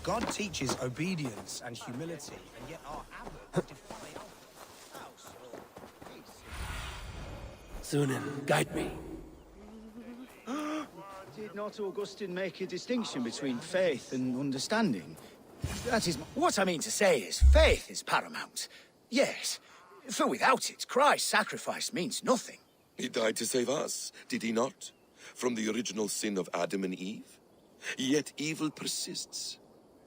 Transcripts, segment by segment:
God teaches obedience and humility, and yet our abbot defy Sunan, guide me. Did not Augustine make a distinction between faith and understanding? That is, what I mean to say is, faith is paramount. Yes, for without it, Christ's sacrifice means nothing. He died to save us, did he not? From the original sin of Adam and Eve? Yet evil persists.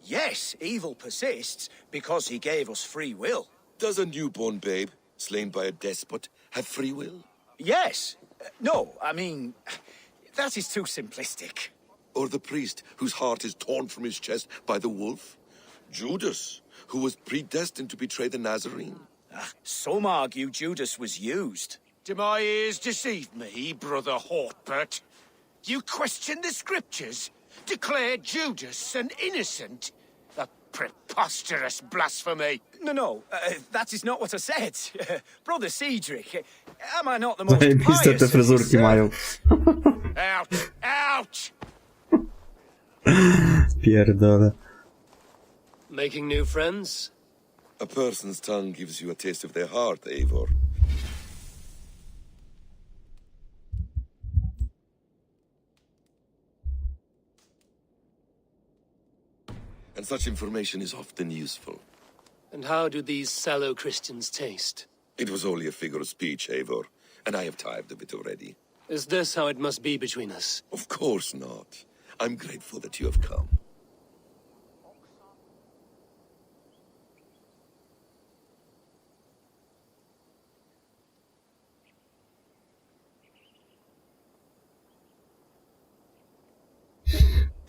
Yes, evil persists because he gave us free will. Does a newborn babe, slain by a despot, have free will? Yes. No, I mean, that is too simplistic. Or the priest whose heart is torn from his chest by the wolf? Judas, who was predestined to betray the Nazarene? Some argue Judas was used. Do my ears deceive me, Brother Hortbert? You question the scriptures? Declare Judas an innocent? A preposterous blasphemy! No, that is not what I said. Brother Cedric, am I not the most Zajebiste te pious? fryzurki mają. Out! Out! Pierdolę. Making new friends? A person's tongue gives you a taste of their heart, Eivor. And such information is often useful. And how do these sallow Christians taste? It was only a figure of speech, Eivor, and I have tired of it already. Is this how it must be between us? Of course not. I'm grateful that you have come.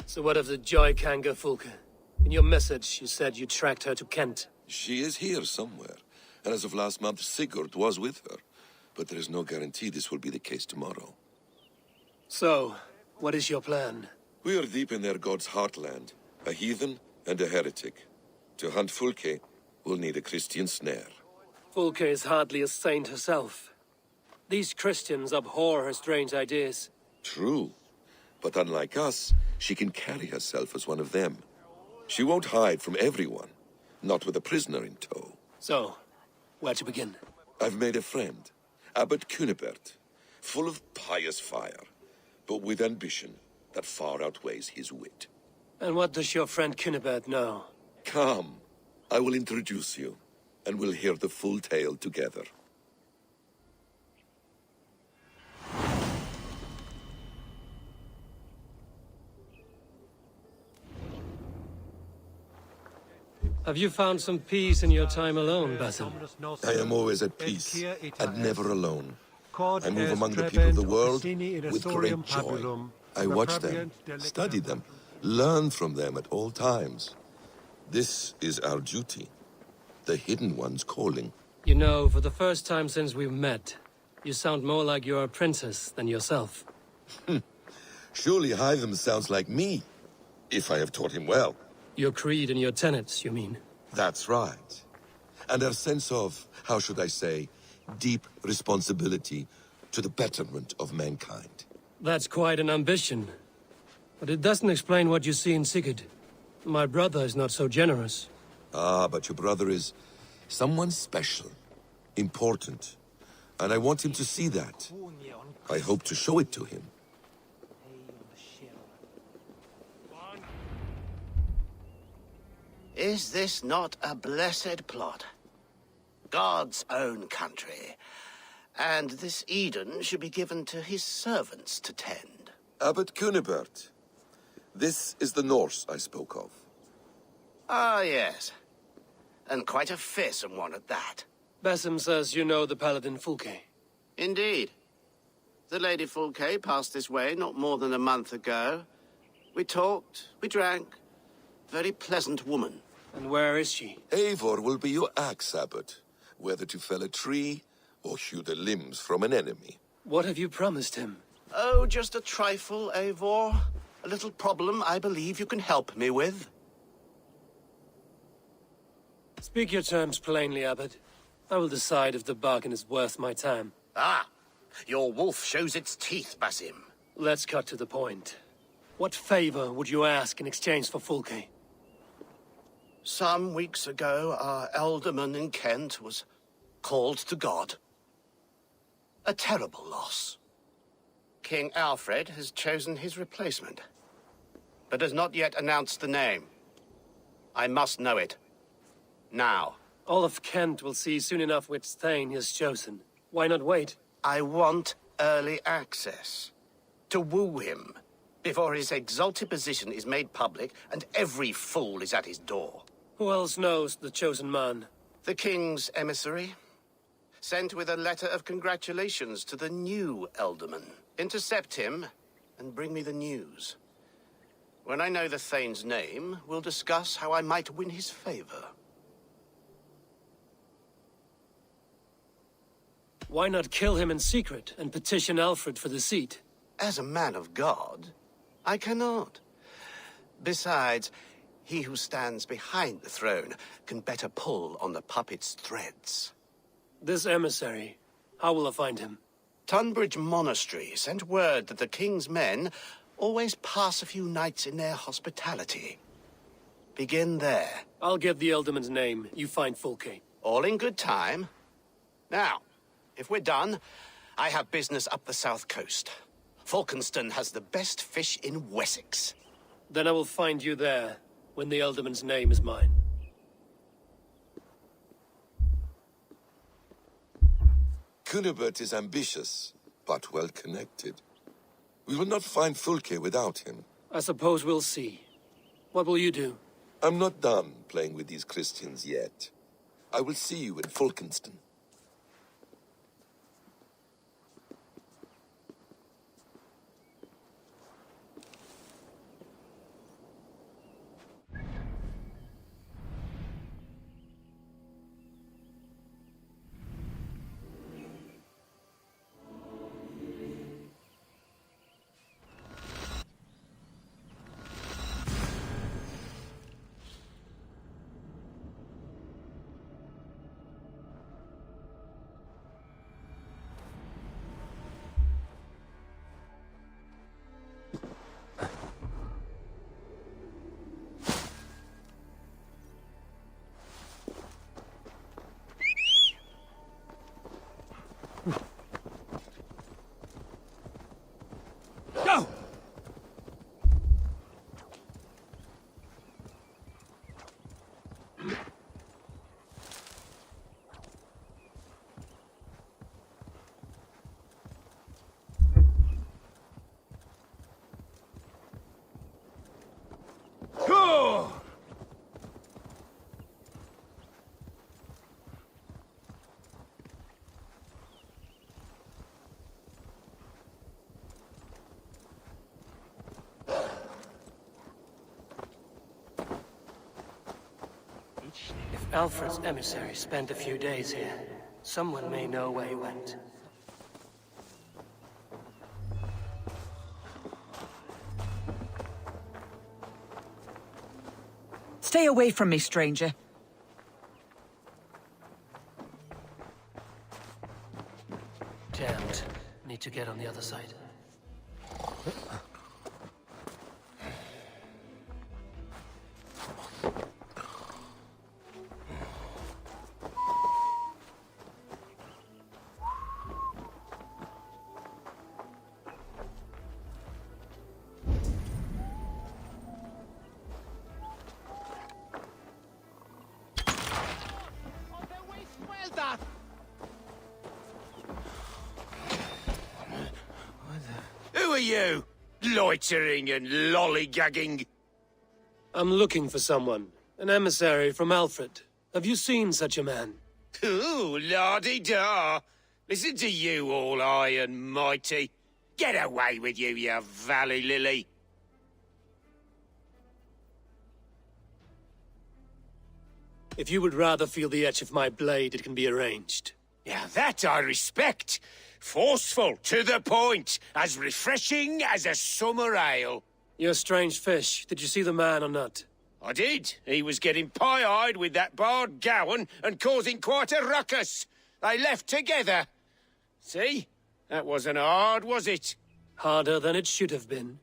So what of the Joy Kanga Fulka? In your message, you said you tracked her to Kent. She is here somewhere, and as of last month, Sigurd was with her. But there is no guarantee this will be the case tomorrow. So, what is your plan? We are deep in their god's heartland, a heathen and a heretic. To hunt Fulke, we'll need a Christian snare. Fulka is hardly a saint herself. These Christians abhor her strange ideas. True, but unlike us, she can carry herself as one of them. She won't hide from everyone, not with a prisoner in tow. So, where to begin? I've made a friend, Abbot Cunibert, full of pious fire, but with ambition that far outweighs his wit. And what does your friend Cunibert know? Come, I will introduce you, and we'll hear the full tale together. Have you found some peace in your time alone, Basim? I am always at peace, and never alone. I move among the people of the world with great joy. I watch them, study them, learn from them at all times. This is our duty, the Hidden One's calling. You know, for the first time since we've met, you sound more like you're a princess than yourself. Surely Hytham sounds like me, if I have taught him well. Your creed and your tenets, you mean? That's right. And our sense of, how should I say, deep responsibility to the betterment of mankind. That's quite an ambition. But it doesn't explain what you see in Sigurd. My brother is not so generous. Ah, but your brother is someone special, important. And I want him to see that. I hope to show it to him. Is this not a blessed plot? God's own country. And this Eden should be given to his servants to tend. Abbot Cunibert. This is the Norse I spoke of. Ah, yes. And quite a fearsome one at that. Basim says you know the paladin Fulke. Indeed. The Lady Fulke passed this way not more than a month ago. We talked, we drank. Very pleasant woman. And where is she? Eivor will be your axe, Abbot, whether to fell a tree or hew the limbs from an enemy. What have you promised him? Oh, just a trifle, Eivor. A little problem I believe you can help me with. Speak your terms plainly, Abbot. I will decide if the bargain is worth my time. Ah, your wolf shows its teeth, Basim. Let's cut to the point. What favor would you ask in exchange for Fulke? Some weeks ago, our alderman in Kent was called to God. A terrible loss. King Alfred has chosen his replacement, but has not yet announced the name. I must know it. Now. All of Kent will see soon enough which Thane he has chosen. Why not wait? I want early access. To woo him, before his exalted position is made public and every fool is at his door. Who else knows the chosen man? The king's emissary, sent with a letter of congratulations to the new alderman. Intercept him and bring me the news. When I know the Thane's name, we'll discuss how I might win his favor. Why not kill him in secret and petition Alfred for the seat? As a man of God, I cannot. Besides, he who stands behind the throne can better pull on the puppet's threads. This emissary, how will I find him? Tunbridge Monastery sent word that the king's men always pass a few nights in their hospitality. Begin there. I'll get the Elderman's name. You find Fulke. All in good time. Now, if we're done, I have business up the south coast. Falkenston has the best fish in Wessex. Then I will find you there, when the Elderman's name is mine. Cunibert is ambitious, but well-connected. We will not find Fulke without him. I suppose we'll see. What will you do? I'm not done playing with these Christians yet. I will see you in Falkenston. Alfred's emissary spent a few days here. Someone may know where he went. Stay away from me, stranger. Jammed. Need to get on the other side. Who are you? Loitering and lollygagging. I'm looking for someone. An emissary from Alfred. Have you seen such a man? Ooh, la-di-da. Listen to you, all high and mighty. Get away with you, you valley lily. If you would rather feel the edge of my blade, it can be arranged. Yeah, that I respect. Forceful, to the point, as refreshing as a summer ale. You're a strange fish. Did you see the man or not? I did. He was getting pie-eyed with that Bard Gowan and causing quite a ruckus. They left together. See? That wasn't hard, was it? Harder than it should have been.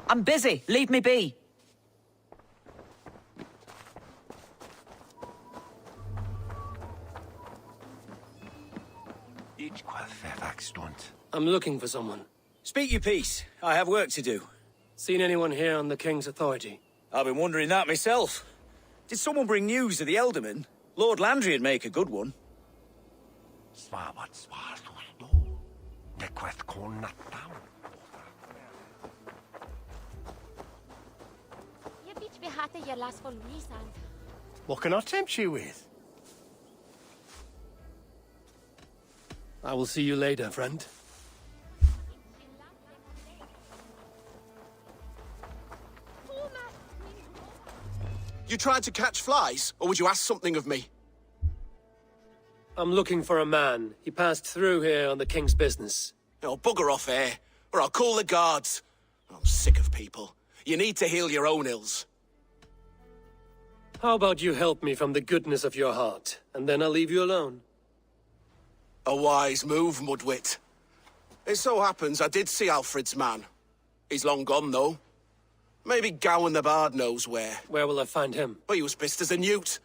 I'm busy. Leave me be. I'm looking for someone. Speak your piece. I have work to do. Seen anyone here on the King's authority? I've been wondering that myself. Did someone bring news of the Elderman? Lord Landry'd make a good one. What can I tempt you with? I will see you later, friend. You tried to catch flies, or would you ask something of me? I'm looking for a man. He passed through here on the King's business. Oh, bugger off here, or I'll call the guards. I'm sick of people. You need to heal your own ills. How about you help me from the goodness of your heart, and then I'll leave you alone? A wise move, Mudwit. It so happens I did see Alfred's man. He's long gone, though. Maybe Gowan the Bard knows where. Where will I find him? But he was pissed as a newt.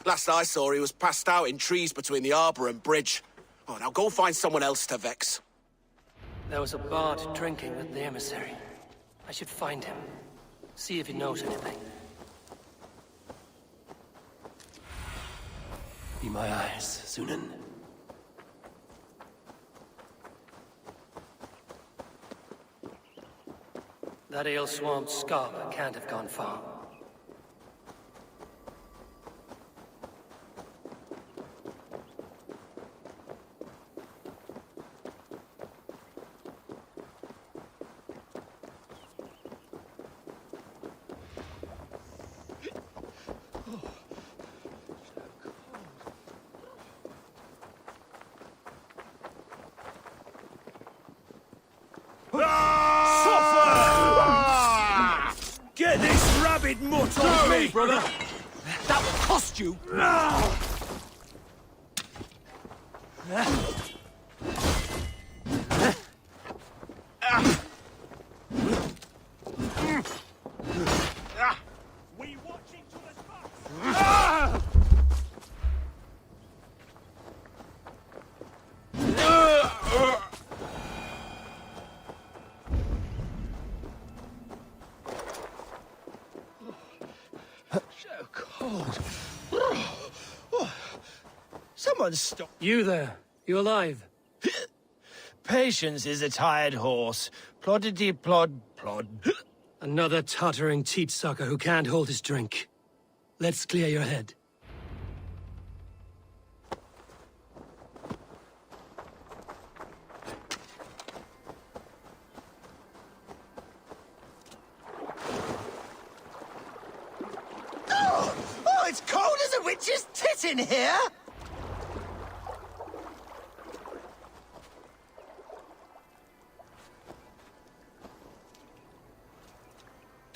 Last I saw, he was passed out in trees between the harbour and bridge. Oh, now go find someone else to vex. There was a bard drinking with the emissary. I should find him. See if he knows anything. Be my eyes, Sunan. That ale-swamped scarp can't have gone far. Get this rabid mutt off me, brother! That will cost you! We watching to the spot! So cold. Someone stop. You there. You alive? Patience is a tired horse. Ploddity plod plod. Another tottering teat sucker who can't hold his drink. Let's clear your head. witch's tit in here?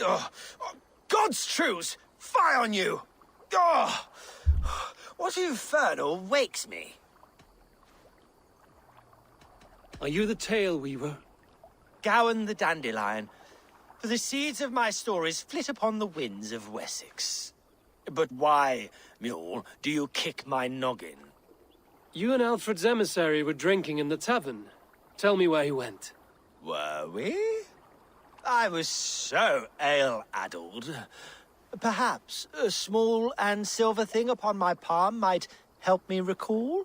Oh, God's truth! Fie on you! Oh, what infernal wakes me? Are you the tale weaver? Gowan the dandelion. For the seeds of my stories flit upon the winds of Wessex. But why, mule, do you kick my noggin? You and Alfred's emissary were drinking in the tavern. Tell me where he went. Were we? I was so ale-addled. Perhaps a small and silver thing upon my palm might help me recall?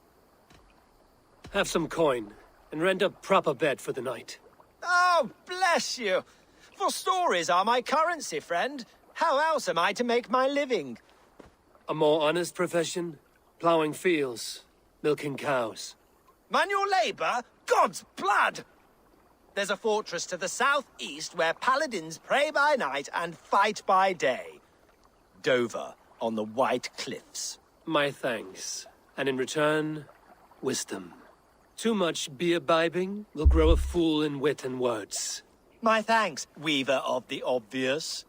Have some coin, and rent a proper bed for the night. Oh, bless you! For stories are my currency, friend. How else am I to make my living? A more honest profession? Ploughing fields, milking cows. Manual labor? God's blood! There's a fortress to the southeast where paladins pray by night and fight by day. Dover, on the White Cliffs. My thanks. And in return, wisdom. Too much beer-bibbing will grow a fool in wit and words. My thanks, weaver of the obvious.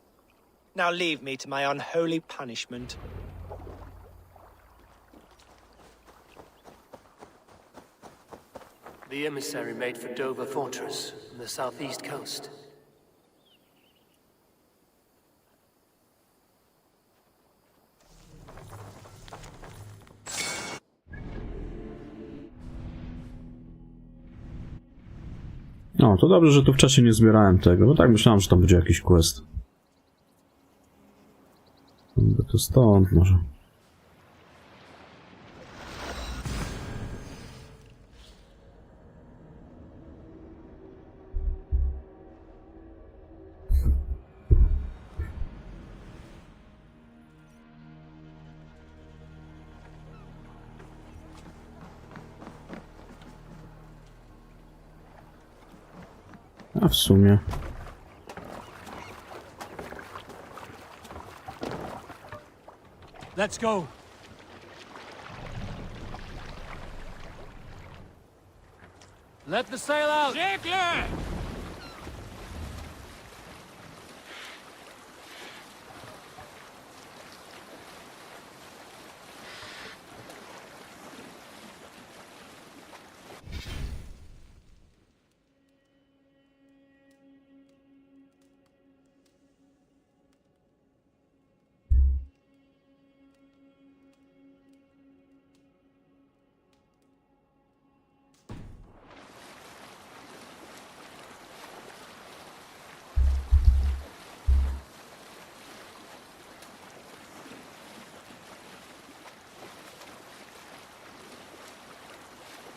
Now leave me to my unholy punishment. The emissary made for Dover Fortress, on the southeast coast. No, to dobrze, że tu wcześniej nie zbierałem tego, bo tak myślałem, że tam będzie jakiś quest. To stąd może. A w sumie. Let's go. Let the sail out.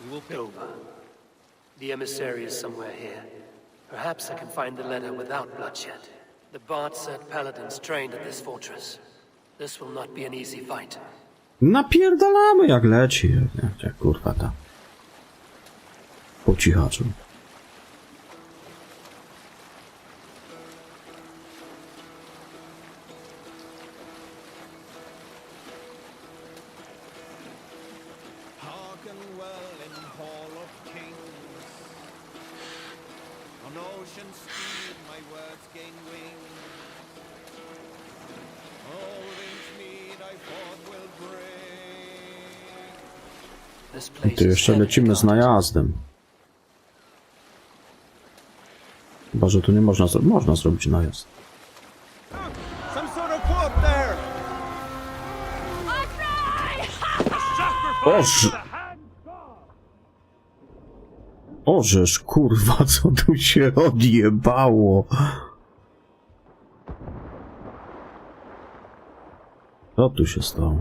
We will pick over. The emissary is somewhere here. Perhaps I can find the letter without bloodshed. The bard said paladins trained at this fortress. This will not be an easy fight. Napierdalamy jak leci. Jak kurwa ta. Po cichaczu. I tu jeszcze lecimy z najazdem. Chyba, że tu nie można można zrobić najazd. Ożeż, kurwa, co tu się odjebało? Co tu się stało?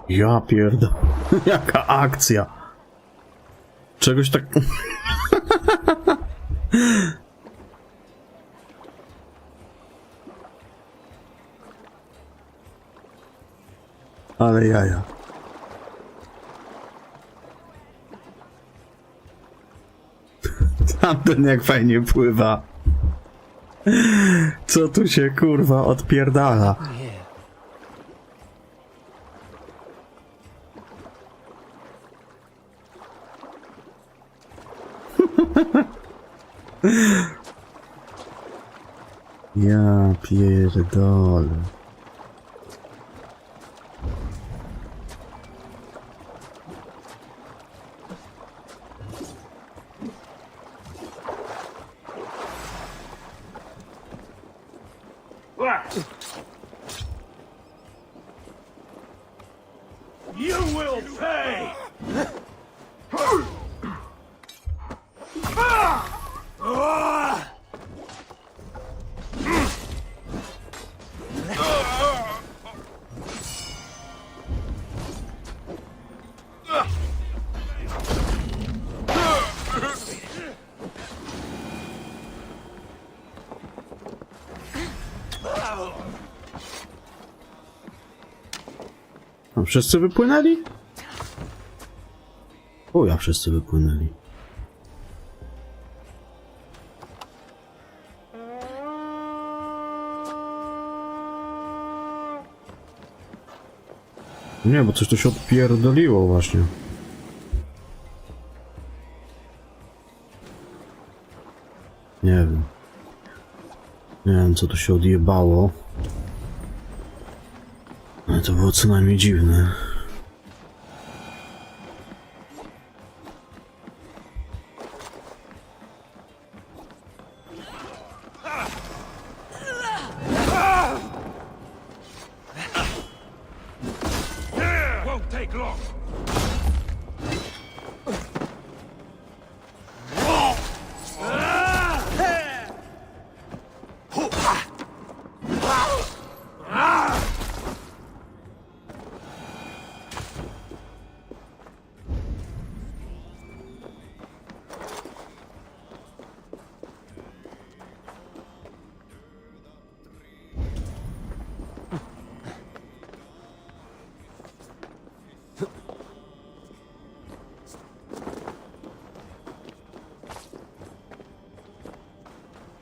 Ja pierdolę. Jaka akcja. Czegoś tak... Ale jaja. Tamten jak fajnie pływa. Co tu się kurwa odpierdala? Ja pierdolę. You will pay! A wszyscy wypłynęli? O, ja wszyscy wypłynęli. Nie, bo coś tu się odpierdoliło właśnie. Nie wiem. Nie wiem, co tu się odjebało. Ale to było co najmniej dziwne. Won't take long.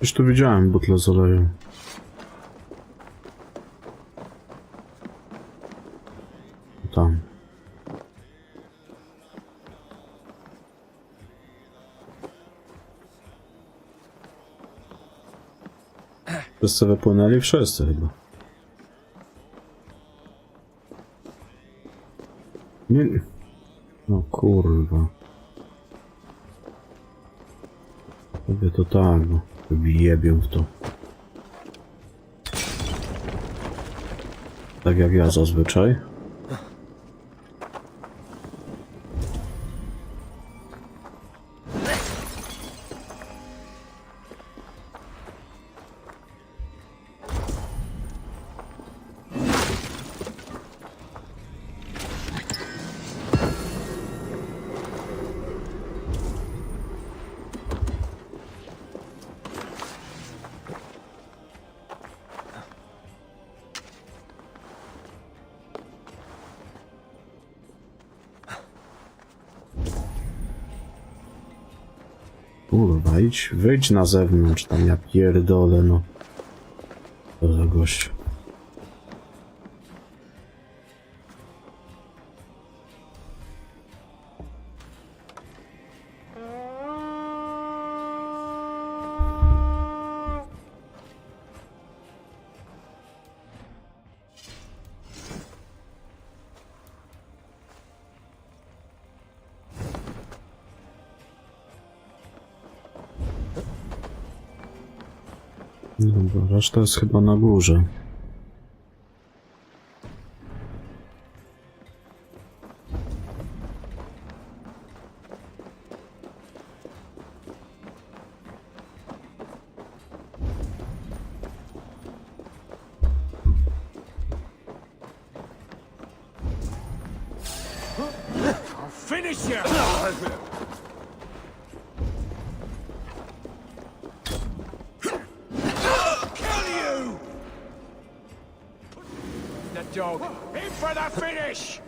Już tu widziałem butlę z olejem. Tam. Wszyscy wypłynęli? Wszyscy chyba. Nie. No kurwa. Sobie to tak, bo wyjebią w to. Tak jak ja zazwyczaj. Kurwa, wyjdź na zewnątrz, tam ja pierdolę, no. Co za gość. Dobra, reszta jest chyba na górze. Finish you! Dog. In for the finish!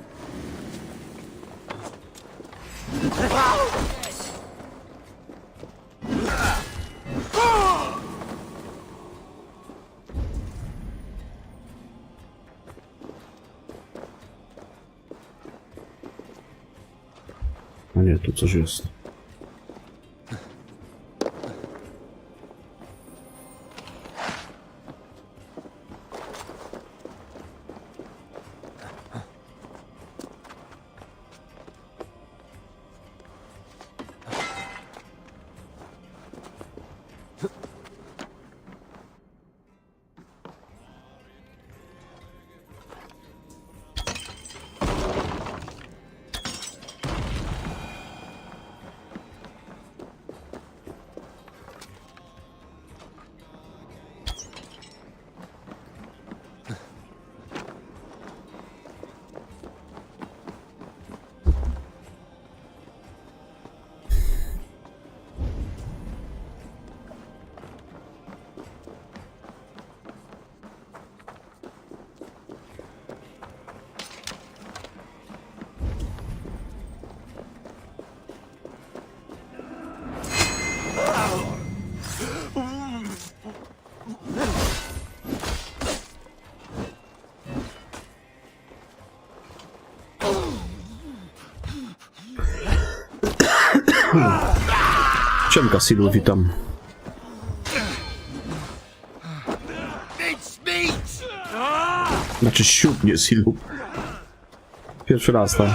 nie, tu coś jest. Siemka, Silu, witam. Znaczy siup, nie Silu. Pierwszy raz, tak.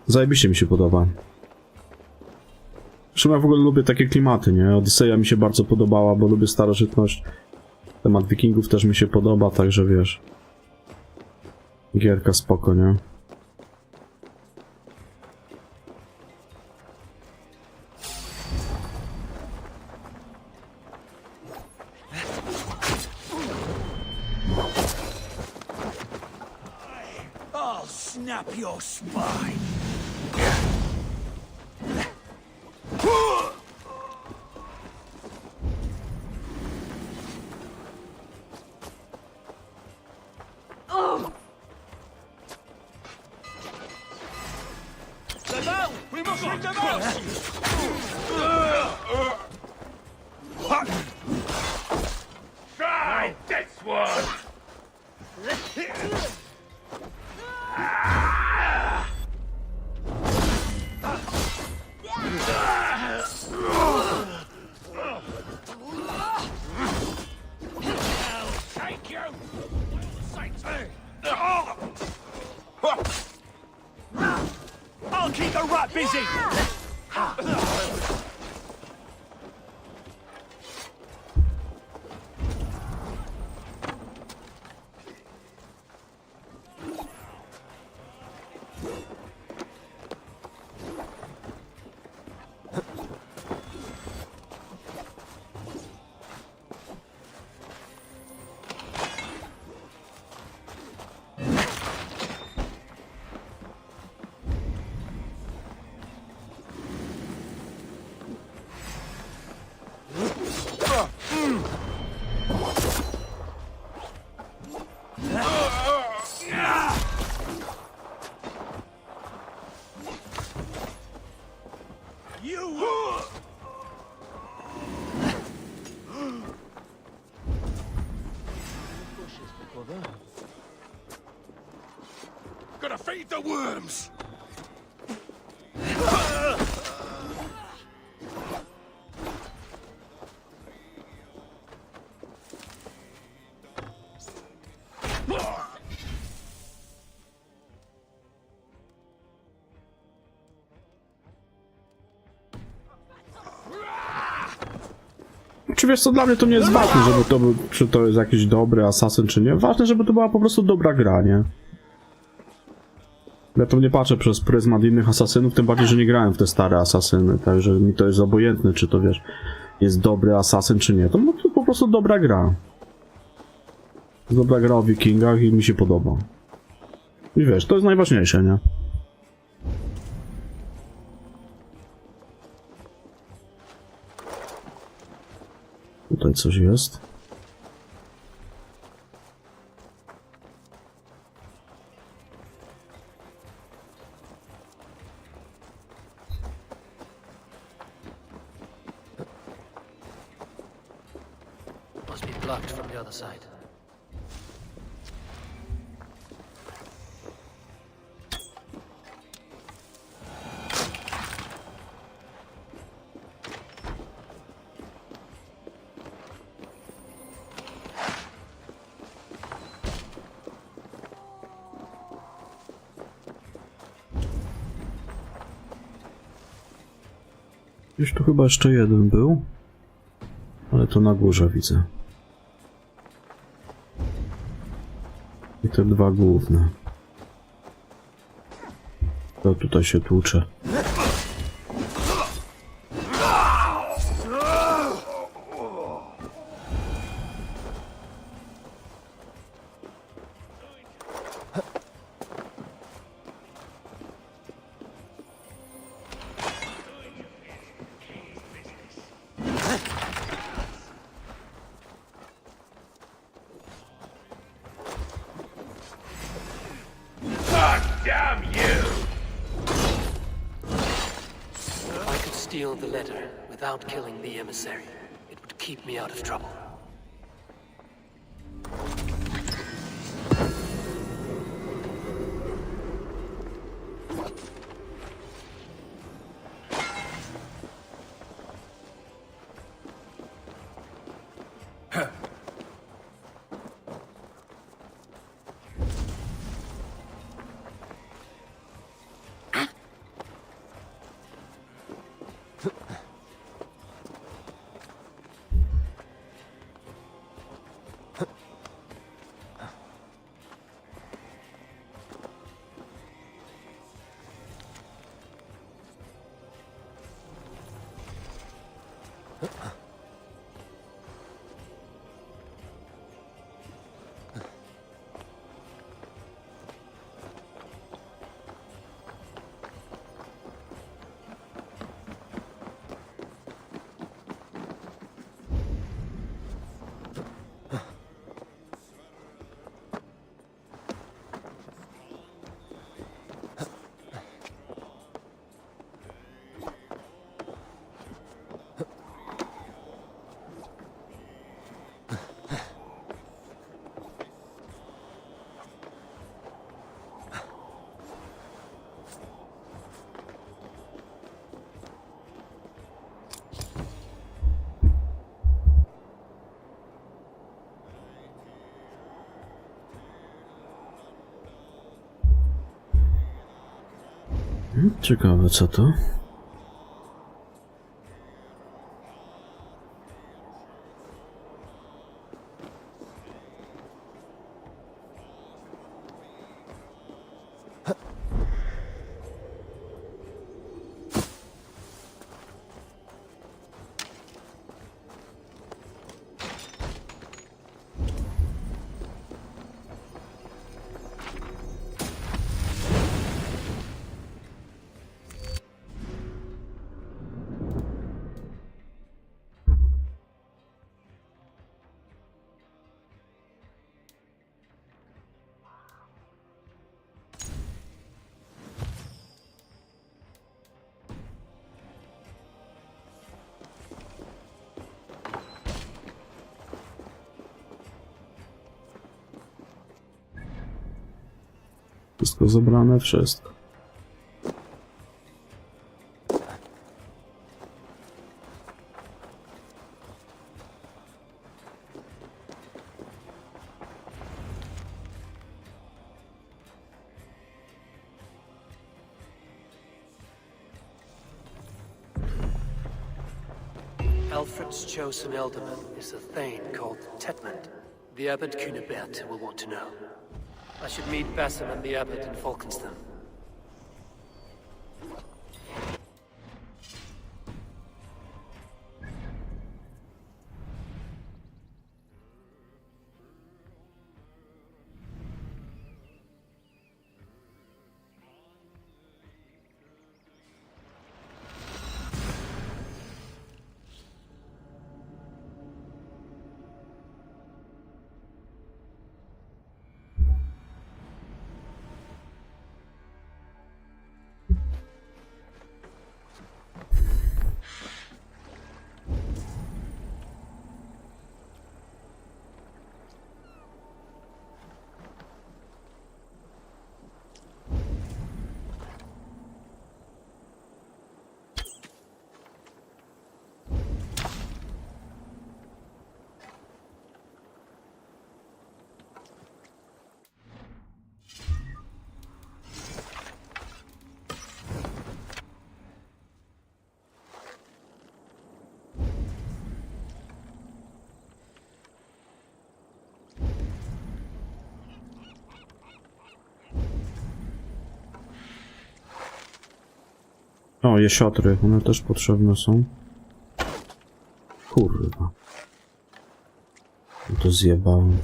Zajebiście mi się podoba. Zresztą ja w ogóle lubię takie klimaty, nie? Odyseja mi się bardzo podobała, bo lubię starożytność. Temat wikingów też mi się podoba, także wiesz. Gierka spoko, nie? I'll snap your spine. Try this one! Take you! I'll keep the rat busy. Gotta feed the worms! Czy wiesz co, dla mnie to nie jest ważne, żeby to był, czy to jest jakiś dobry asasyn, czy nie. Ważne, żeby to była po prostu dobra gra, nie? Ja to nie patrzę przez pryzmat innych asasynów, tym bardziej, że nie grałem w te stare asasyny, także mi to jest obojętne, czy to wiesz, jest dobry asasyn, czy nie. To po prostu dobra gra. Dobra gra o wikingach i mi się podoba. I wiesz, to jest najważniejsze, nie? Tutaj coś jest. Locked from the other side. Już tu chyba jeszcze jeden był, ale to na górze widzę. I te dwa główne. To tutaj się tłucze. If I could steal the letter without killing the emissary, it would keep me out of trouble. Ciekawe co to? Wszystko zebrane, wszystko. Alfred's chosen elderman is a thane called Tetmund. The abbot Cunibert will want to know. I should meet Basim and the abbot in Falkenston. O, jesiotry, one też potrzebne są. Kurwa. No to zjebałem.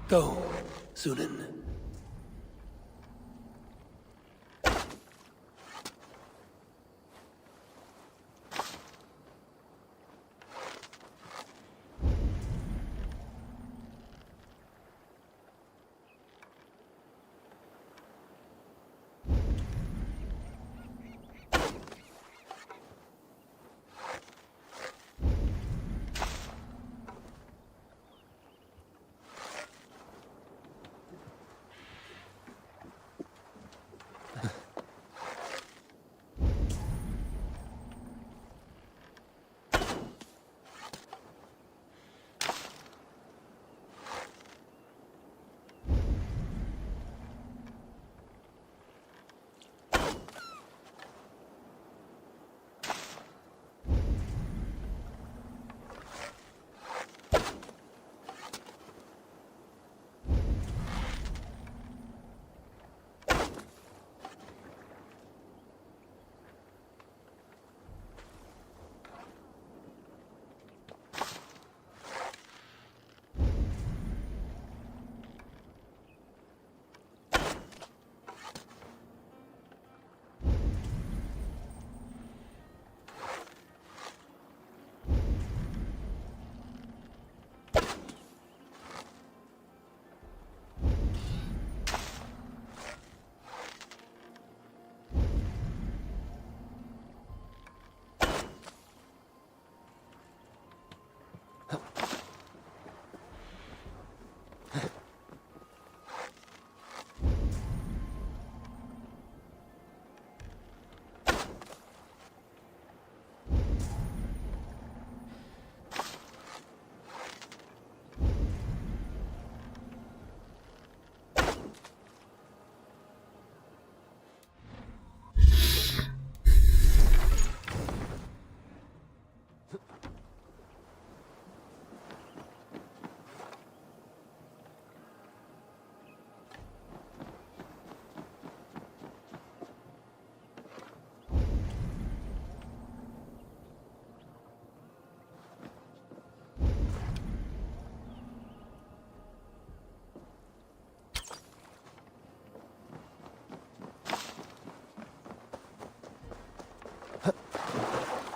Go, Sunan.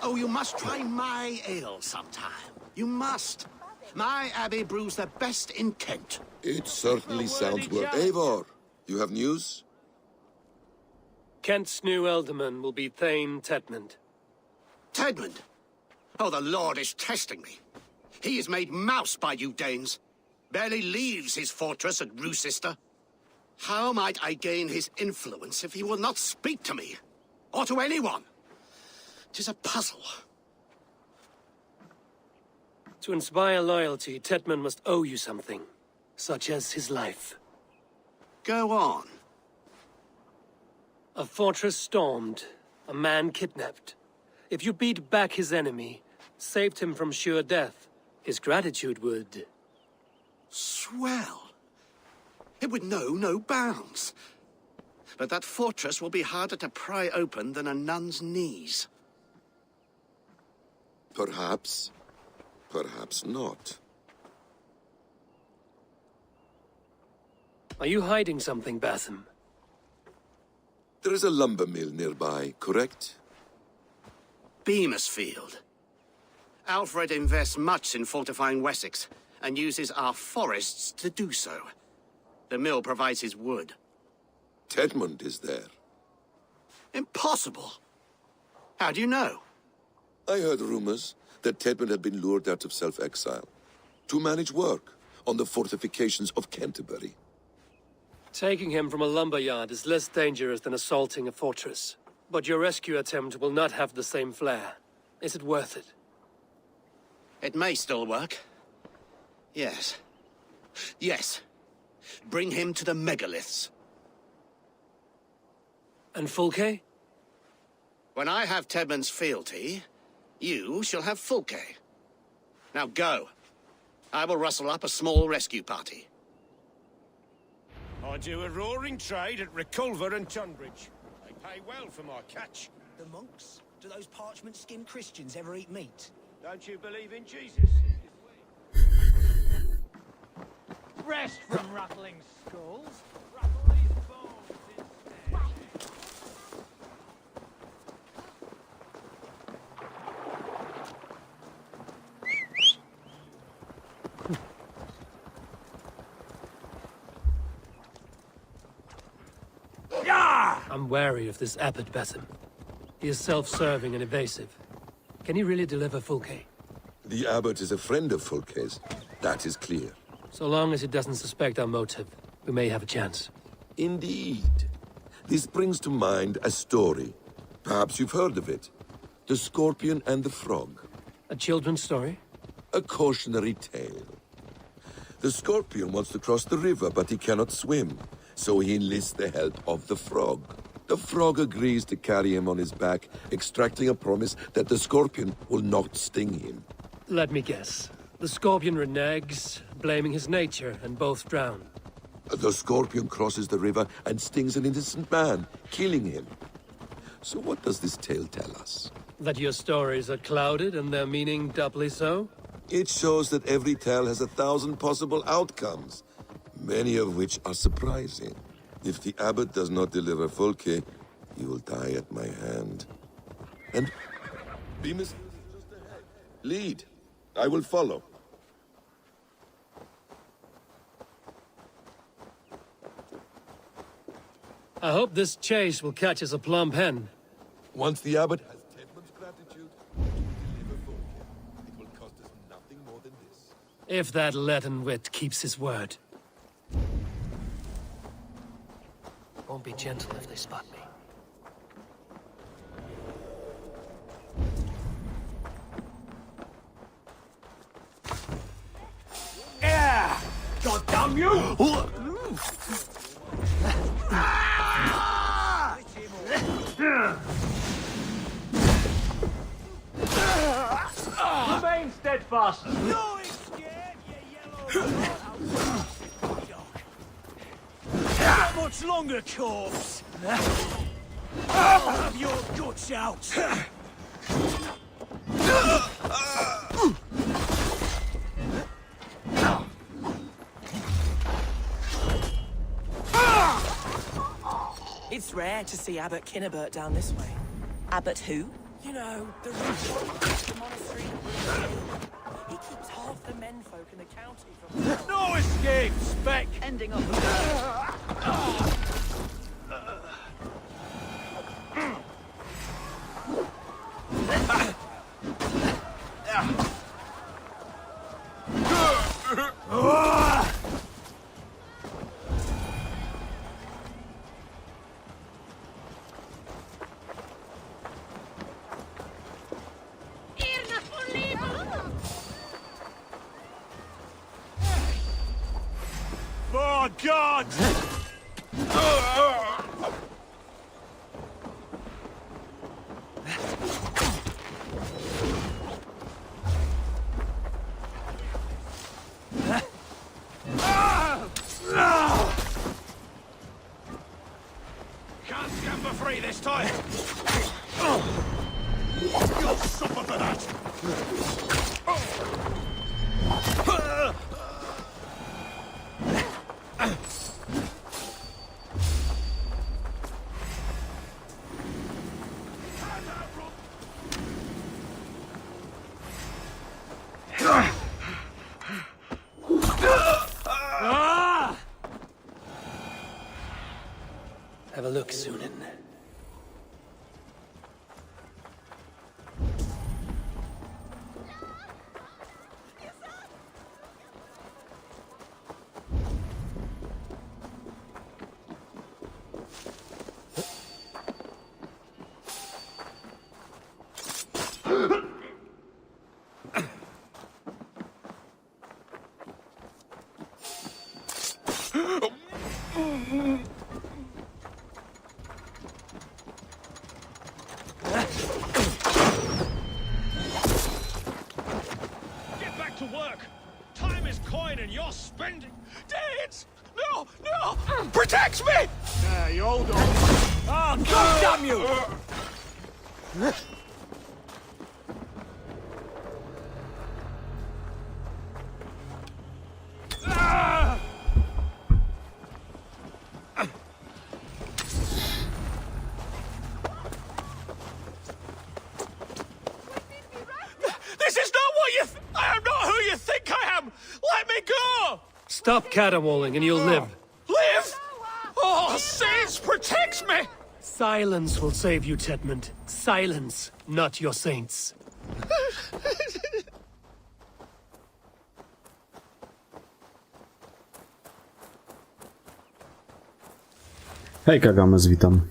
Oh, you must try my ale sometime. You must. My abbey brews the best in Kent. It certainly sounds well. Eivor, you have news? Kent's new ealdorman will be Thane Tedmund. Tedmund? Oh, the Lord is testing me. He is made mouse by you Danes. Barely leaves his fortress at Roosister. How might I gain his influence if he will not speak to me? Or to anyone? 'Tis a puzzle. To inspire loyalty, Tedmund must owe you something, such as his life. Go on. A fortress stormed, a man kidnapped. If you beat back his enemy, saved him from sure death, his gratitude would... Swell. It would know no bounds. But that fortress will be harder to pry open than a nun's knees. Perhaps. Perhaps not. Are you hiding something, Batham? There is a lumber mill nearby, correct? Beamisfield. Alfred invests much in fortifying Wessex, and uses our forests to do so. The mill provides his wood. Tedmund is there. Impossible! How do you know? I heard rumors that Tedmund had been lured out of self-exile to manage work on the fortifications of Canterbury. Taking him from a lumberyard is less dangerous than assaulting a fortress. But your rescue attempt will not have the same flair. Is it worth it? It may still work. Yes. Yes. Bring him to the megaliths. And Fulke? When I have Tedmund's fealty, you shall have Fulke. Now go. I will rustle up a small rescue party. I do a roaring trade at Reculver and Tunbridge. They pay well for my catch. The monks? Do those parchment-skinned Christians ever eat meat? Don't you believe in Jesus? Rest from rattling skulls. Rattle these bones instead. I'm wary of this Abbot Basim. He is self-serving and evasive. Can he really deliver Fulke? The abbot is a friend of Fulke's. That is clear. So long as he doesn't suspect our motive, we may have a chance. Indeed. This brings to mind a story. Perhaps you've heard of it. The Scorpion and the Frog. A children's story? A cautionary tale. The Scorpion wants to cross the river, but he cannot swim. So he enlists the help of the Frog. The Frog agrees to carry him on his back, extracting a promise that the Scorpion will not sting him. Let me guess. The Scorpion reneges, blaming his nature, and both drown. The Scorpion crosses the river and stings an innocent man, killing him. So what does this tale tell us? That your stories are clouded and their meaning doubly so? It shows that every tale has 1,000 possible outcomes, many of which are surprising. If the abbot does not deliver Fulke, he will die at my hand. And Bemis is just ahead. Lead. I will follow. I hope this chase will catch us a plump hen. Once the abbot has Tedmund's gratitude to deliver Fulke, it will cost us nothing more than this. If that leaden wit keeps his word. Won't be gentle if they spot me. Yeah! God damn you! Remain steadfast. No escape, you yellow dog. Not much longer, corpse. I'll have your guts out. It's rare to see Abbot Kinnebert down this way. Abbot who? You know, the the monastery. He keeps half the menfolk in the county from... No escape, Spec! Ending up... Oh, God! Can't stand for free this time! You'll suffer for that! Get back to work. Time is coin and you're spending. Dance! No, no! Protect me! You hold on. Oh, God damn you! This is not what you... I am not who you think I am! Let me go! Stop caterwauling and you'll live. Live! Oh, saints, protect me! Silence will save you, Tedmund. Silence, not your saints. Hej, Kagames, witam.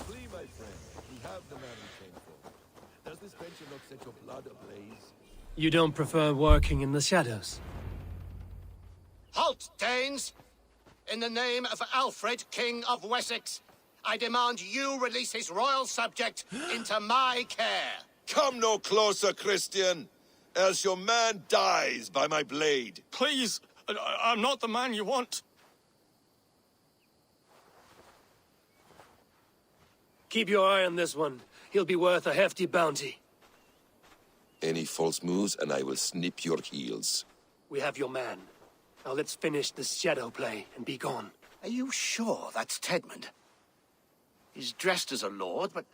Flee, my friend. We have the man we came for. Does this venture not set your blood ablaze? You don't prefer working in the shadows? Halt, Danes! In the name of Alfred, King of Wessex, I demand you release his royal subject into my care. Come no closer, Christian, else your man dies by my blade. Please, I'm not the man you want. Keep your eye on this one. He'll be worth a hefty bounty. Any false moves, and I will snip your heels. We have your man. Now let's finish this shadow play and be gone. Are you sure that's Tedmund? He's dressed as a lord, but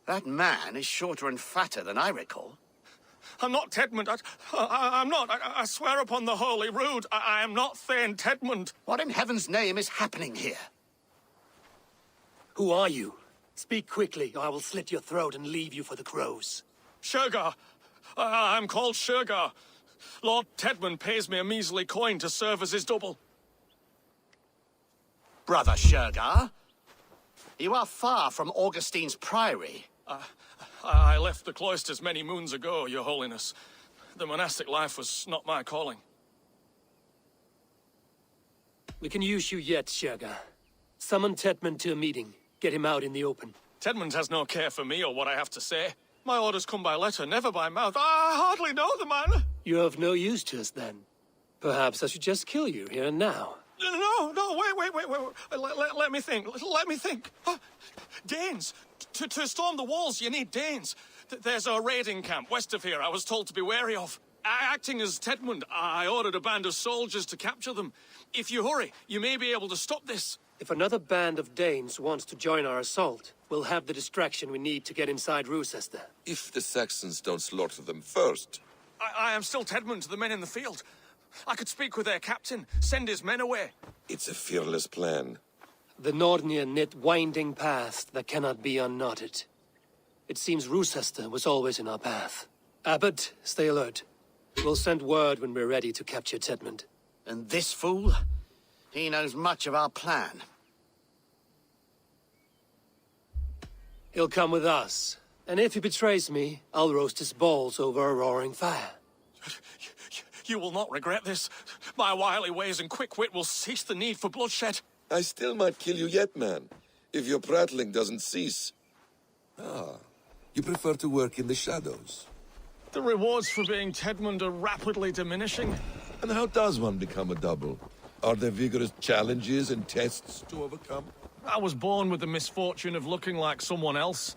that man is shorter and fatter than I recall. I'm not Tedmund. I'm not. I swear upon the Holy Rood, I am not Thane Tedmund. What in heaven's name is happening here? Who are you? Speak quickly, or I will slit your throat and leave you for the crows. Shergar. I'm called Shergar. Lord Tedmund pays me a measly coin to serve as his double. Brother Shergar, you are far from Augustine's priory. I left the cloisters many moons ago, Your Holiness. The monastic life was not my calling. We can use you yet, Shergar. Summon Tedmund to a meeting. Get him out in the open. Tedmund has no care for me or what I have to say. My orders come by letter, never by mouth. I hardly know the man. You're of no use to us, then. Perhaps I should just kill you here and now. No, wait. Let me think. Let me think. Danes. To storm the walls, you need Danes. There's a raiding camp west of here I was told to be wary of. Acting as Tedmund, I ordered a band of soldiers to capture them. If you hurry, you may be able to stop this. If another band of Danes wants to join our assault, we'll have the distraction we need to get inside Rochester. If the Saxons don't slaughter them first. I am still Tedmund to the men in the field. I could speak with their captain, send his men away. It's a fearless plan. The Nordnir knit winding paths that cannot be unknotted. It seems Rochester was always in our path. Abbot, stay alert. We'll send word when we're ready to capture Tedmund. And this fool? He knows much of our plan. He'll come with us. And if he betrays me, I'll roast his balls over a roaring fire. You will not regret this. My wily ways and quick wit will cease the need for bloodshed. I still might kill you yet, man, if your prattling doesn't cease. You prefer to work in the shadows. The rewards for being Tedmund are rapidly diminishing. And how does one become a double? Are there vigorous challenges and tests to overcome? I was born with the misfortune of looking like someone else.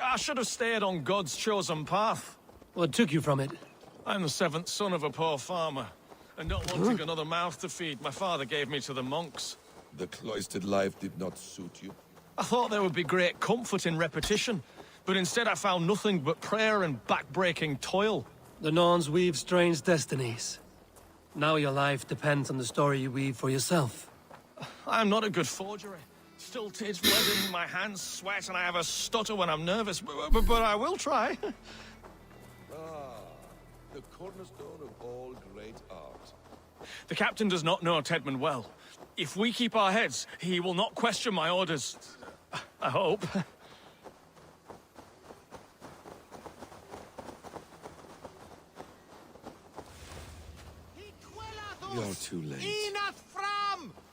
I should have stayed on God's chosen path. What took you from it? I'm the seventh son of a poor farmer. And not wanting another mouth to feed, my father gave me to the monks. The cloistered life did not suit you. I thought there would be great comfort in repetition, but instead I found nothing but prayer and back-breaking toil. The Norns weave strange destinies. Now your life depends on the story you weave for yourself. I'm not a good forgery. Stilted, blood in my hands, sweat, and I have a stutter when I'm nervous, but I will try. The the cornerstone of all great art. The captain does not know Tedmund well. If we keep our heads, he will not question my orders. I hope. You're too late.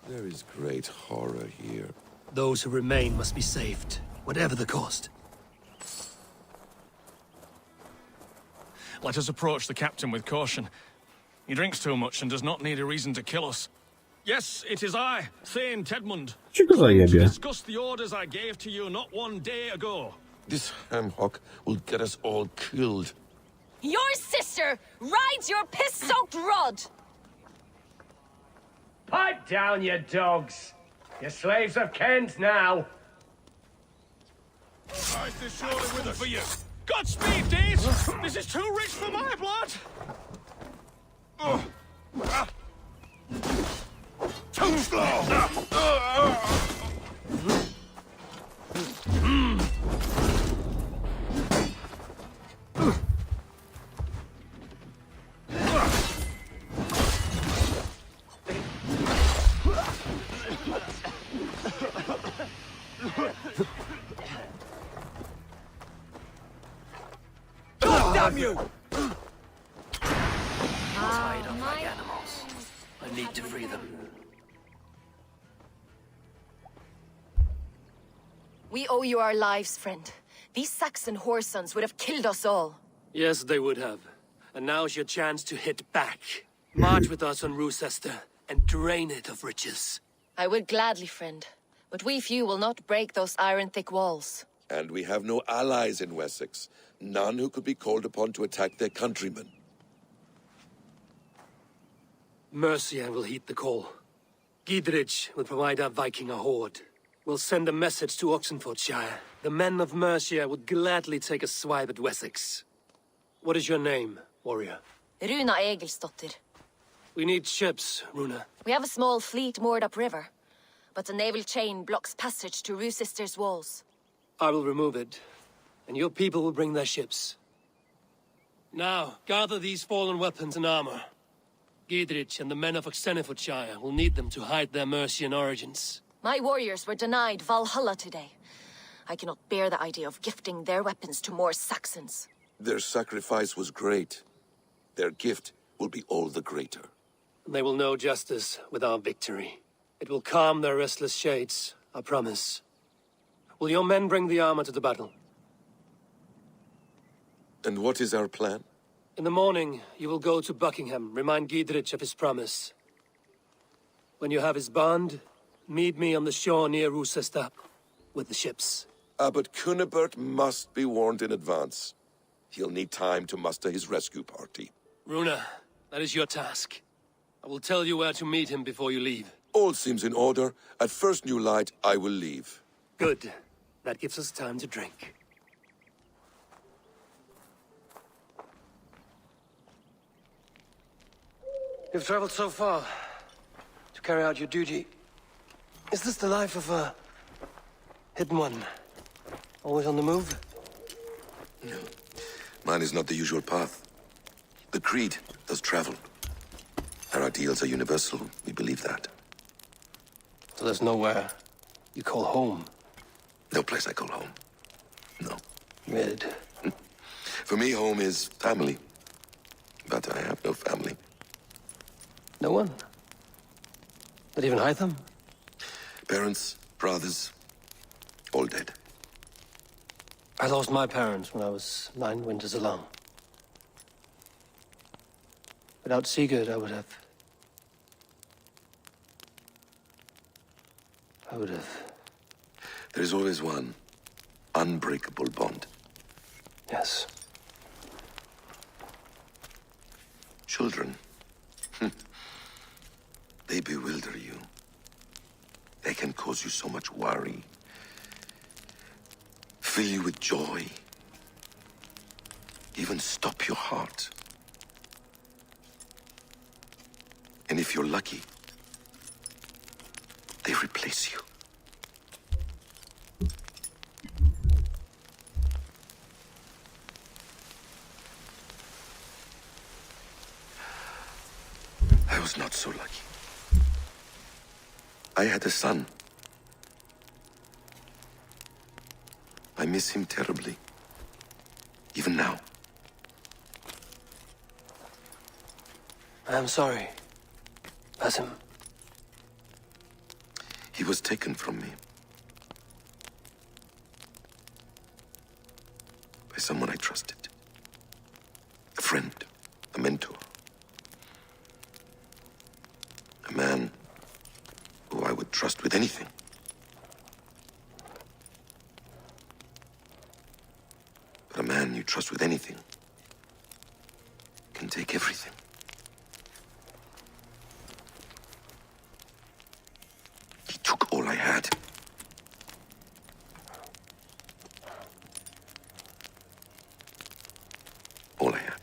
There is great horror here. Those who remain must be saved, whatever the cost. Let us approach the captain with caution. He drinks too much and does not need a reason to kill us. Yes, it is I, Thane Tedmund. Czy go To zajebie? discuss the orders I gave to you not one day ago. This ham-hock will get us all killed. Your sister rides your piss-soaked rod! Pipe down, you dogs! You're slaves of Kent now! Nice to surely with us for you. Godspeed, Days! This is too rich for my blood! Too slow! Damn you! Tied up like animals. I need to free them. We owe you our lives, friend. These Saxon whoresons would have killed us all. Yes, they would have. And now's your chance to hit back. March with us on Rochester and drain it of riches. I would gladly, friend. But we few will not break those iron-thick walls. And we have no allies in Wessex. None who could be called upon to attack their countrymen. Mercia will heed the call. Gidrich will provide our Viking a horde. We'll send a message to Oxenfordshire. The men of Mercia would gladly take a swipe at Wessex. What is your name, warrior? Runa Egilsdotter. We need ships, Runa. We have a small fleet moored upriver, but a naval chain blocks passage to Rochester's walls. I will remove it, and your people will bring their ships. Now, gather these fallen weapons and armor. Gidrich and the men of Oxenfordshire will need them to hide their Mercian origins. My warriors were denied Valhalla today. I cannot bear the idea of gifting their weapons to more Saxons. Their sacrifice was great. Their gift will be all the greater. They will know justice with our victory. It will calm their restless shades, I promise. Will your men bring the armor to the battle? And what is our plan? In the morning, you will go to Buckingham, remind Gidrich of his promise. When you have his bond, meet me on the shore near Rochester with the ships. Abbot Cunibert must be warned in advance. He'll need time to muster his rescue party. Runa, that is your task. I will tell you where to meet him before you leave. All seems in order. At first new light, I will leave. Good. That gives us time to drink. You've traveled so far to carry out your duty. Is this the life of a hidden one? Always on the move? No. Mine is not the usual path. The Creed does travel. Our ideals are universal. We believe that. So there's nowhere you call home? No place I call home. No. Mid. For me, home is family. But I have no family. No one? Not even Hytham? Parents, brothers, all dead. I lost my parents when I was 9 winters alone. Without Sigurd, I would have... There is always one unbreakable bond. Yes. Children. They bewilder you. They can cause you so much worry. Fill you with joy. Even stop your heart. And if you're lucky, they replace you. was not so lucky. I had a son. I miss him terribly. Even now. I'm sorry, Basim. He was taken from me. By someone I trusted. A friend, a mentor. A man who I would trust with anything. But a man you trust with anything can take everything. He took all I had. All I had.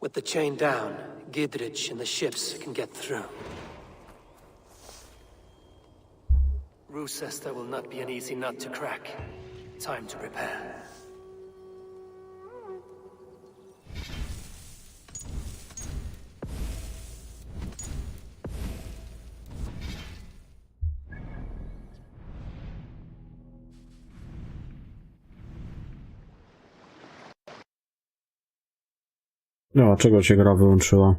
With the chain down, Gidrich and the ships can get through. Rochester will not be an easy nut to crack. Time to prepare. No, a czego się gra wyłączyła?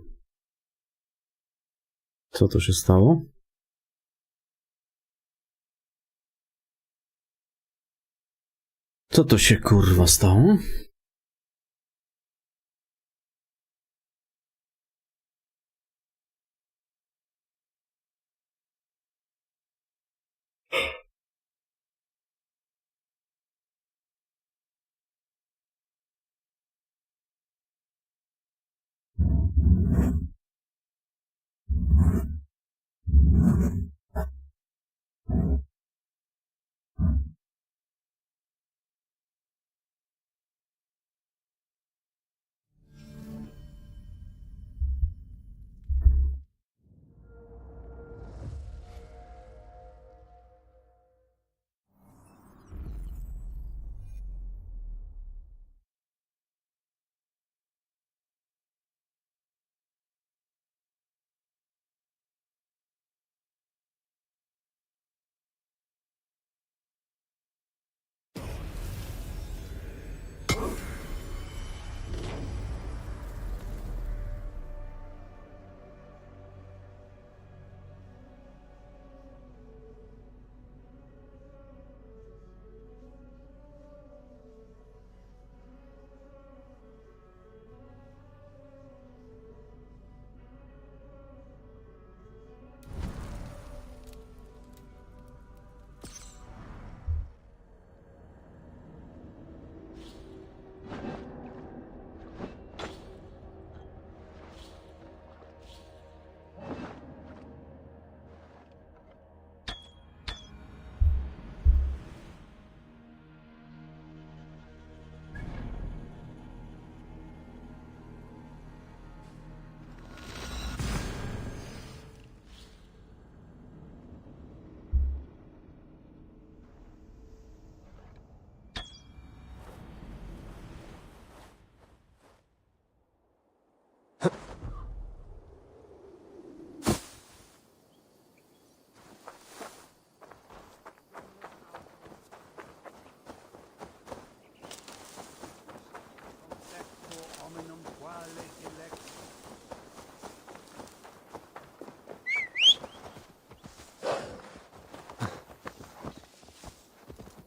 Co to się stało? Co to się kurwa stało?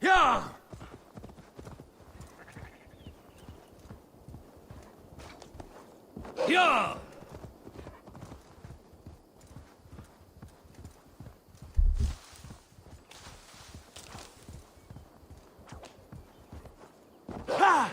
Yeah! Yeah! Ha!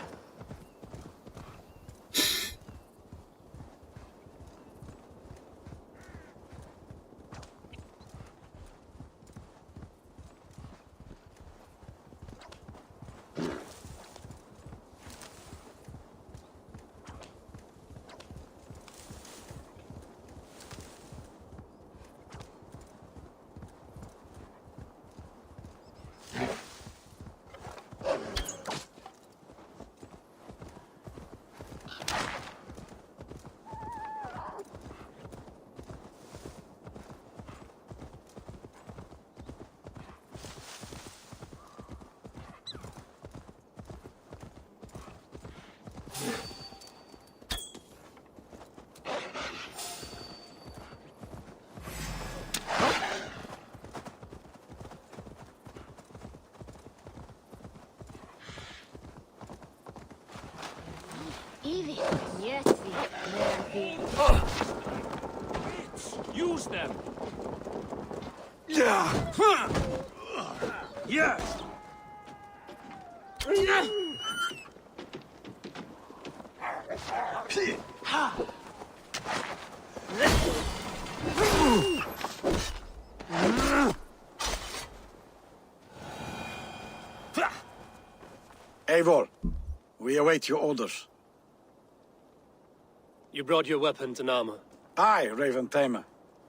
Use them. Yeah. Yes. Eivor, we await your orders. You brought your weapons and armor. Aye, Raven Tamer.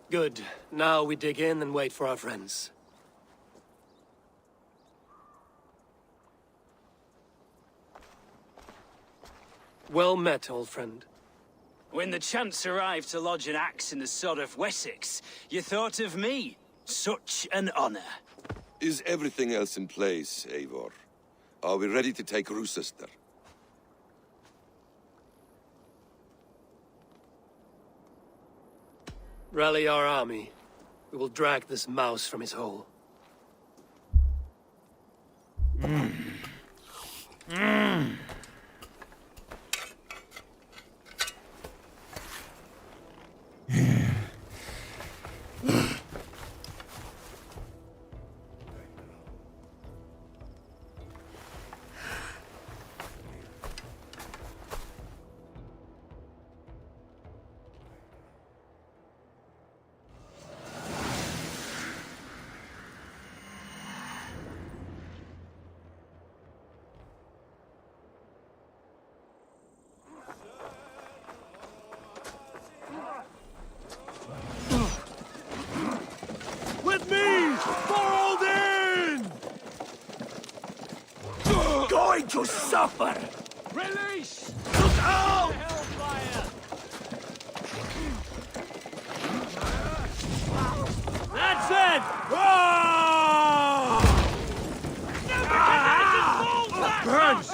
Good. Now we dig in and wait for our friends. Well met, old friend. When the chance arrived to lodge an axe in the sod of Wessex, you thought of me. Such an honor. Is everything else in place, Eivor? Are we ready to take Rochester? Rally our army. We will drag this mouse from his hole. With me! Followed in! Going to suffer! Release! Look out! Hellfire! That's it! Burns!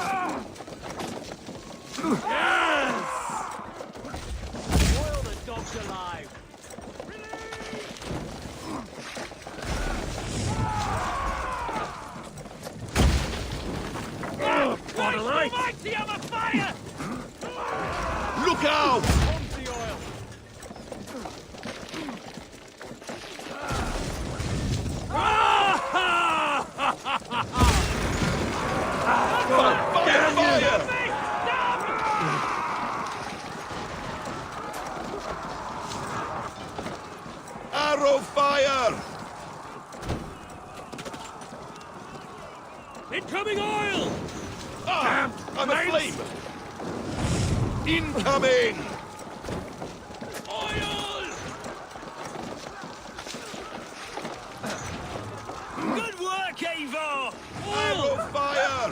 Yes! Boil the dogs alive! What a light! Mighty, I'm a fire! Look out! Pump the oil! Fire! Arrow fire! Incoming oil! Ah, I'm aflame! Incoming! Oil! Good work, Eivor! Arrow fire!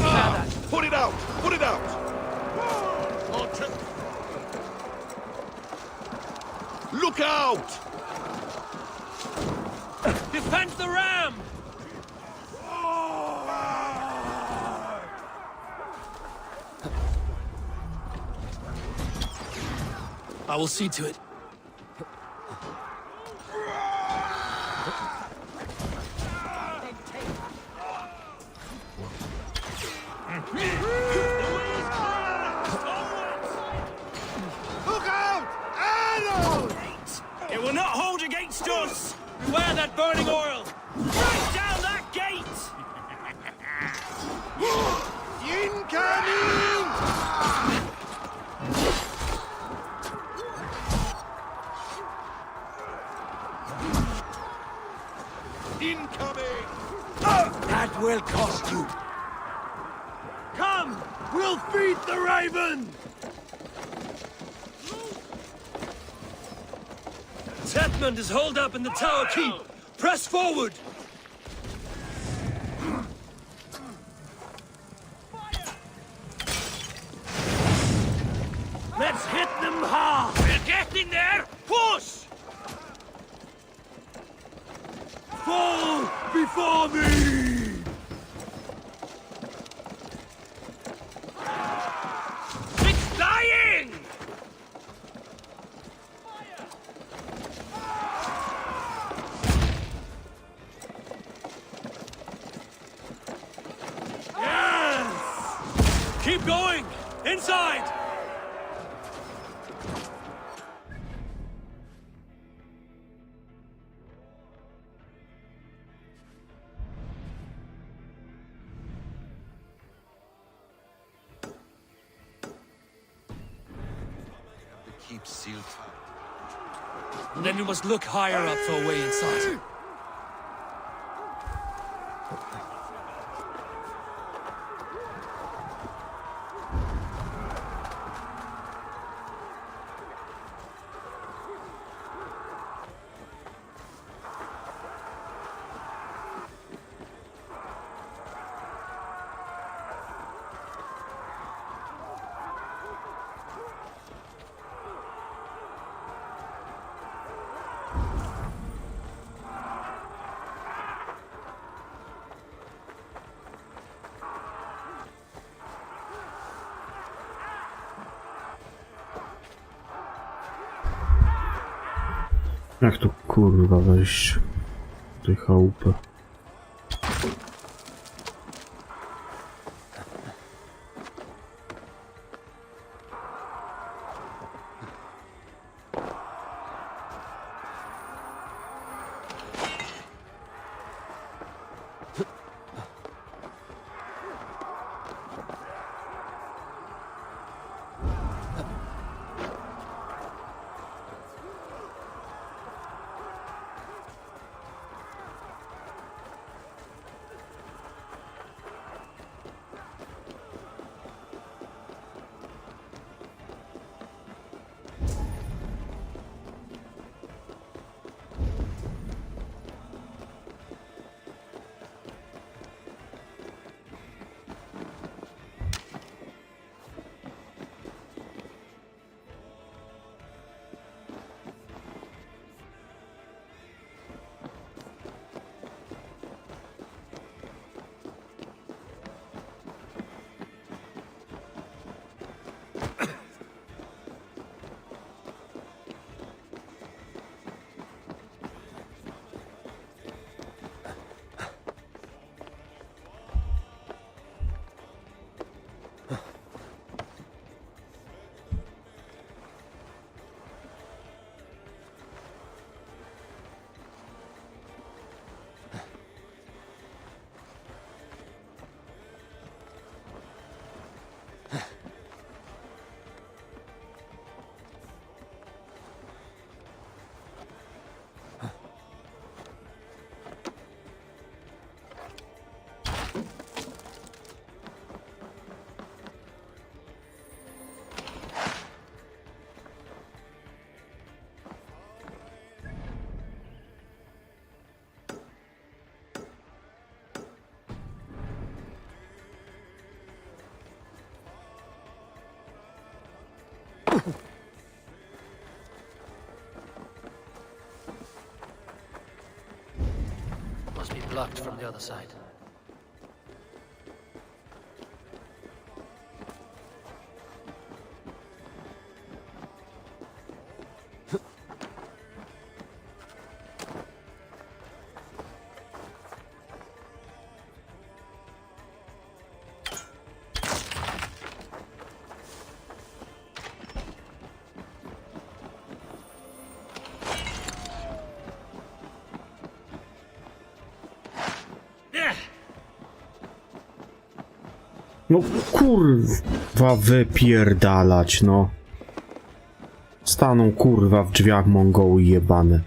Ah, put it out! Put it out! Look out! Defend the ram! I will see to it. Look out! Arrows! It will not hold against us! Beware that burning oil! Break down that gate! Incoming! Incoming! That will cost you. Come! We'll feed the raven! Tetmund is holed up in the tower keep. Press forward! Let's hit them hard! We're getting there! Push! Fall before me! It's dying! Yes! Keep going! Inside! keep sealed tight. Then we must look higher up for a way inside. Jak tu kurwa wejść w tej chałupę? Must be blocked from the other side. No kurwa wypierdalać, no. Staną kurwa w drzwiach Mongoły jebane.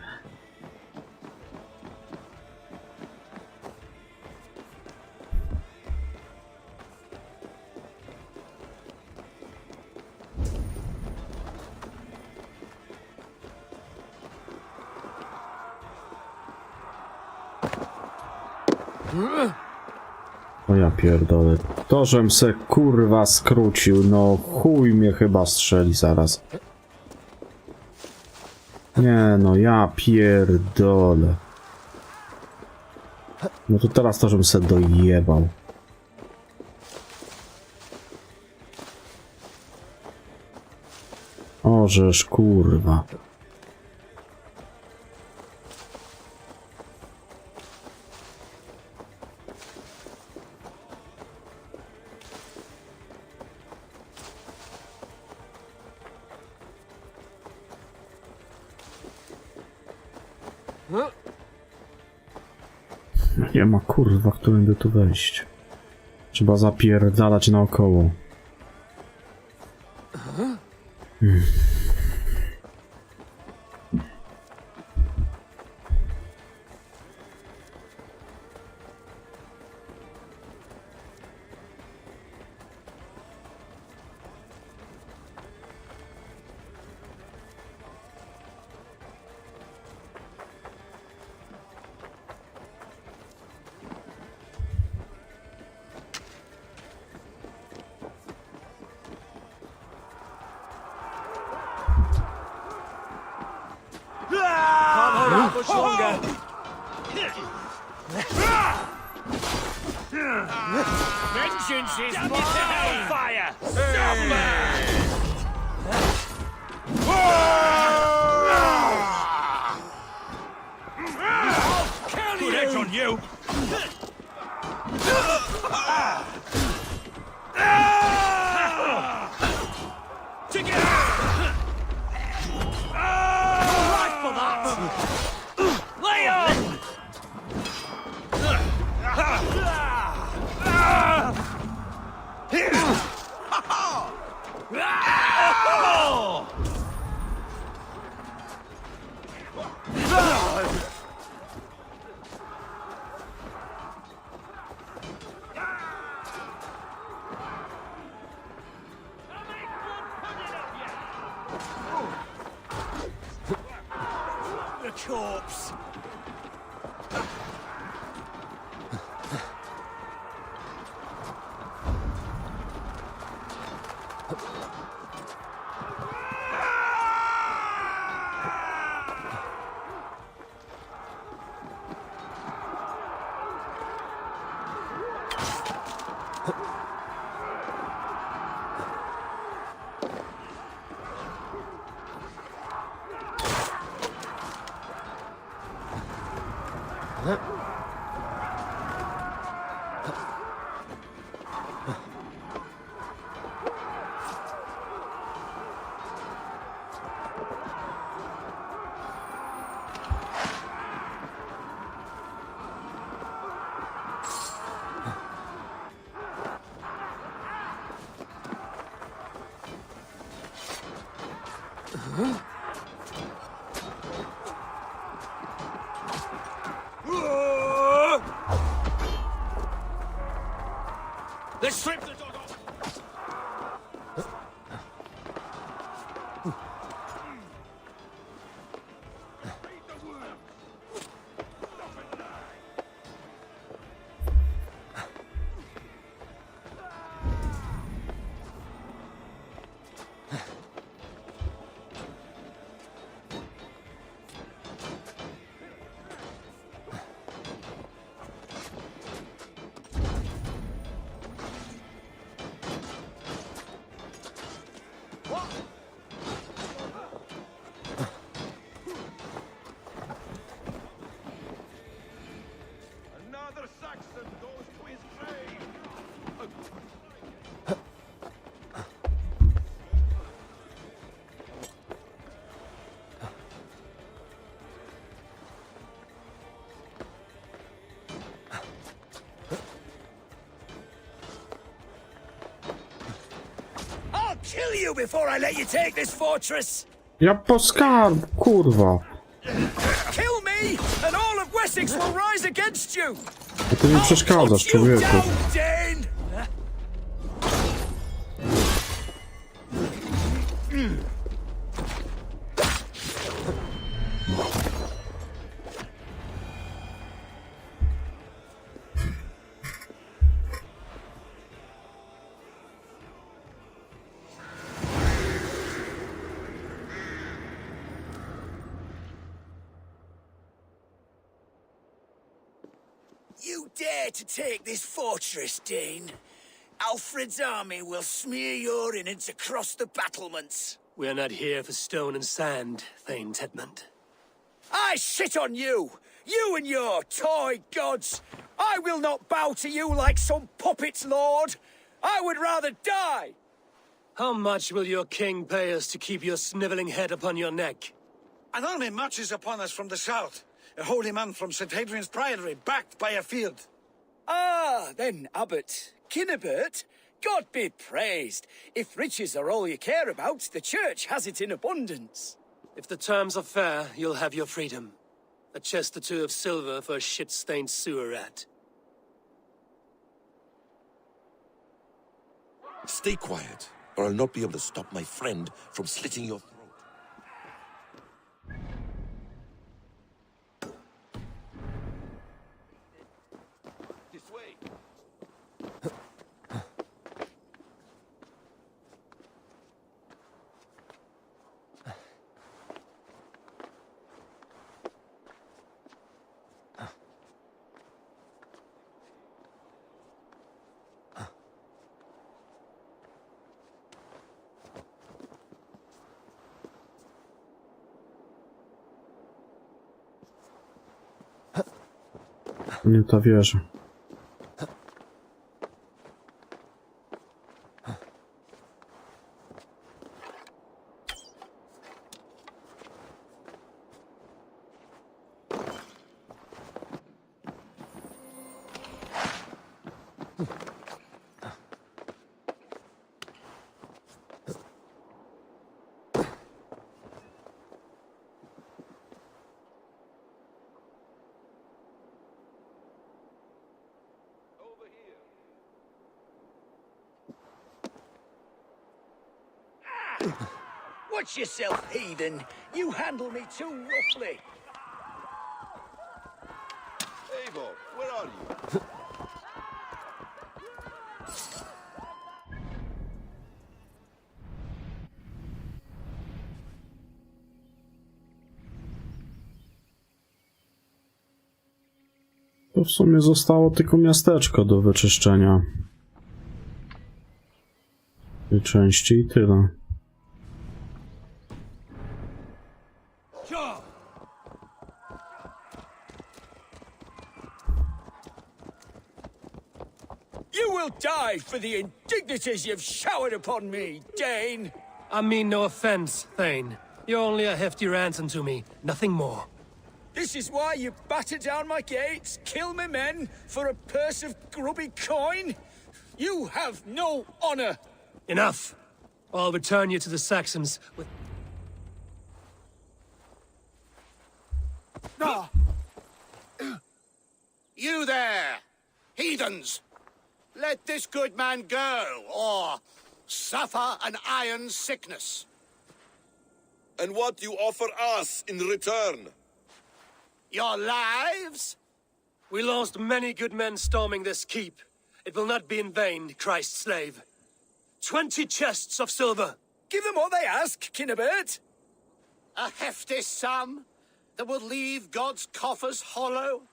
O ja pierdolę. To, żem se kurwa skrócił, no chuj mnie chyba strzeli zaraz. Nie no, ja pierdolę. No to teraz to, żem se dojebał. Ożeż kurwa. Nie ma kurwa, w którym tu wejść. Trzeba zapierdalać naokoło. Not much longer. Vengeance is Damn it to hellfire! Good edge on you. Right for that! Lay on! The corpse. Let's strip the dog off. Another Saxon goes to his grave. I'll kill you before I let you take this fortress! Ja po skarb, kurwa. Kill me, and all of Wessex will rise against you! A ty mi przeszkadzasz, człowieku. Down, Dane! You dare to take this fortress, Dane? Alfred's army will smear your innards across the battlements. We are not here for stone and sand, Thane Tedmund. I shit on you! You and your toy gods! I will not bow to you like some puppet's lord! I would rather die! How much will your king pay us to keep your sniveling head upon your neck? An army marches upon us from the south. A holy man from St. Hadrian's Priory, backed by a field. Ah, then, Abbot Kinnerbert, God be praised. If riches are all you care about, the church has it in abundance. If the terms are fair, you'll have your freedom. A chest or two of silver for a shit-stained sewer rat. Stay quiet, or I'll not be able to stop my friend from slitting your throat. This way. Nie ta wieża. Watch yourself, heathen. You handle me too roughly. Eivor, where are you? To w sumie zostało tylko miasteczko do wyczyszczenia. Tej części i tyle. You will die for the indignities you've showered upon me, Dane. I mean no offense, Thane. You're only a hefty ransom to me, nothing more. This is why you batter down my gates, kill my men for a purse of grubby coin? You have no honor. Enough. I'll return you to the Saxons with... You there, heathens! Let this good man go, or suffer an iron sickness. And what you offer us in return? Your lives? We lost many good men storming this keep. It will not be in vain, Christ's slave. 20 chests of silver. Give them what they ask, Kinnebert. A hefty sum that will leave God's coffers hollow?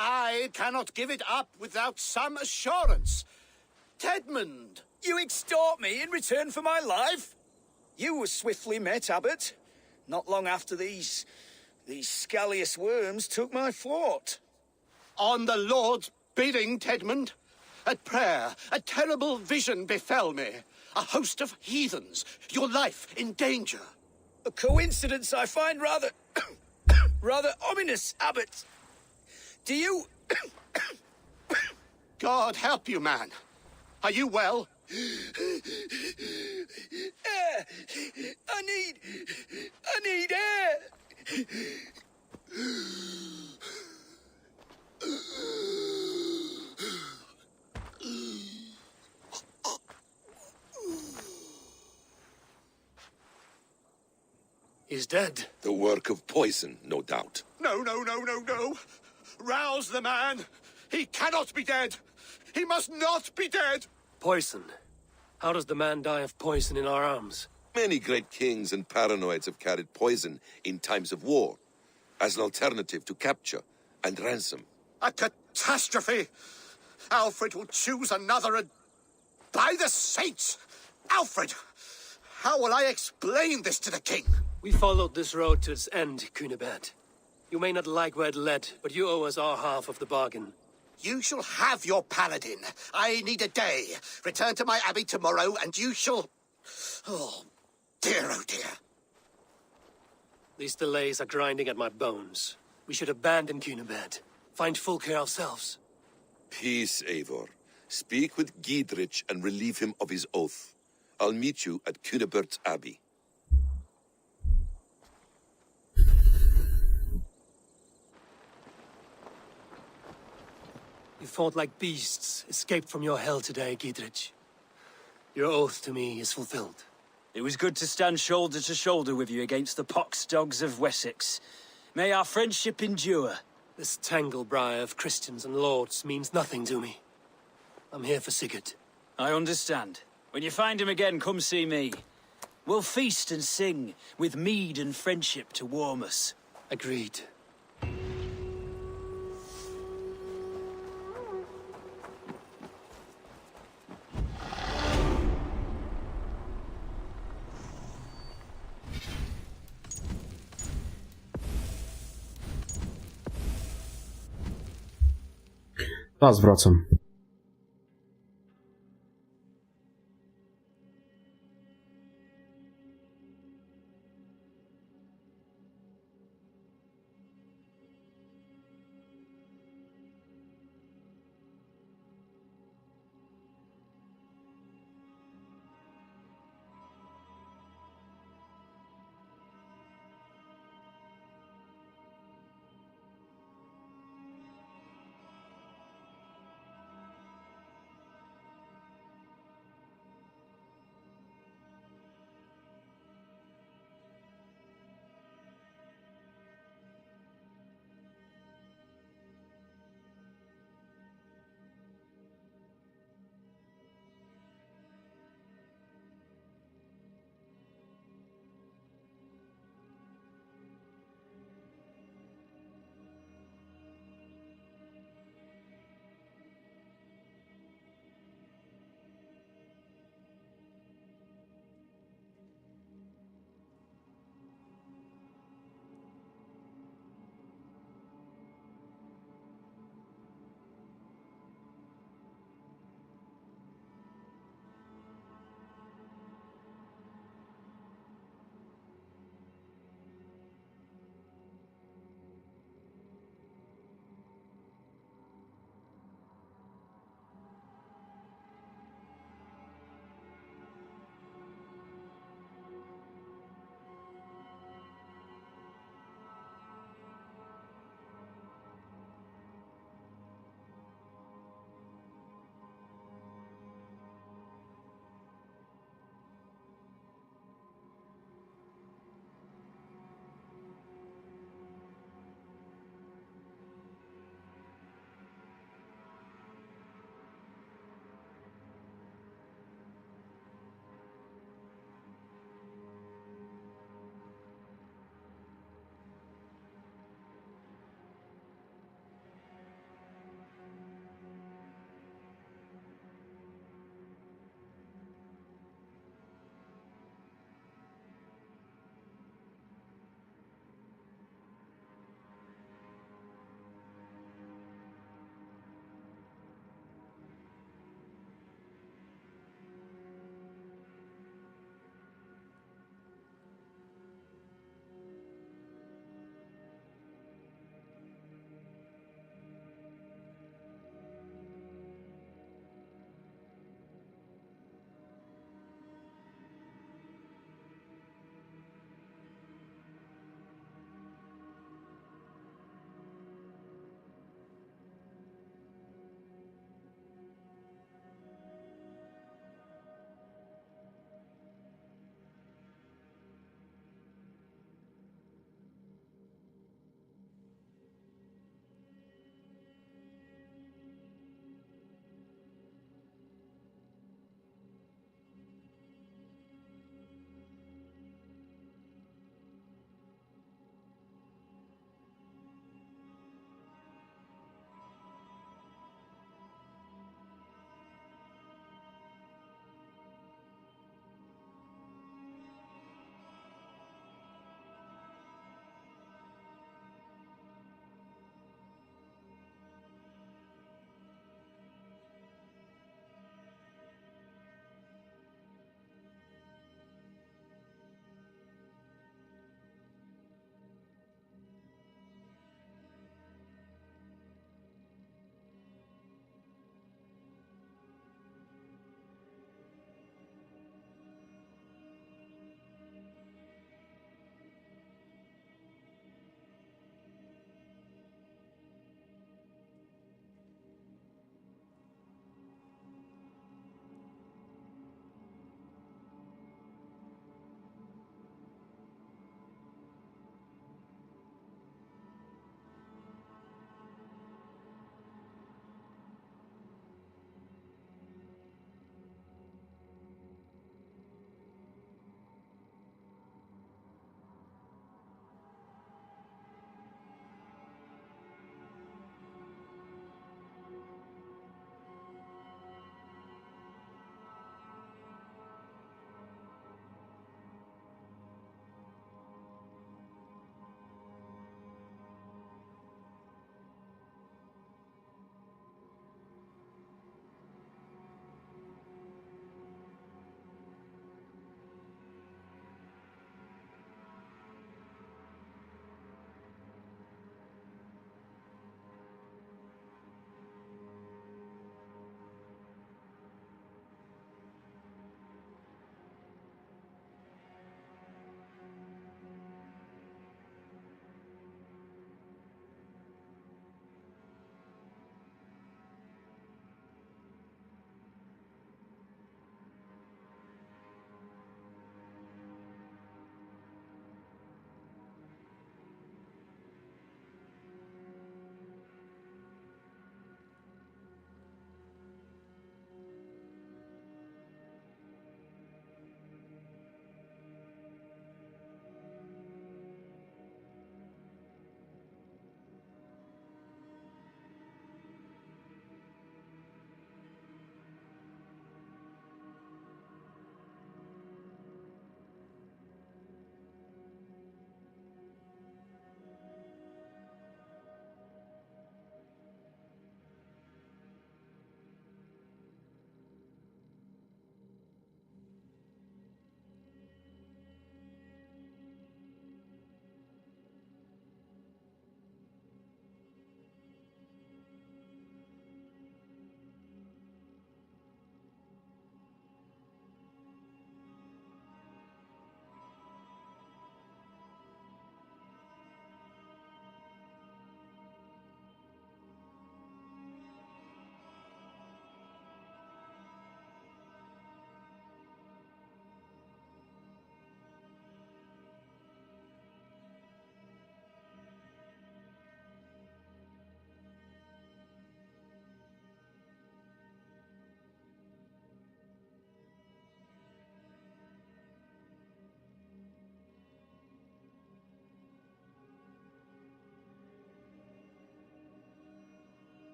I cannot give it up without some assurance. Tedmund! You extort me in return for my life? You were swiftly met, Abbot. Not long after these scallious worms took my fort. On the Lord's bidding, Tedmund. At prayer, a terrible vision befell me. A host of heathens, your life in danger. A coincidence I find rather... rather ominous, Abbot. Do you... God help you, man. Are you well? Air! I need air! He's dead. The work of poison, no doubt. No. Rouse the man. He cannot be dead. He must not be dead. Poison. How does the man die of poison in our arms? Many great kings and paranoids have carried poison in times of war, as an alternative to capture and ransom. A catastrophe. Alfred will choose another and... By the saints! Alfred! How will I explain this to the king? We followed this road to its end, Cunibert. You may not like where it led, but you owe us our half of the bargain. You shall have your paladin. I need a day. Return to my abbey tomorrow, and you shall... Oh dear. These delays are grinding at my bones. We should abandon Cunibert. Find Fulke ourselves. Peace, Eivor. Speak with Giedrich and relieve him of his oath. I'll meet you at Cunebert's Abbey. You fought like beasts, escaped from your hell today, Giedrich. Your oath to me is fulfilled. It was good to stand shoulder to shoulder with you against the pox dogs of Wessex. May our friendship endure. This tanglebriar of Christians and lords means nothing to me. I'm here for Sigurd. I understand. When you find him again, come see me. We'll feast and sing, with mead and friendship to warm us. Agreed. Teraz wracam.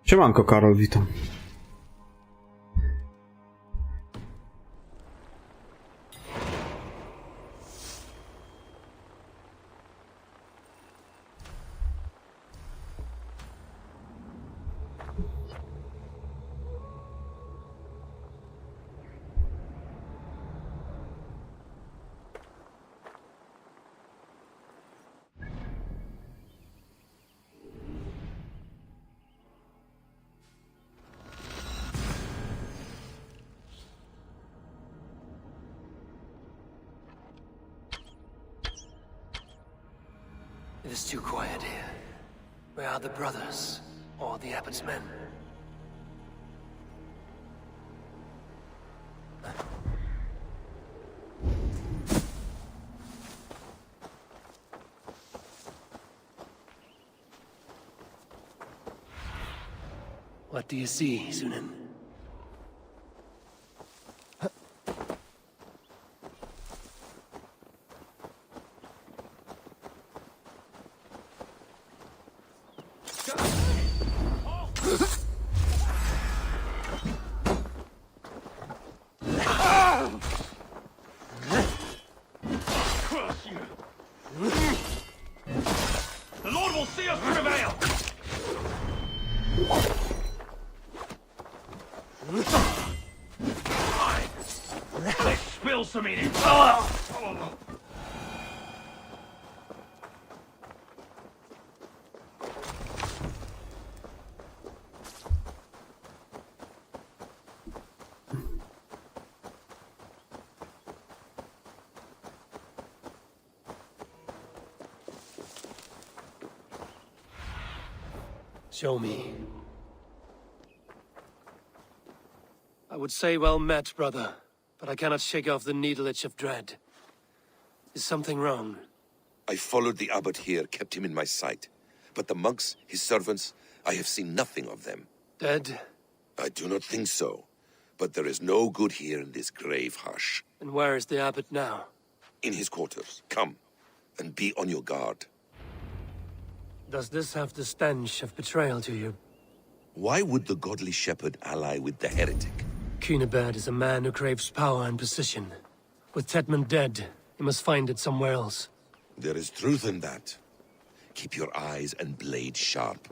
Siemanko, Karol, witam. It is too quiet here. Where are the brothers, or the abbot's men? What do you see, Sunan? The Lord will see us prevail! Let's spill some in it! Show me. I would say well met, brother, but I cannot shake off the needle itch of dread. Is something wrong? I followed the abbot here, kept him in my sight. But the monks, his servants, I have seen nothing of them. Dead? I do not think so. But there is no good here in this grave hush. And where is the abbot now? In his quarters. Come, and be on your guard. Does this have the stench of betrayal to you? Why would the godly shepherd ally with the heretic? Cunibert is a man who craves power and position. With Tedman dead, he must find it somewhere else. There is truth in that. Keep your eyes and blade sharp.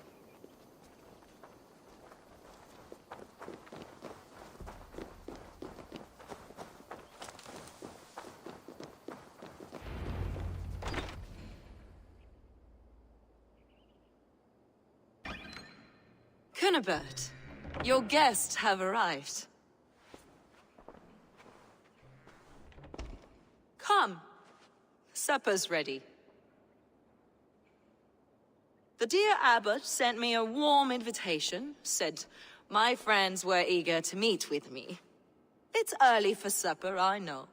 Cunibert, your guests have arrived. Come. Supper's ready. The dear abbot sent me a warm invitation, said my friends were eager to meet with me. It's early for supper, I know.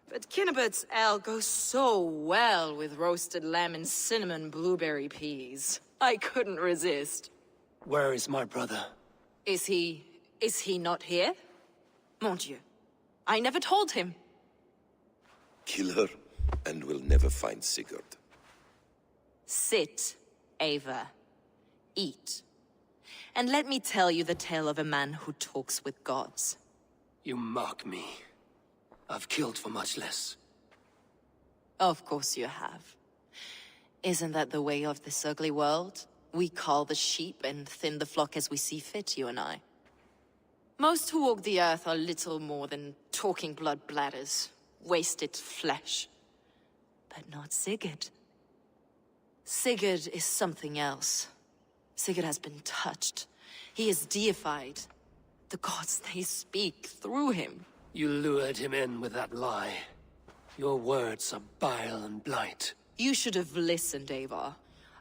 But Cunibert's ale goes so well with roasted lamb and cinnamon blueberry peas. I couldn't resist. Where is my brother? Is he not here? Mon Dieu. I never told him. Kill her, and we'll never find Sigurd. Sit, Ava. Eat. And let me tell you the tale of a man who talks with gods. You mock me. I've killed for much less. Of course you have. Isn't that the way of this ugly world? We cull the sheep and thin the flock as we see fit, you and I. Most who walk the earth are little more than talking blood bladders, wasted flesh. But not Sigurd. Sigurd is something else. Sigurd has been touched. He is deified. The gods, they speak through him. You lured him in with that lie. Your words are bile and blight. You should have listened, Ava.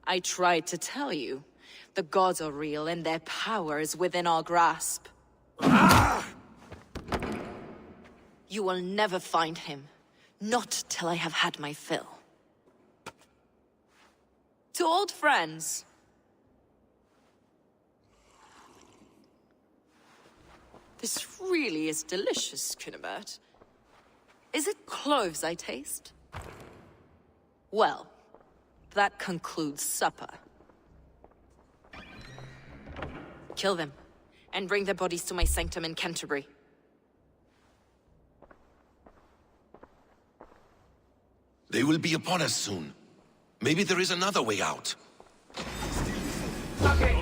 I tried to tell you. The gods are real, and their power is within our grasp. You will never find him. Not till I have had my fill. To old friends. This really is delicious, Cunibert. Is it cloves I taste? Well, that concludes supper. kill them, and bring their bodies to my sanctum in Canterbury. They will be upon us soon. Maybe there is another way out.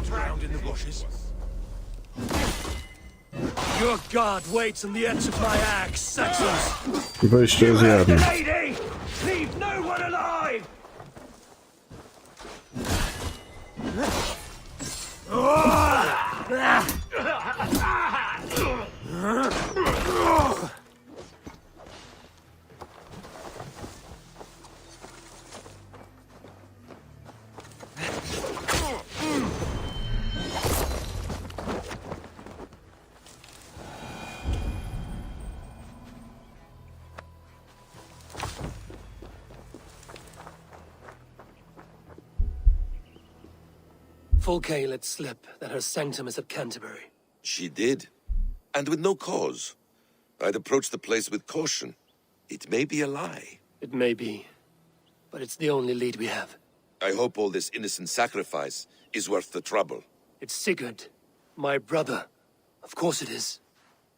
Ground in the bushes. Your guard waits on the edge of my axe, Saxons! I wejście jest jedno. Lady! Leave no one alive! Fulke let slip that her sanctum is at Canterbury. She did. And with no cause. I'd approach the place with caution. It may be a lie. It may be, but it's the only lead we have. I hope all this innocent sacrifice is worth the trouble. It's Sigurd, my brother. Of course it is.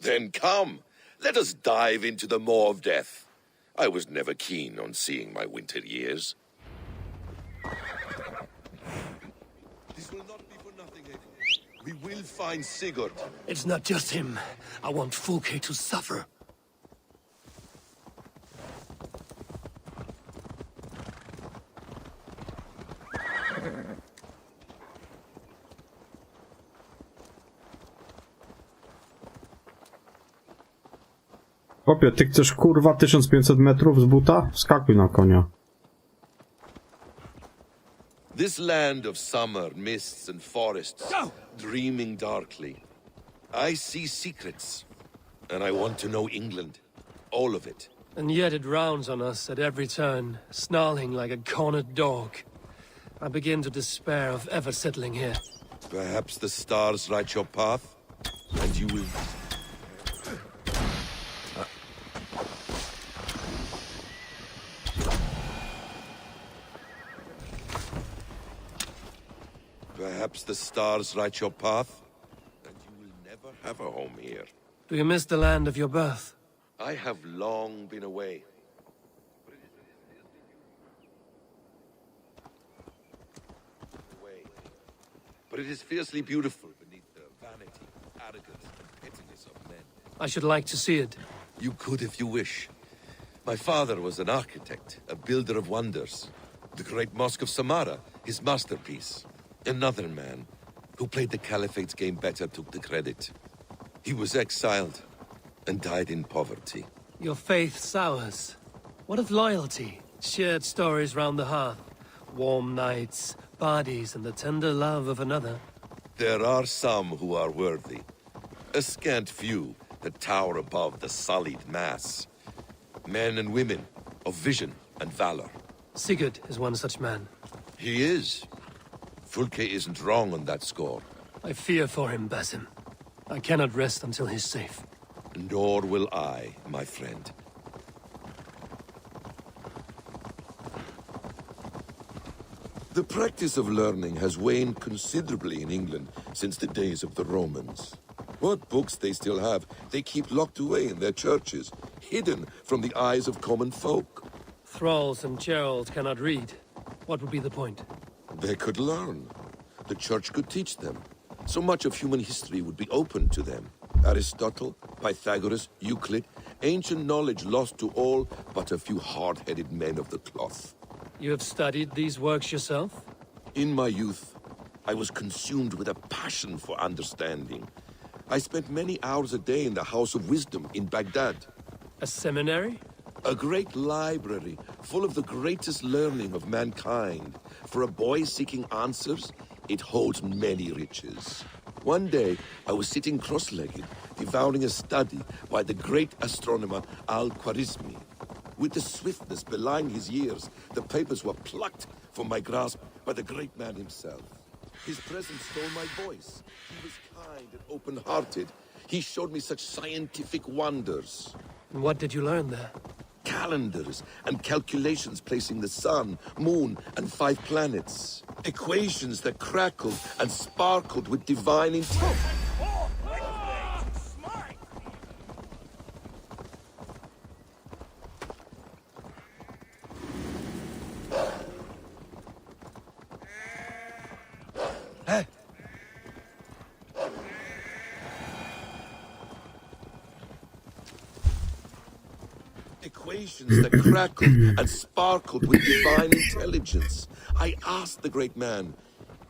Then come, let us dive into the maw of death. I was never keen on seeing my winter years. This will not be for nothing, Eddie. We will find Sigurd. It's not just him. I want Fulke to suffer. Chłopie, ty chcesz kurwa 1500 metrów z buta? Wskakuj na konia. This land of summer, mists and forests, dreaming darkly. I see secrets, and I want to know England. All of it. And yet it rounds on us at every turn, snarling like a cornered dog. I begin to despair of ever settling here. Perhaps the stars write your path, and you will... Perhaps the stars write your path, and you will never have a home here. Do you miss the land of your birth? I have long been away. But it is fiercely beautiful beneath the vanity, arrogance, and pettiness of men. I should like to see it. You could if you wish. My father was an architect, a builder of wonders. The great Mosque of Samarra, his masterpiece. Another man, who played the Caliphate's game better, took the credit. He was exiled, and died in poverty. Your faith sours. What of loyalty? Shared stories round the hearth. Warm nights, parties, and the tender love of another. There are some who are worthy. A scant few that tower above the sullied mass. Men and women of vision and valor. Sigurd is one such man. He is. Fulke isn't wrong on that score. I fear for him, Basim. I cannot rest until he's safe. Nor will I, my friend. The practice of learning has waned considerably in England since the days of the Romans. What books they still have, they keep locked away in their churches, hidden from the eyes of common folk. Thralls and Gerald cannot read. What would be the point? They could learn. The church could teach them. So much of human history would be open to them. Aristotle, Pythagoras, Euclid, ancient knowledge lost to all but a few hard-headed men of the cloth. You have studied these works yourself? In my youth, I was consumed with a passion for understanding. I spent many hours a day in the House of Wisdom in Baghdad. A seminary? A great library full of the greatest learning of mankind. For a boy seeking answers, it holds many riches. One day, I was sitting cross-legged, devouring a study by the great astronomer Al-Khwarizmi. With the swiftness belying his years, the papers were plucked from my grasp by the great man himself. His presence stole my voice. He was kind and open-hearted. He showed me such scientific wonders. And what did you learn there? calendars and calculations placing the sun, moon, and 5 planets. Equations that crackled and sparkled with divine intent. Equations that crackled and sparkled with divine intelligence. I asked the great man,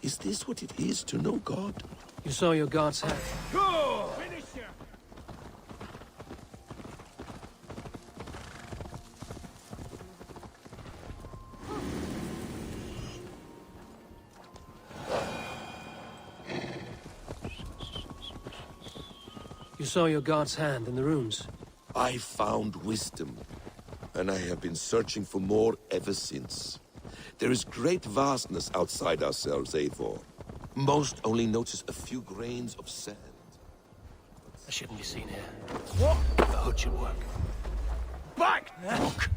is this what it is to know God? You saw your god's hand. Go! Finish him! You saw your god's hand in the runes. I found wisdom, and I have been searching for more ever since. There is great vastness outside ourselves, Eivor. Most only notice a few grains of sand. I shouldn't be seen here. What? The hood should work. Back! Look!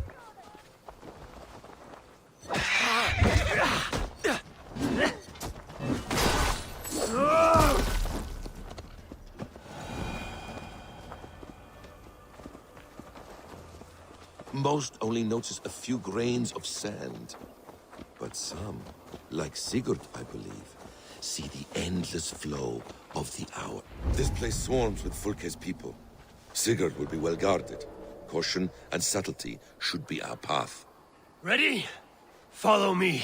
Most only notice a few grains of sand. But some, like Sigurd, I believe, see the endless flow of the hour. This place swarms with Fulke's people. Sigurd will be well guarded. Caution and subtlety should be our path. Ready? Follow me.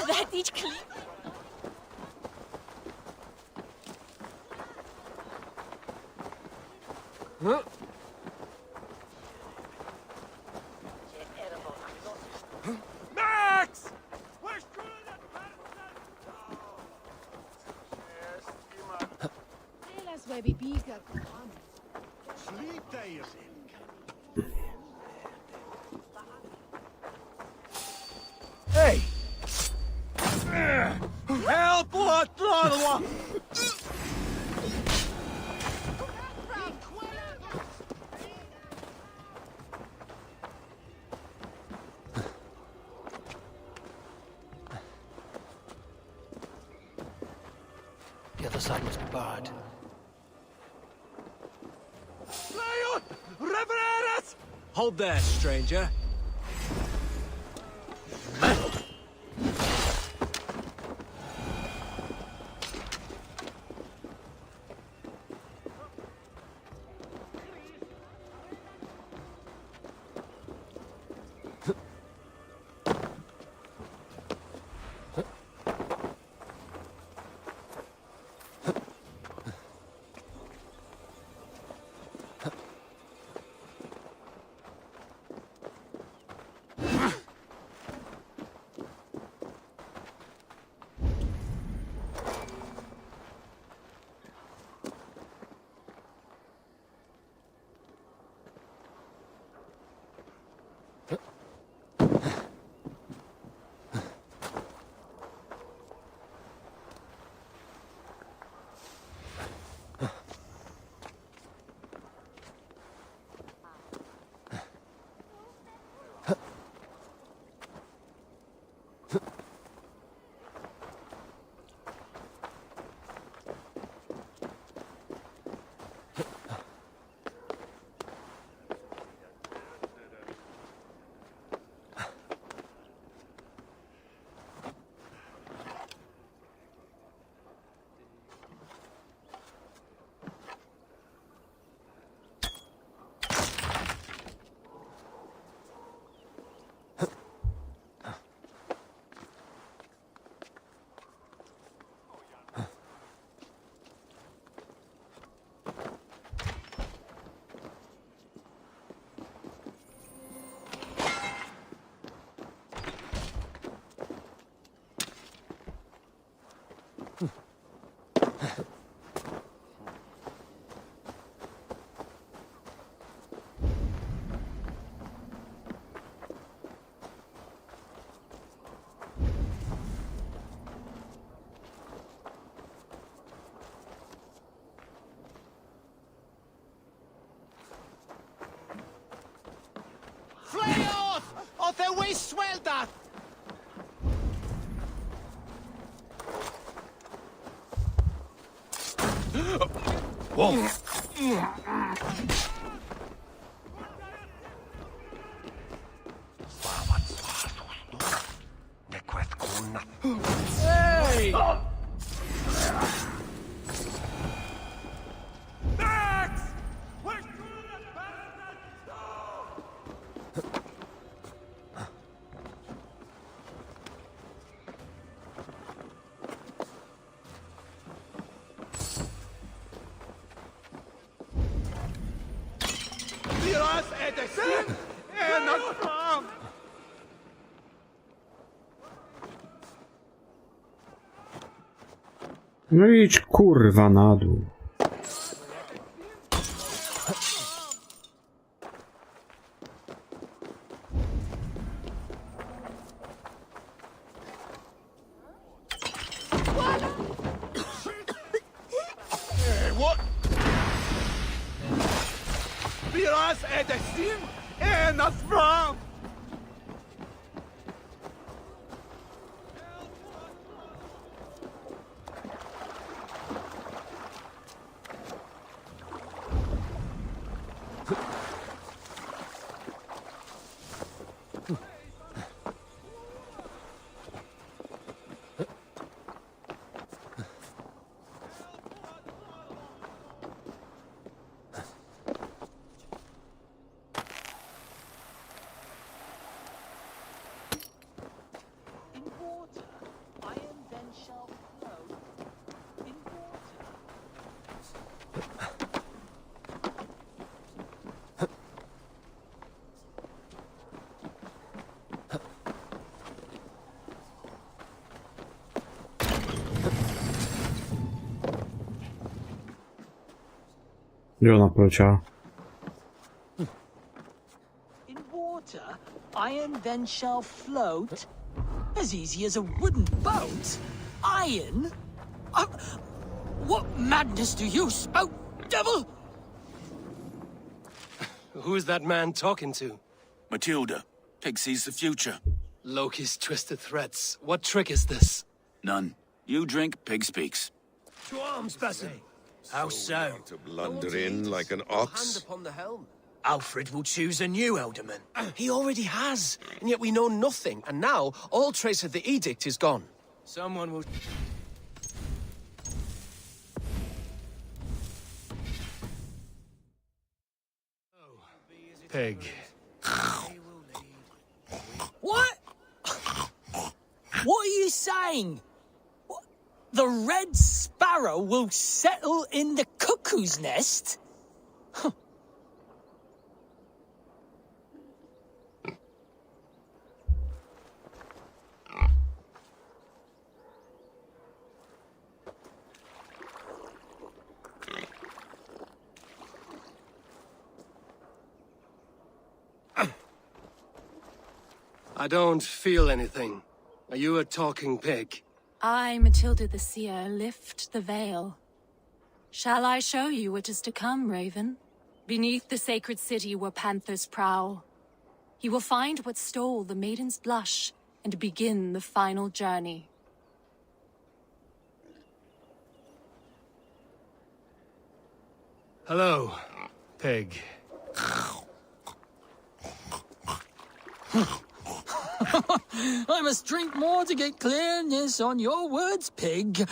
Werd niet clean. Huh? Max! Sleep there. Hey! Help! What? The other side must be barred. Lion! Revereras! Hold there, stranger. Fly off the wyswelda! Whoa! Hey! Max! We're Miras edexin en afram! No idź kurwa na dół. What? Miras edexin en afram! Gdzie ona poleciała? In water, iron then shall float as easy as a wooden boat. Iron? What madness do you spout, devil? Who's that man talking to? Matilda. Pig sees the future. Loki's twisted threats. What trick is this? None. You drink, pig speaks. To arms, Basim! How so? To blunder in like an ox? Upon the helm. Alfred will choose a new alderman. He already has, and yet we know nothing, and now all trace of the edict is gone. Someone will... Pig. What? What are you saying? What? The Red Sparrow will settle in the cuckoo's nest? Huh. I don't feel anything. Are you a talking pig? I, Matilda the Seer, lift the veil. Shall I show you what is to come, Raven? Beneath the sacred city where panthers prowl, he will find what stole the maiden's blush and begin the final journey. Hello, pig. I must drink more to get clearness on your words, pig.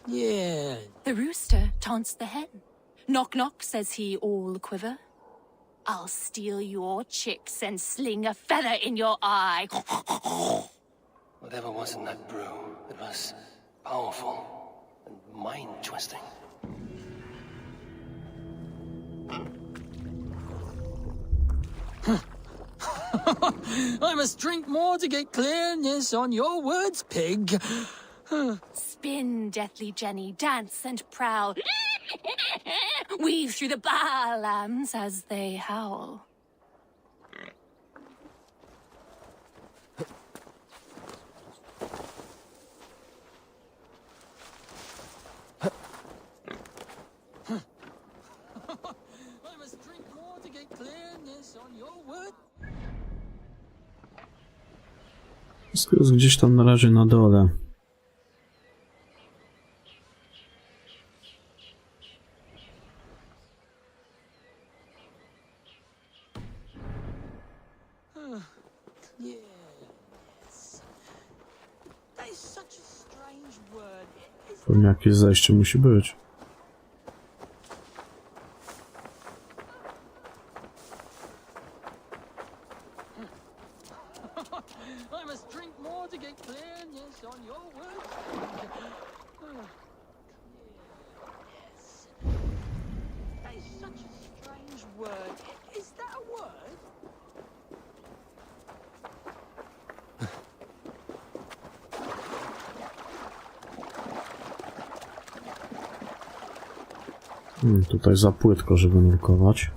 Yeah. The rooster taunts the hen. Knock knock, says he, all quiver. I'll steal your chicks and sling a feather in your eye. Whatever was in that brew, it was powerful and mind-twisting. I must drink more to get clearness on your words, pig. Spin, deathly Jenny, dance and prowl. Weave through the lambs as they howl. I must drink more to get clearness on your word. Wszystko jest gdzieś tam na razie na dole. Pewnie jakieś zejście musi być. I must drink more to get clearness on your word. That is such a strange word. Is that a word? Tutaj za płytko, żeby nurkować.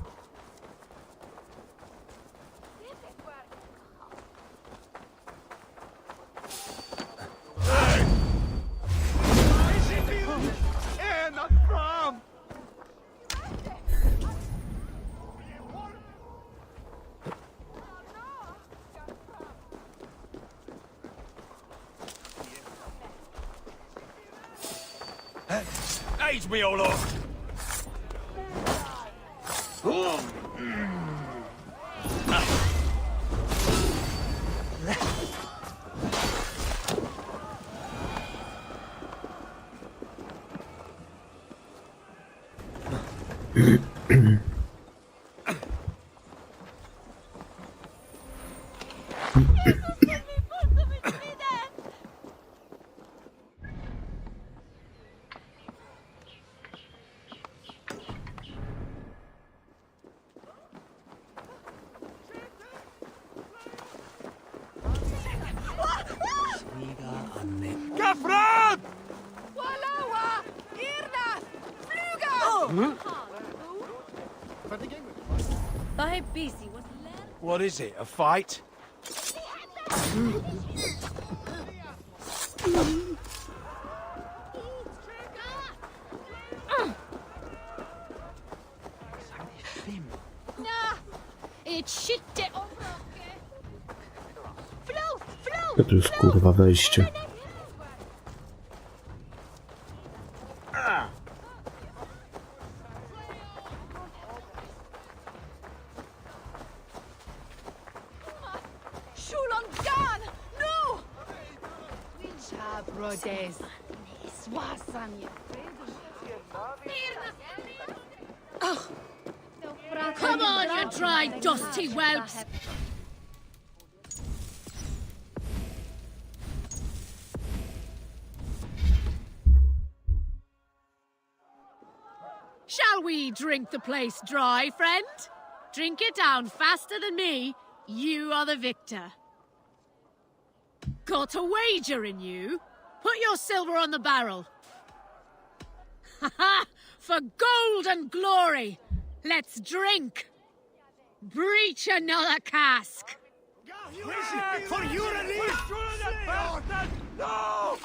Age me all off! Gafran! Walawa! Irna! Fluga! What is it, a fight? To tu jest kurwa wejście. Come on, you dry, dusty whelps! Shall we drink the place dry, friend? Drink it down faster than me. You are the victor. Got a wager in you? Put your silver on the barrel. Ha ha! For gold and glory! Let's drink! Breach another cask! For you release! No!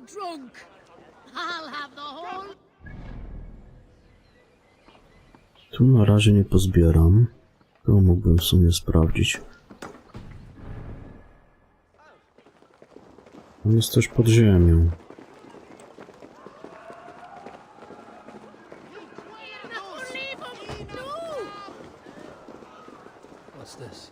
drunk. I'll have the whole... Tu na razie nie pozbieram. To mógłbym w sumie sprawdzić. On jest też pod ziemią. What's this?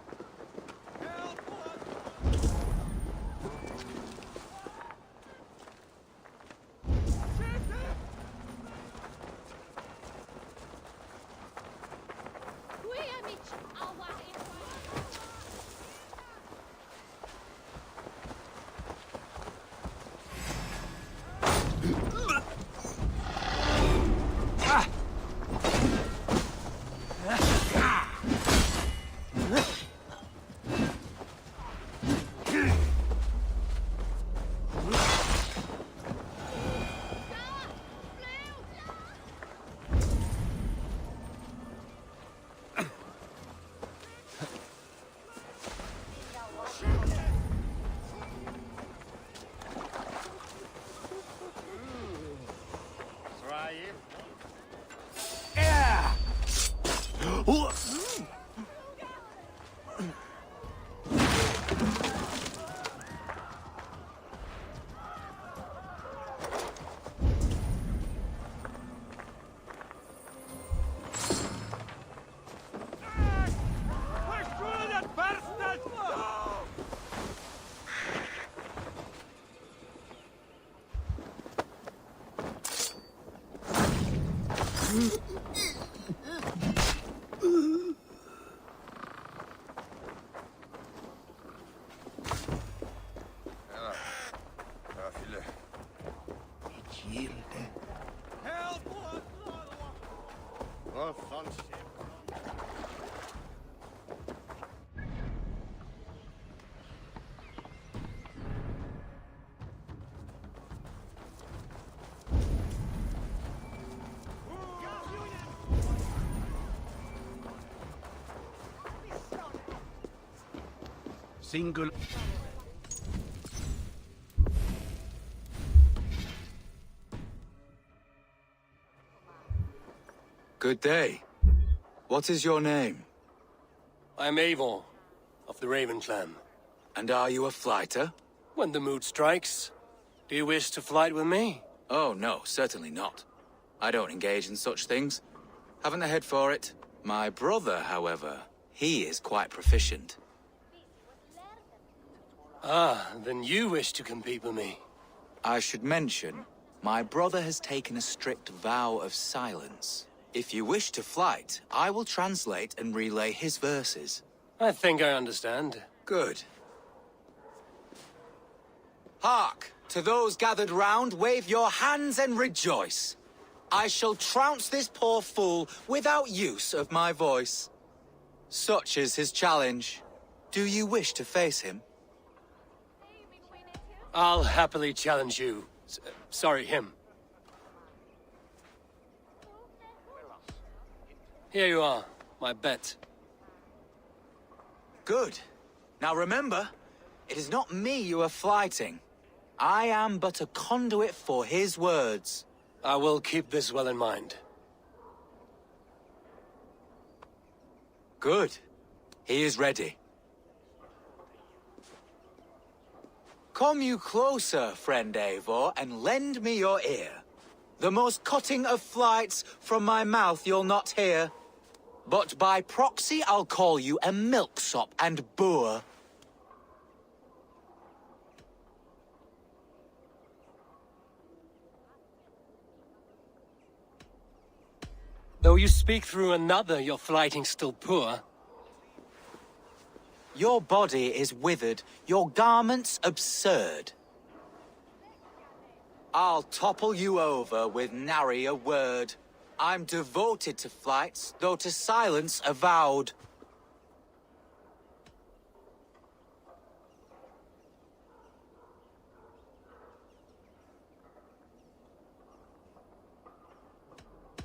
Single. Good day. What is your name? I'm Avon, of the Raven clan. And are you a flighter? When the mood strikes. Do you wish to flight with me? Oh, no, certainly not. I don't engage in such things. Haven't the head for it. My brother, however, he is quite proficient. Ah, then you wish to compete with me. I should mention, my brother has taken a strict vow of silence. If you wish to flight, I will translate and relay his verses. I think I understand. Good. Hark! To those gathered round, wave your hands and rejoice. I shall trounce this poor fool without use of my voice. Such is his challenge. Do you wish to face him? I'll happily challenge you. Sorry, him. Here you are, my bet. Good. Now remember, it is not me you are flighting. I am but a conduit for his words. I will keep this well in mind. Good. He is ready. Come you closer, friend Eivor, and lend me your ear. The most cutting of flights from my mouth you'll not hear. But by proxy I'll call you a milksop and boor. Though you speak through another, your flighting's still poor. Your body is withered, your garments absurd. I'll topple you over with nary a word. I'm devoted to flights, though to silence avowed.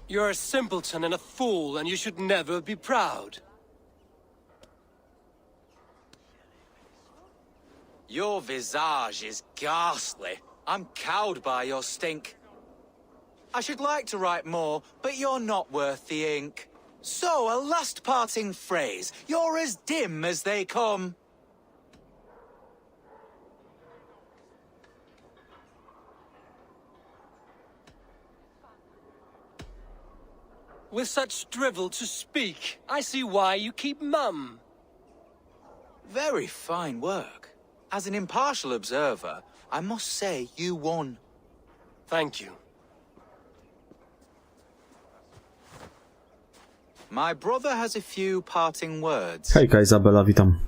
You're a simpleton and a fool, and you should never be proud. Your visage is ghastly. I'm cowed by your stink. I should like to write more, but you're not worth the ink. So, a last parting phrase. You're as dim as they come. With such drivel to speak, I see why you keep mum. Very fine work. As an impartial observer, I must say you won. Thank you. My brother has a few parting words. Hejka Izabela, witam.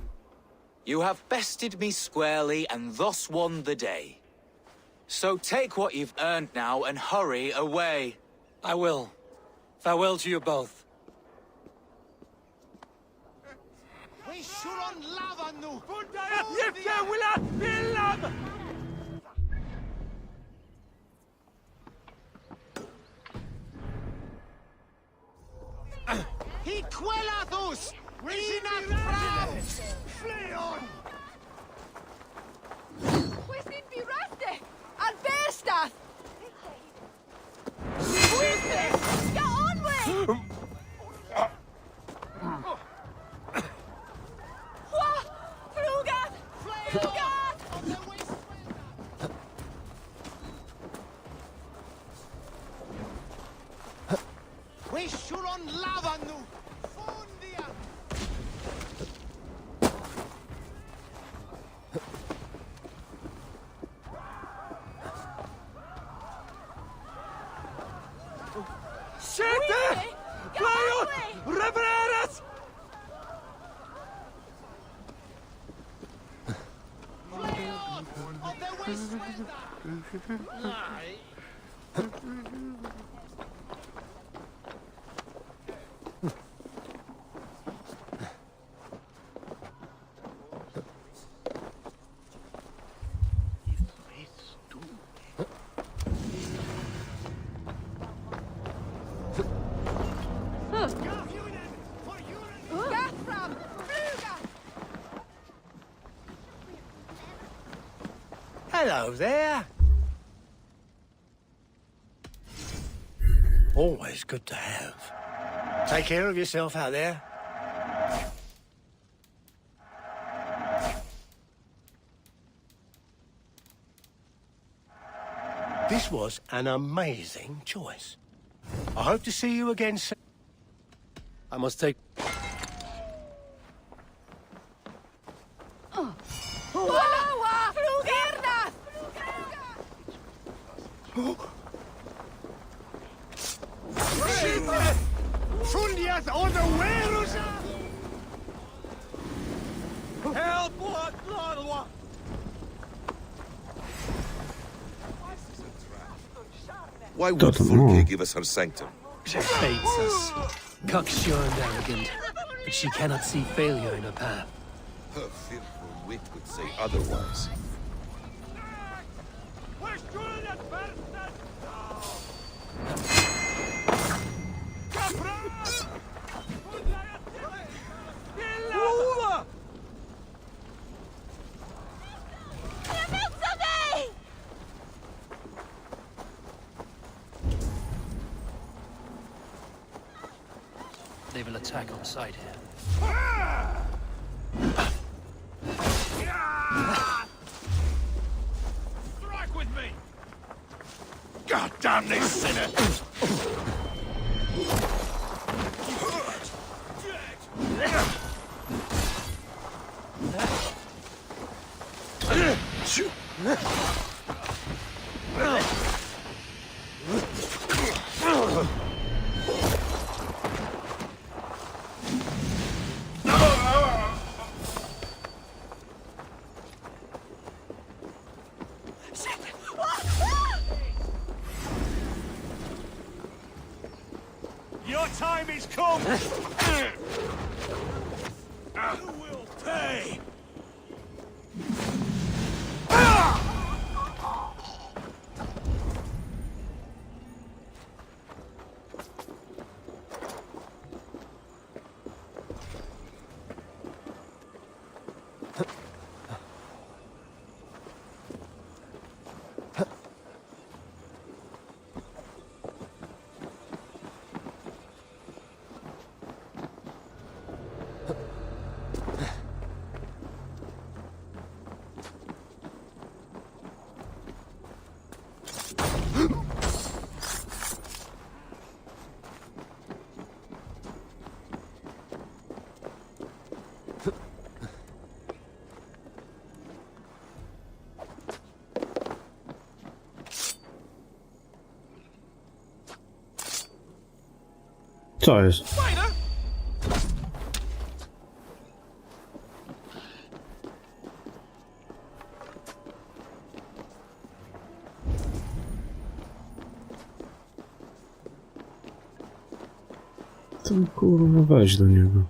You have bested me squarely and thus won the day. So take what you've earned now and hurry away. I will. Farewell to you both. He quellathus! Inat pravs! Flee on! Within Biraste! And Berstath! Get on with! What? Frugat! Frugat! We should on lavanu! Fondia! Siete! Playot! Revereras! Hello there. Always good to have. Take care of yourself out there. This was an amazing choice. I hope to see you again soon. I must take... Fundiat on the wheels! Help! What? Why would Volgart give us her sanctum? She hates us. Cocksure and arrogant. But she cannot see failure in her path. Her fearful wit would say otherwise. They will attack on sight here. Strike with me! God damn this sinner! Your time is come! You will pay! Co jest? Co kurwa weź do niego?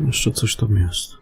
Jeszcze coś tam jest.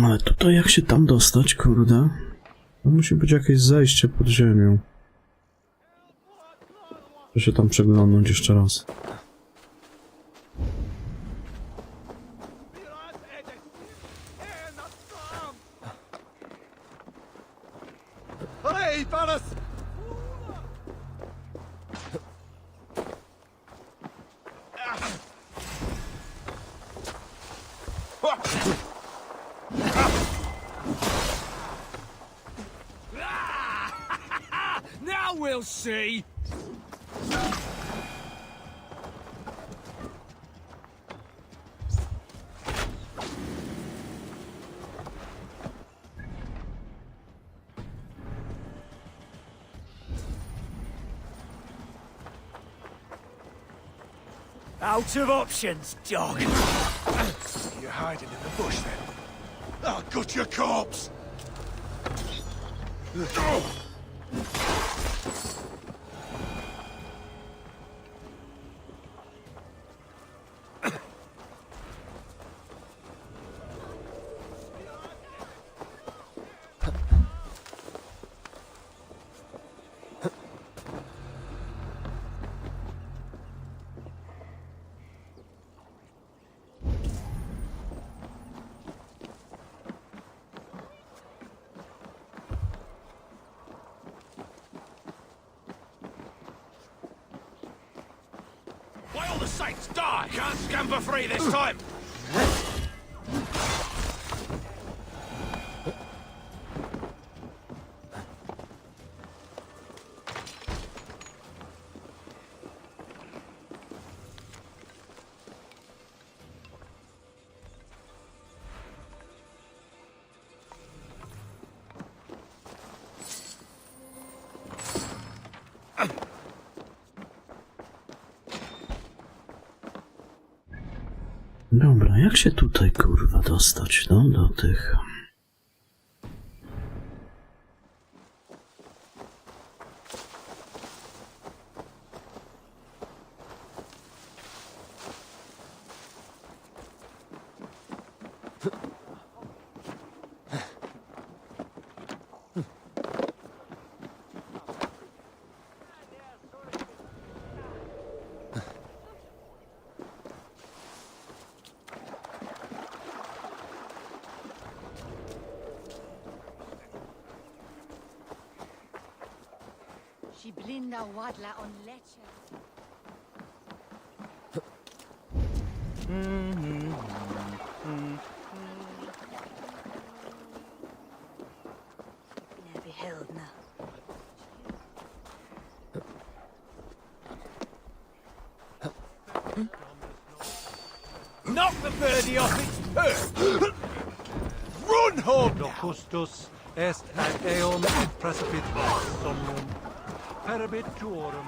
Ale tutaj jak się tam dostać, kurde? To musi być jakieś zejście pod ziemią. Muszę się tam przeglądnąć jeszcze raz. Now we'll see. Out of options, dog. You're hiding in the bush, then? I'll gut your corpse! all the saints die! Can't scamper free this time! Dobra, jak się tutaj kurwa dostać, no, do tych... Ci blinda ładla on lecie. Nie beheld na. Knock the birdie off its perch! Run, home! Justus est ad eum precipit somnium. Perabit tuorum.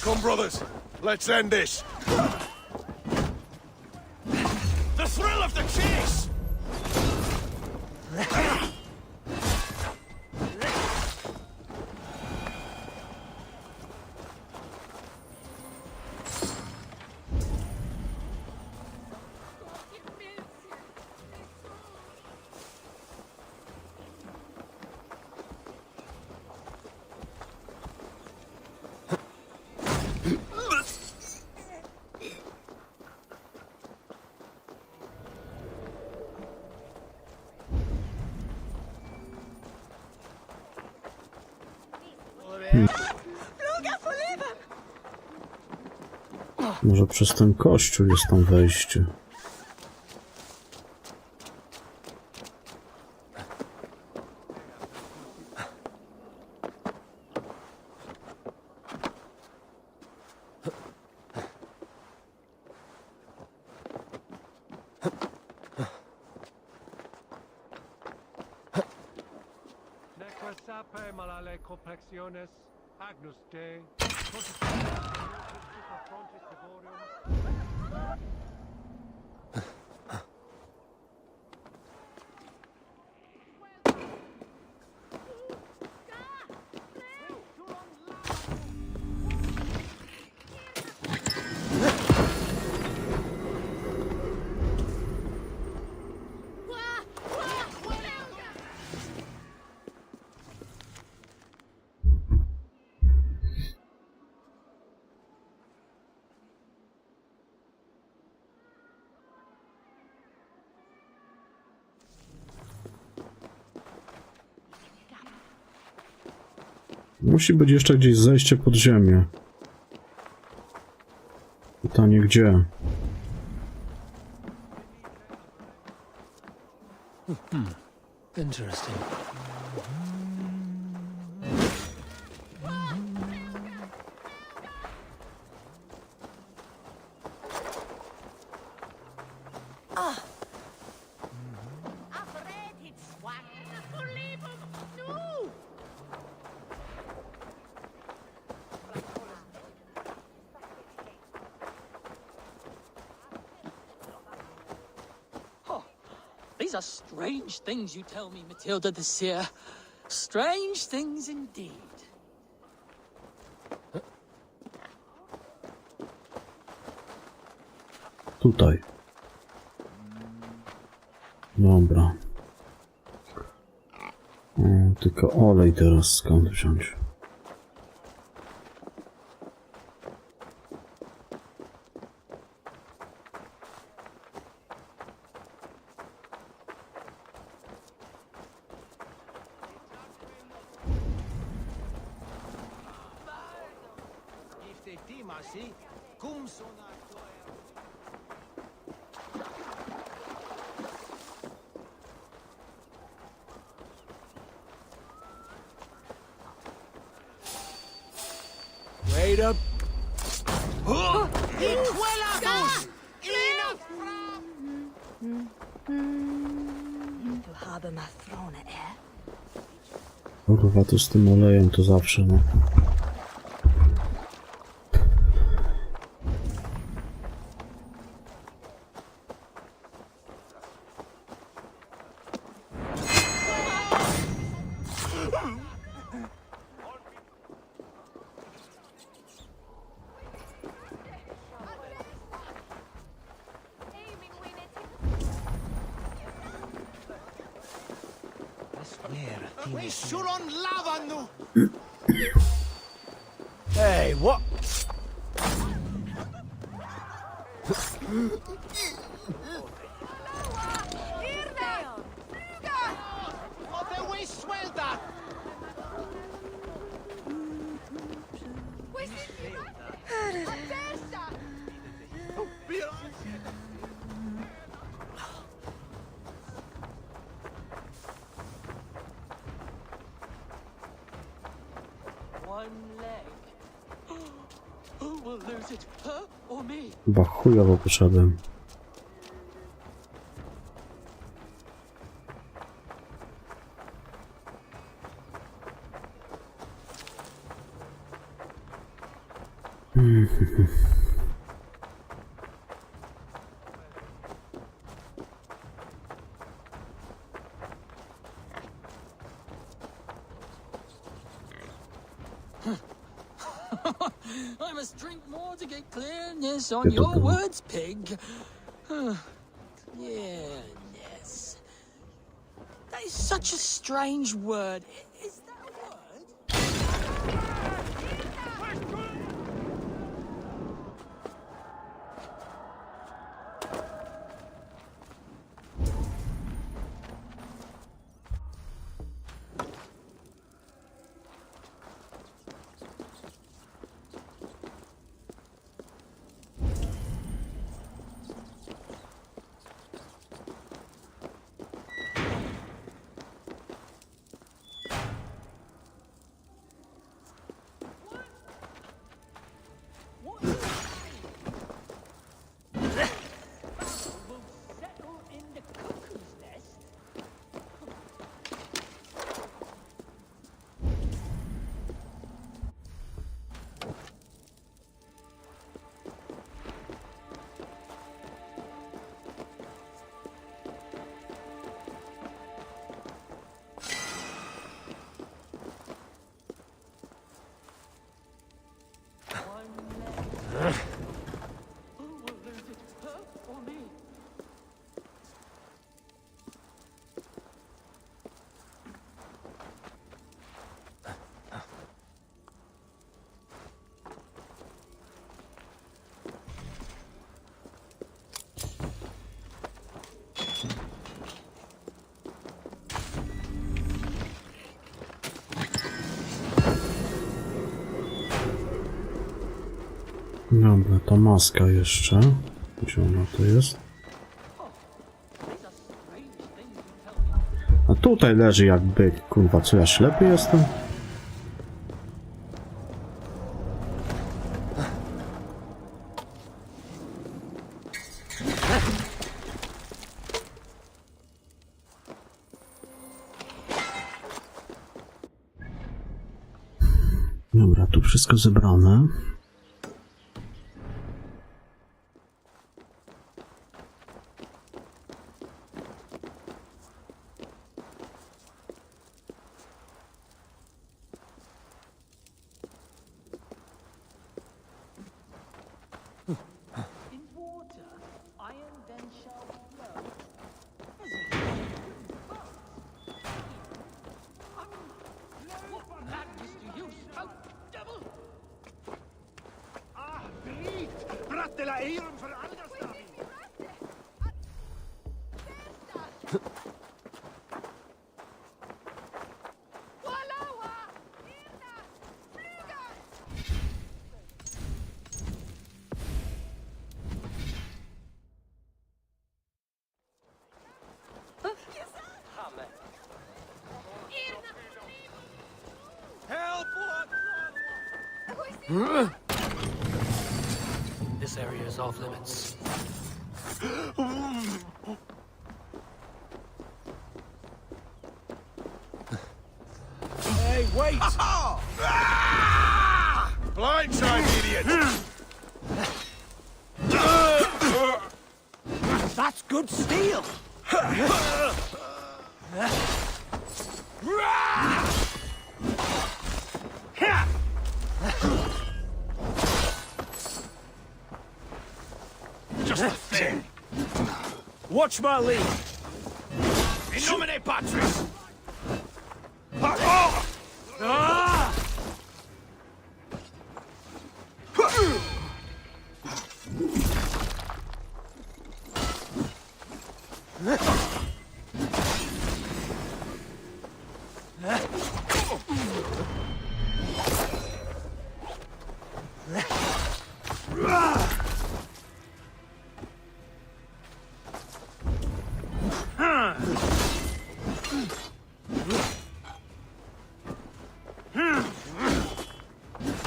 Come, brothers. Let's end this. The thrill of the chase! Może przez ten kościół jest tam wejście. Neque sape malale complexiones agnus Dei. Musi być jeszcze gdzieś zejście pod ziemię. Pytanie gdzie? Interesting. these are strange things you tell me, Matilda the Seer. Strange things indeed. Tutaj. Dobra. Tylko olej teraz skąd wziąć? Wait up. Du habe Matrone, Kurwa, to z tym olejem to zawsze, no. Hey, what? Chyba chujowo poszedłem. I must drink more to get clearness on your words, pig. Clearness. That is such a strange word. Is that a word? Dobra, to maska jeszcze. Gdzie ona to jest? A tutaj leży jak byk. Kurwa, co ja ślepy jestem? Dobra, tu wszystko zebrane. This area is off limits. Hey, wait! Blindside, idiot! That's good steel! Just the thing! Watch my lead! In nomine Patris!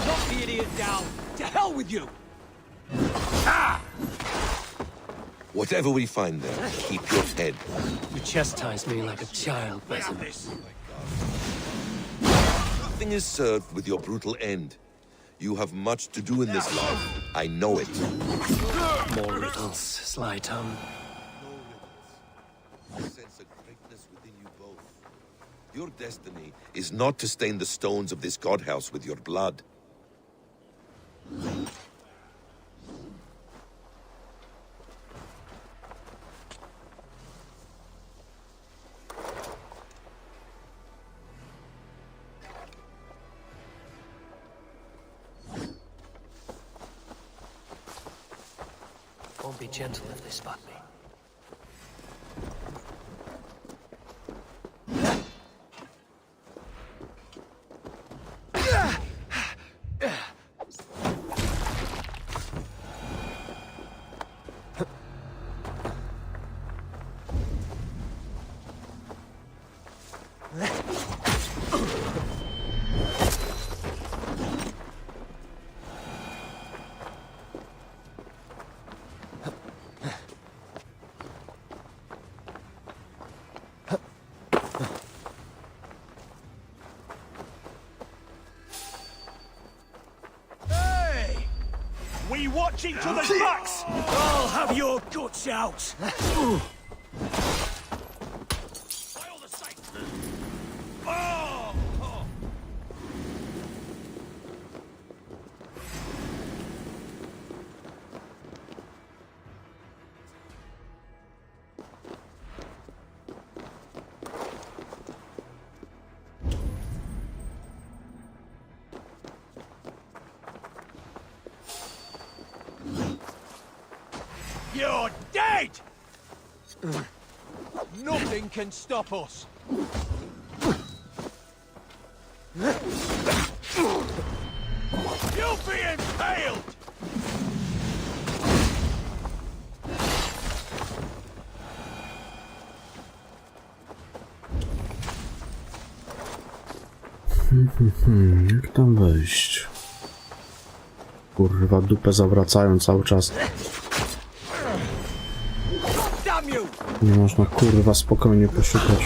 Knock the idiot down! To hell with you! Whatever we find there, keep your head. You chastise me like a child, Basim. Nothing is served with your brutal end. You have much to do in this life. I know it. More riddles, sly tongue. I sense a greatness within you both. Your destiny is not to stain the stones of this godhouse with your blood. Won't be gentle if they spot me. We watch each other's backs! I'll have your guts out! You're dead! Nothing can stop us. You'll be impaled! Jak tam wejść? Kurwa, dupę zawracają cały czas. Nie można, kurwa, spokojnie poszukać.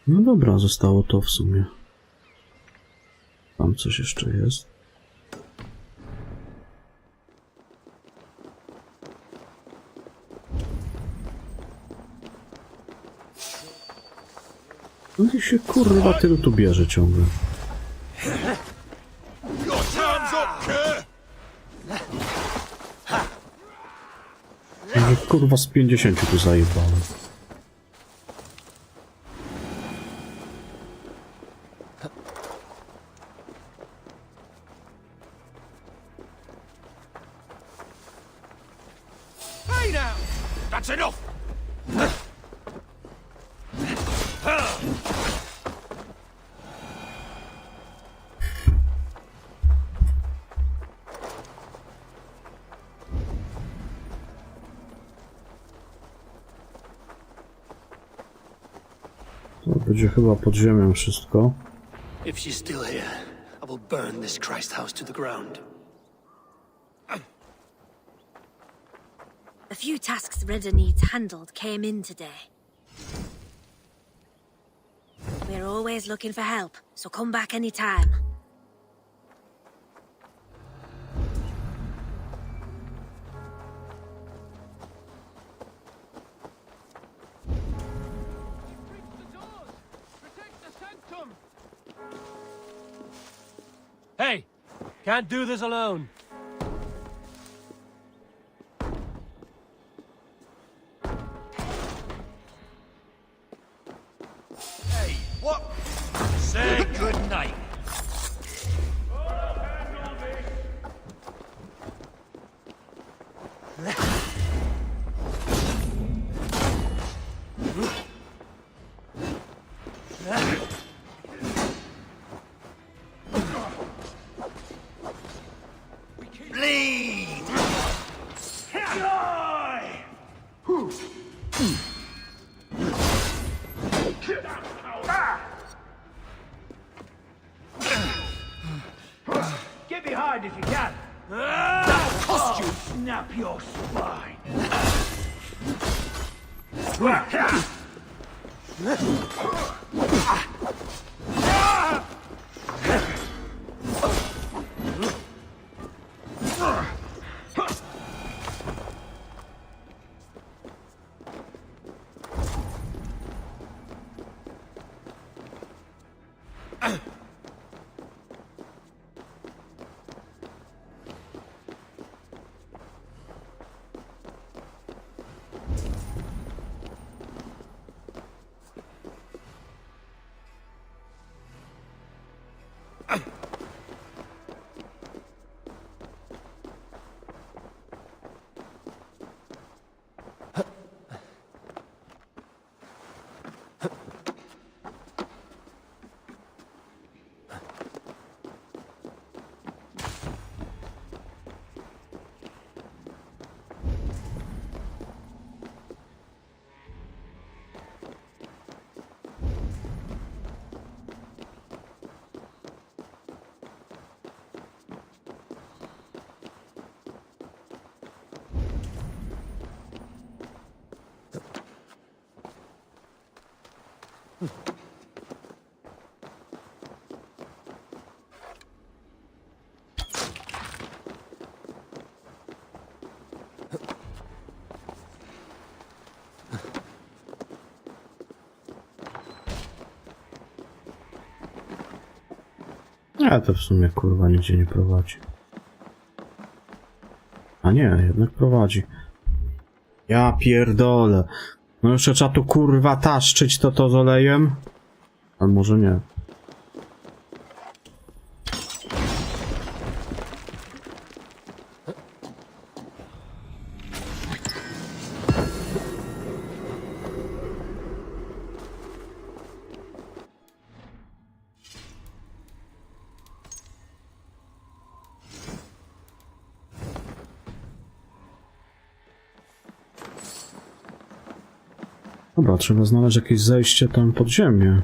No dobra, zostało to w sumie. Tam coś jeszcze jest. No i się kurwa tylu tu bierze ciągle. Że kurwa z 50 tu zajebałem. Hey now! That's enough! To będzie chyba pod ziemią wszystko. If she's still here, I will burn this Christ house to the ground. A few tasks Ridder needs handled came in today. We're always looking for help, so come back anytime. Hey! Can't do this alone. Hey, what? Say good night. Bleed! Die! Get behind if you can. That'll cost you. Snap your spine. A to w sumie kurwa nigdzie nie prowadzi. A nie, jednak prowadzi. Ja pierdolę. No jeszcze trzeba tu kurwa taszczyć to z olejem? A może nie. Dobra, trzeba znaleźć jakieś zejście tam pod ziemię.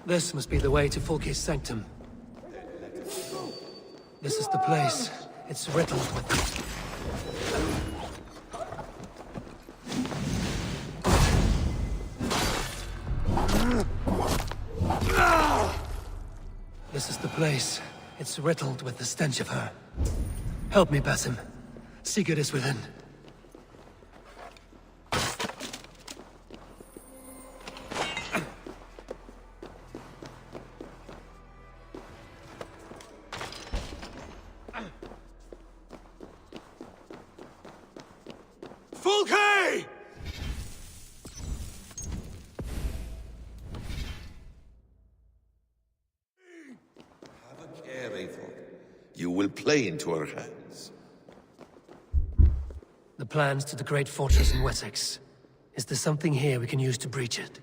This must be the way to Volgart's sanctum. This is the place. It's riddled with... This is the place. It's riddled with the stench of her. Help me, Basim. Sigurd is within. Volgart! You will play into our hands. The plans to the great fortress in Wessex. Is there something here we can use to breach it?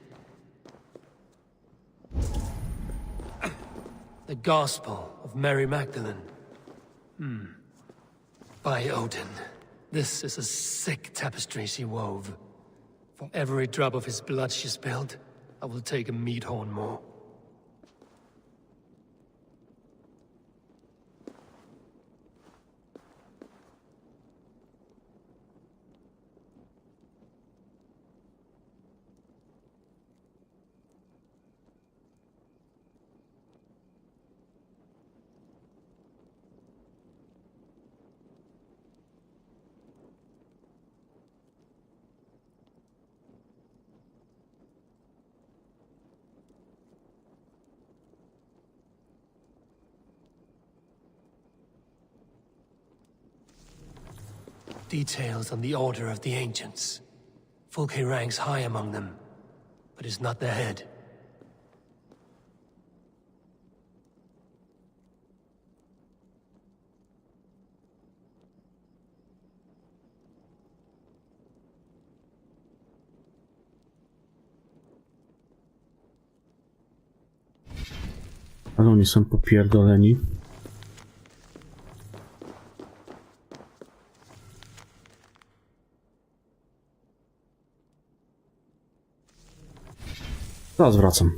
The Gospel of Mary Magdalene. By Odin. This is a sick tapestry she wove. For every drop of his blood she spilled, I will take a meat horn more. Details on the Order of the Ancients. Volgart ranks high among them, but is not their head. Ale oni są popierdoleni. Zaraz wracam.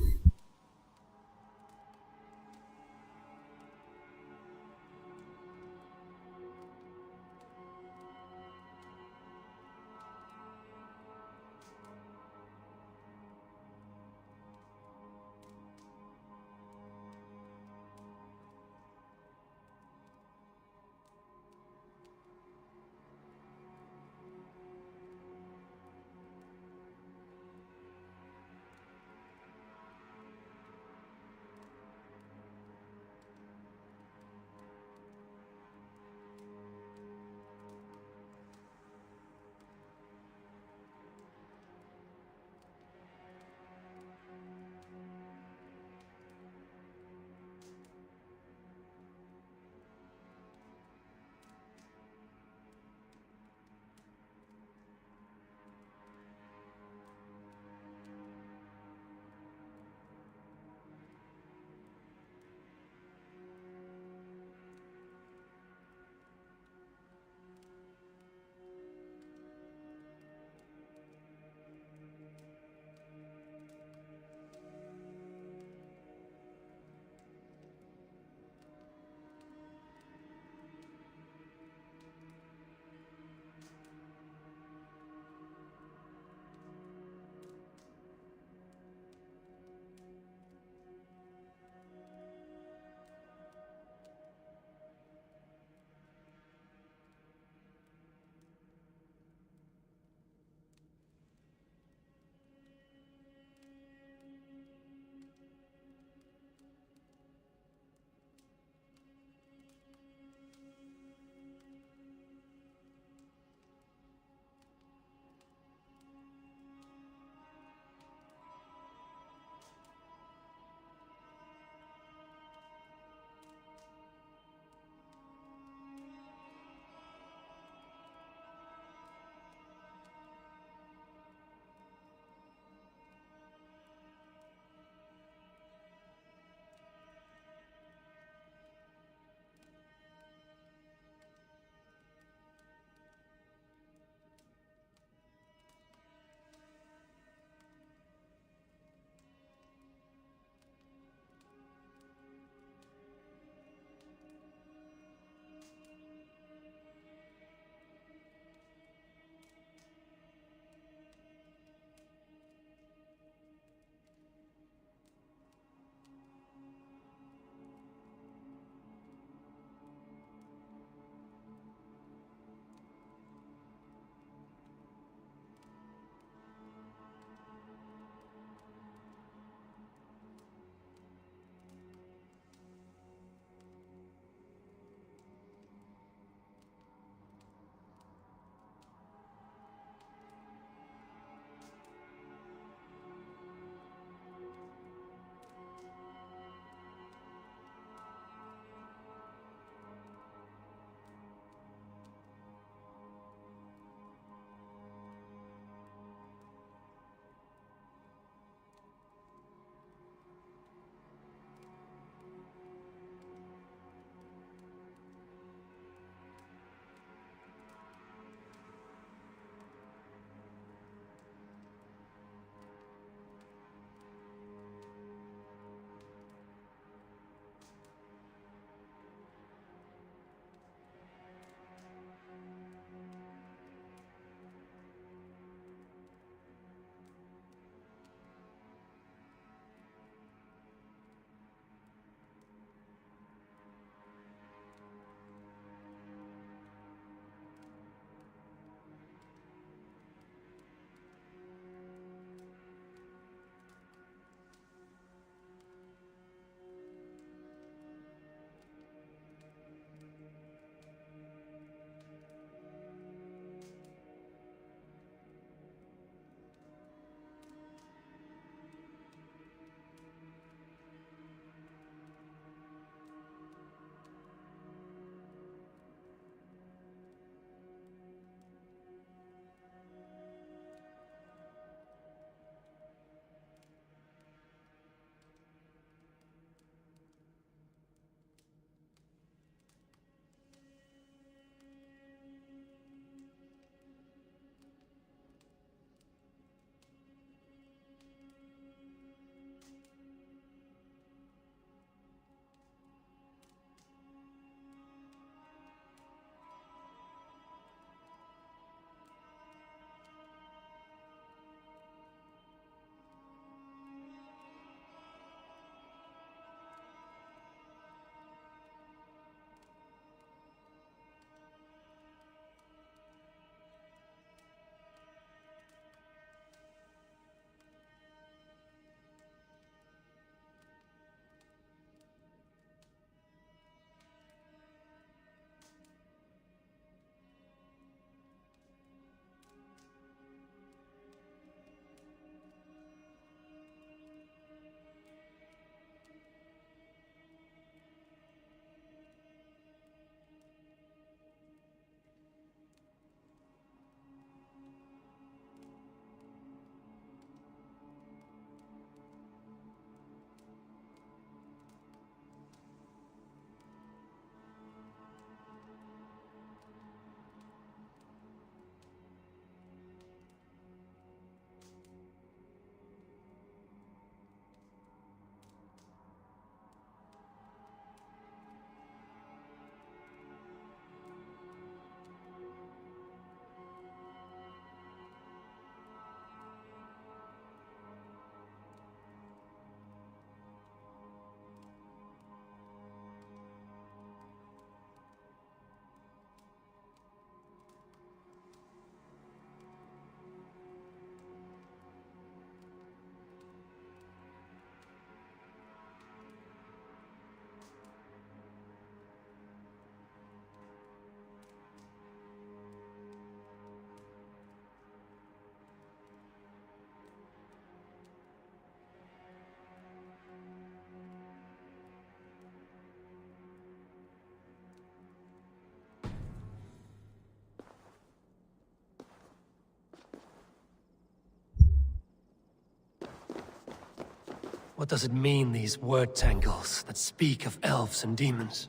What does it mean, these word tangles that speak of elves and demons?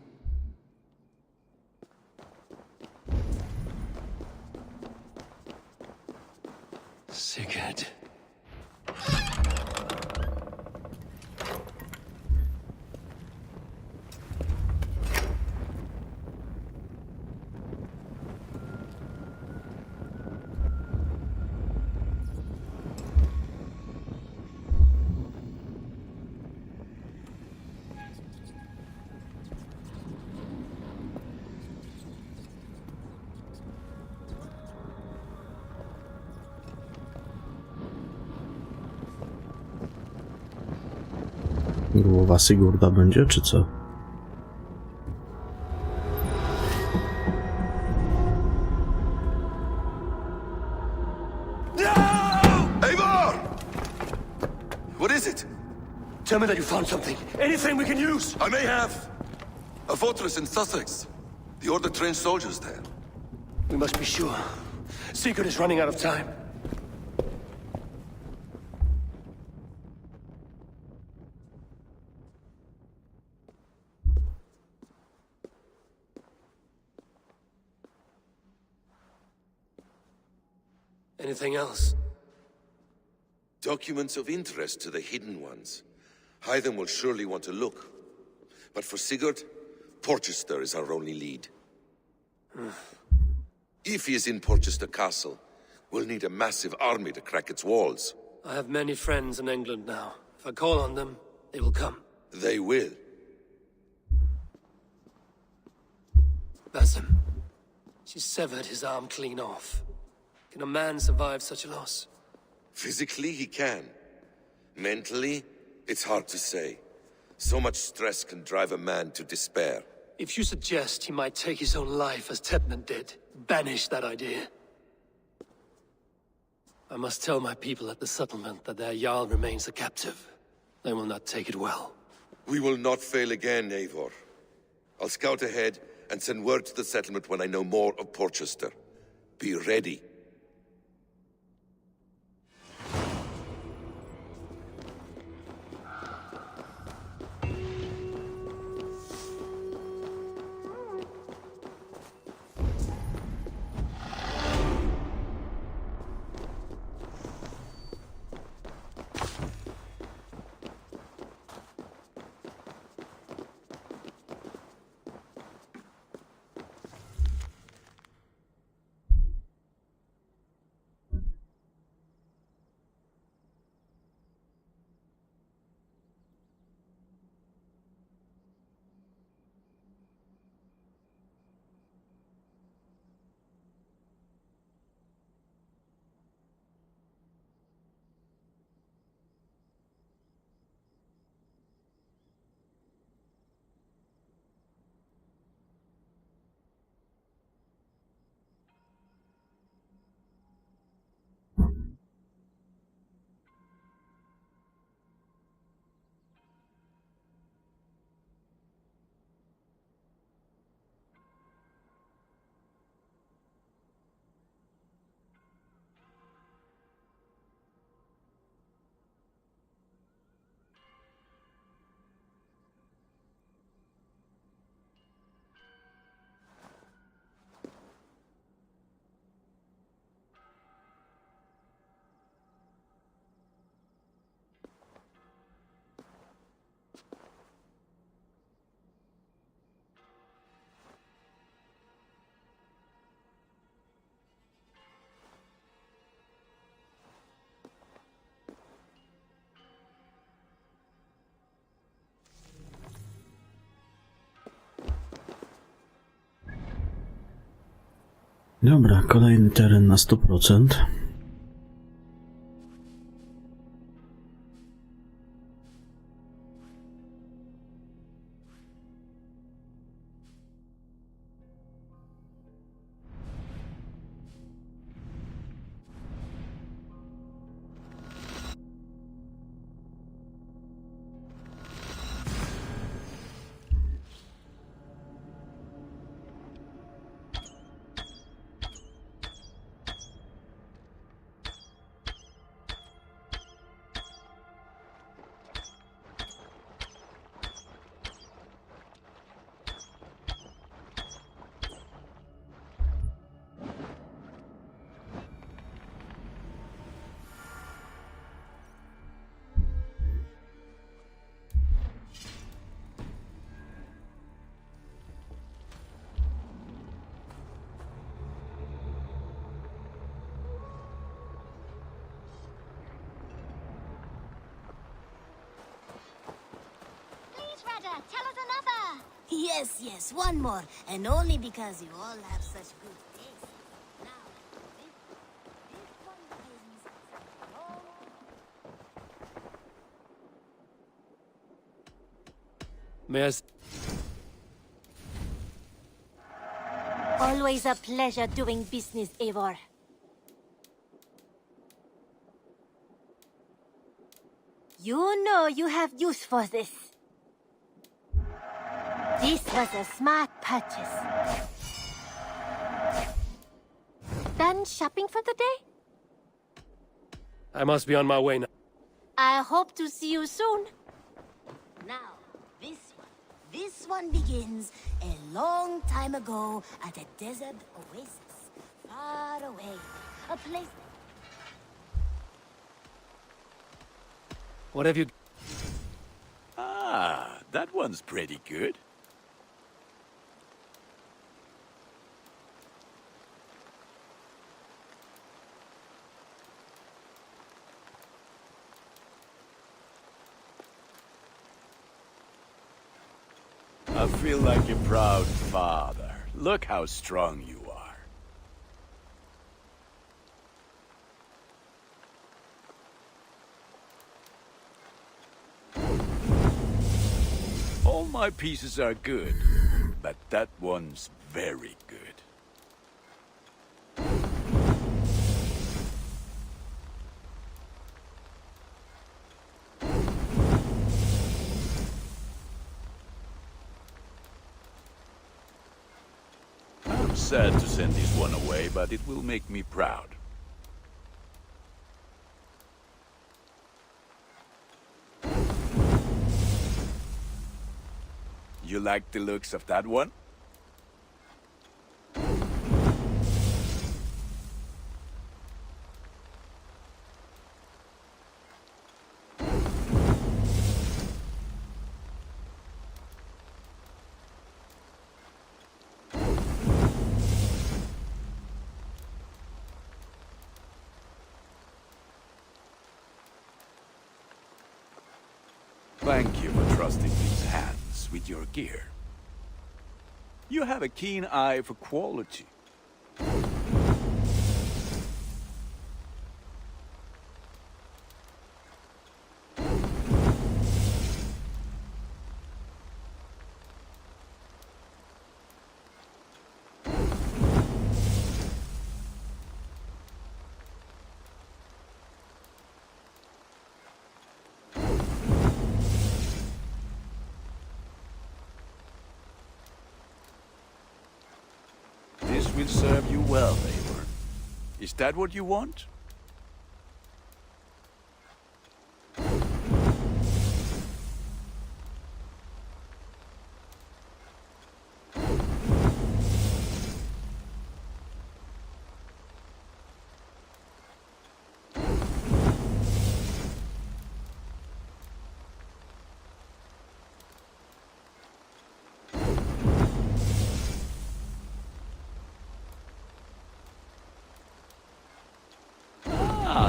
Sigurd. Głowa Sigurda będzie, czy co? Eivor! What is it? Tell me that you found something. Anything we can use! I may have. A fortress in Sussex. The Order trained soldiers there. We must be sure. Sigurd is running out of time. Anything else? Documents of interest to the Hidden Ones. Hythen will surely want to look. But for Sigurd, Porchester is our only lead. If he is in Porchester Castle, we'll need a massive army to crack its walls. I have many friends in England now. If I call on them, they will come. They will. Basim. She severed his arm clean off. Can a man survive such a loss? Physically, he can. Mentally, it's hard to say. So much stress can drive a man to despair. If you suggest he might take his own life as Tebman did, banish that idea. I must tell my people at the settlement that their Jarl remains a captive. They will not take it well. We will not fail again, Eivor. I'll scout ahead and send word to the settlement when I know more of Porchester. Be ready. Dobra, kolejny teren na 100%. Master, tell us another. Yes, yes, one more. And only because you all have such good taste. Now, this one begins May I always a pleasure doing business, Eivor. You know you have use for this. This was a smart purchase. Done shopping for the day? I must be on my way now. I hope to see you soon. Now, this one begins a long time ago at a desert oasis, far away. A place... What have you... Ah, that one's pretty good. I feel like a proud father. Look how strong you are. All my pieces are good, but that one's very good. I'm sad to send this one away, but it will make me proud. You like the looks of that one? Thank you for trusting these hands with your gear. You have a keen eye for quality. This will serve you well, Eivor. Is that what you want?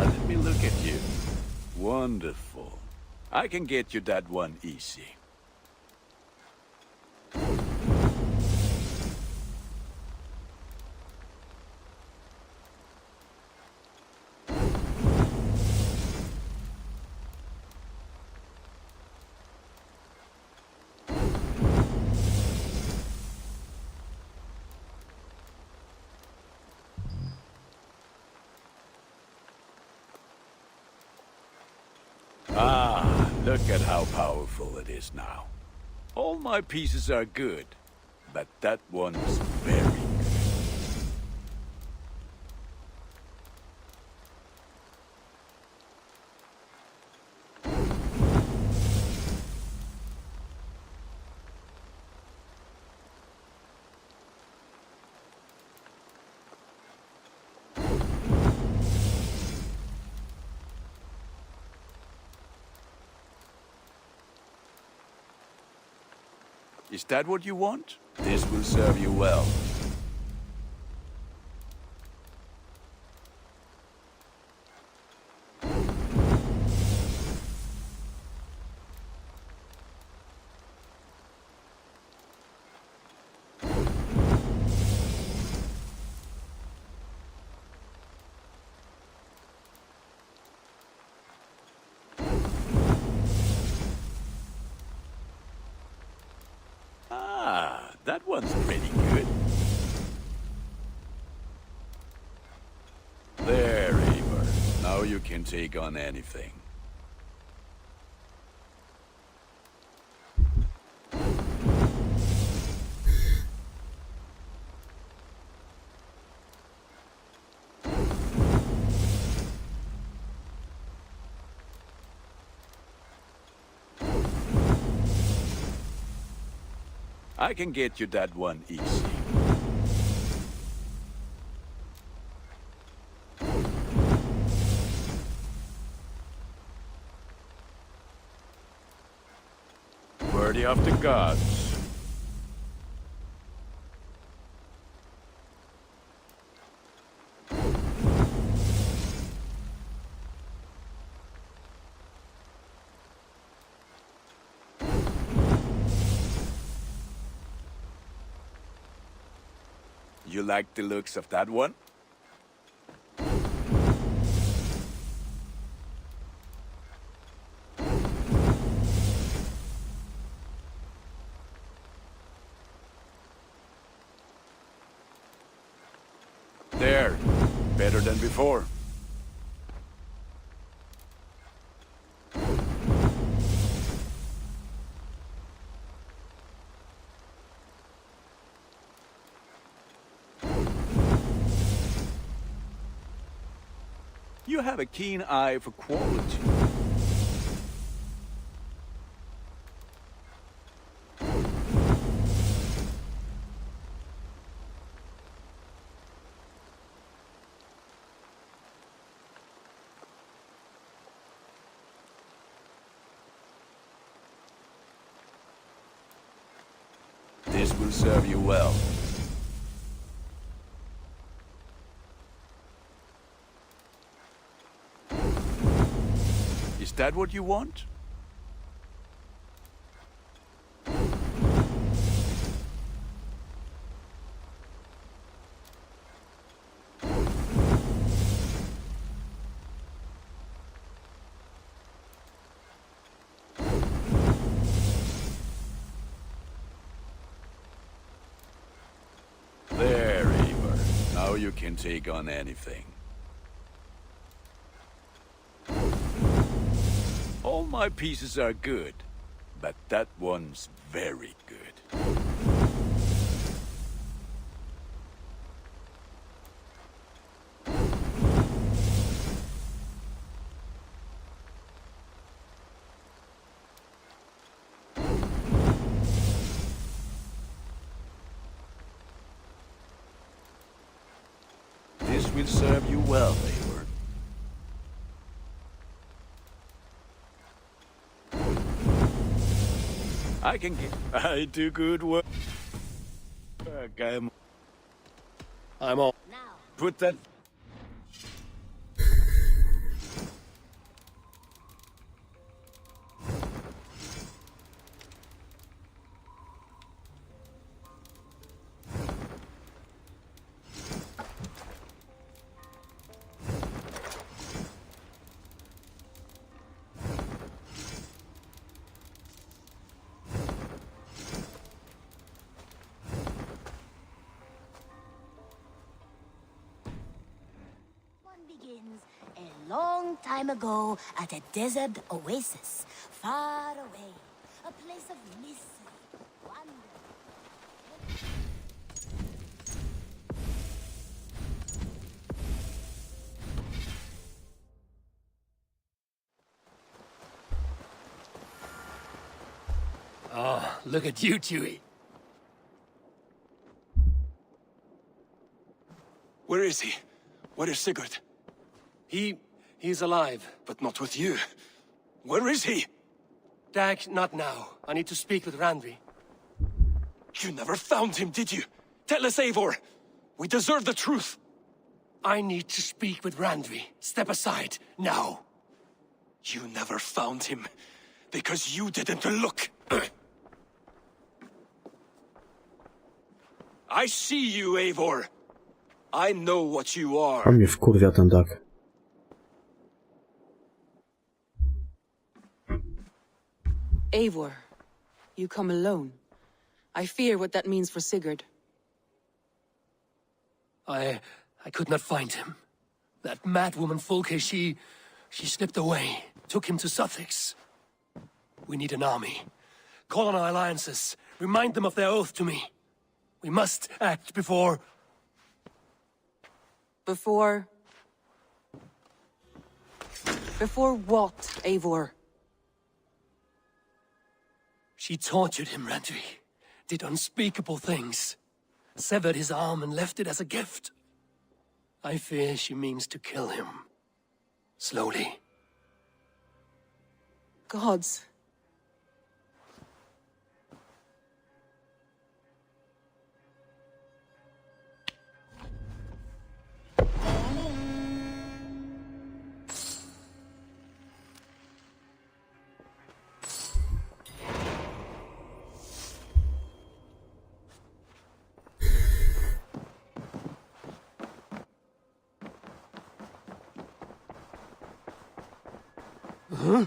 Let me look at you. Wonderful. I can get you that one easy. Ah, look at how powerful it is now. All my pieces are good, but that one's very good. Is that what you want? This will serve you well. That one's pretty good. There, Eivor. Now you can take on anything. I can get you that one easy. Worthy of the gods. You like the looks of that one? There. Better than before. You have a keen eye for quality. This will serve you well. Is that what you want? There, Eivor. Now you can take on anything. All my pieces are good, but that one's very good. This will serve you well, Eivor. I do good work. I'm all. Put that. Begins a long time ago at a desert oasis, far away, a place of mystery, wonder. Oh, look at you, Chewie. Where is he? Where is Sigurd? He's alive. But not with you. Where is he? Dag, not now. I need to speak with Randvi. You never found him, did you? Tell us, Eivor. We deserve the truth. I need to speak with Randvi. Step aside, now. You never found him, because you didn't look. I see you, Eivor. I know what you are. A mnie wkurwia ten Dag. Eivor, you come alone. I fear what that means for Sigurd. I could not find him. That madwoman Folke, she slipped away, took him to Sussex. We need an army. Call on our alliances. Remind them of their oath to me. We must act before... Before what, Eivor? She tortured him, Randvi. Did unspeakable things. Severed his arm and left it as a gift. I fear she means to kill him. Slowly. Gods. Huh?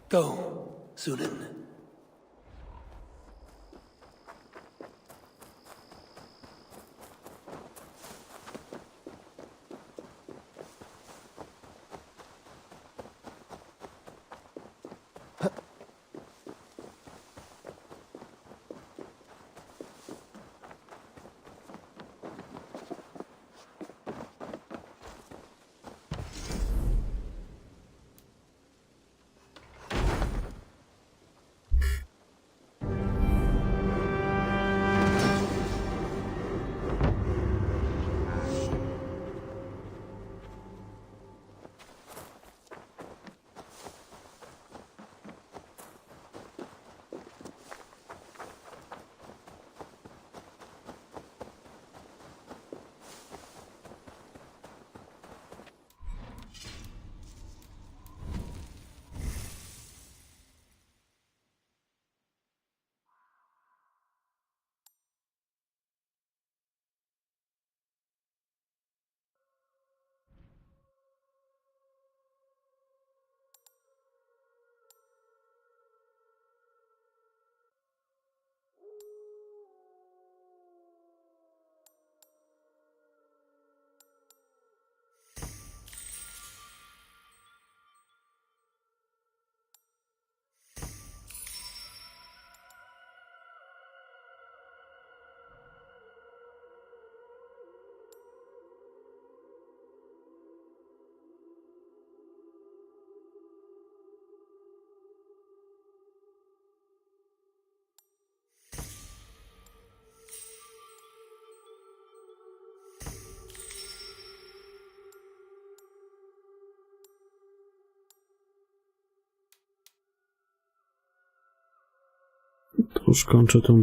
Go, Sunan. To już kończę tą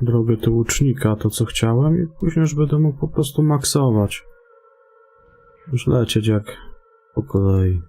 drogę do łucznika, to co chciałem i później już będę mógł po prostu maksować. Już lecieć jak po kolei.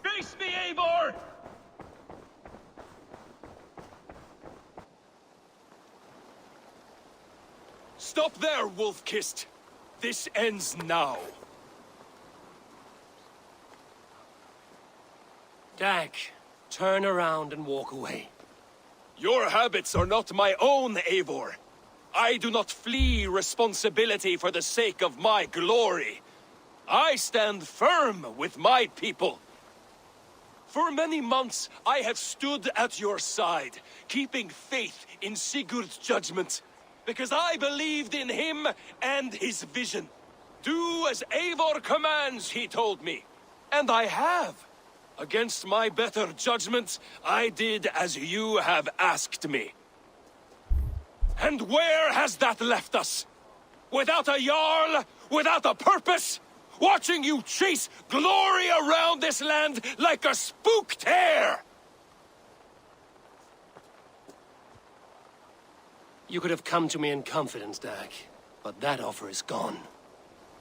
Face me, Eivor! Stop there, Wolf-Kissed. This ends now. Dag, turn around and walk away. Your habits are not my own, Eivor. I do not flee responsibility for the sake of my glory. I stand firm with my people. For many months, I have stood at your side, keeping faith in Sigurd's judgment, because I believed in him and his vision. Do as Eivor commands, he told me. And I have. Against my better judgment, I did as you have asked me. And where has that left us? Without a Jarl? Without a purpose? Watching you chase glory around this land like a spooked hare! You could have come to me in confidence, Dag, but that offer is gone.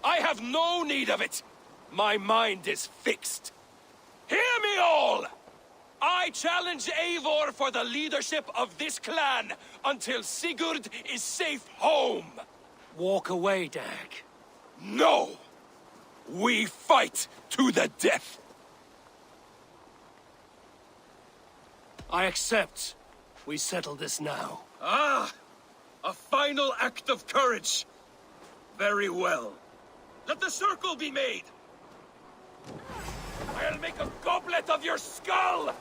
I have no need of it! My mind is fixed. Hear me all! I challenge Eivor for the leadership of this clan until Sigurd is safe home! Walk away, Dag. No! We fight to the death! I accept. We settle this now. Ah! A final act of courage! Very well. Let the circle be made! I'll make a goblet of your skull!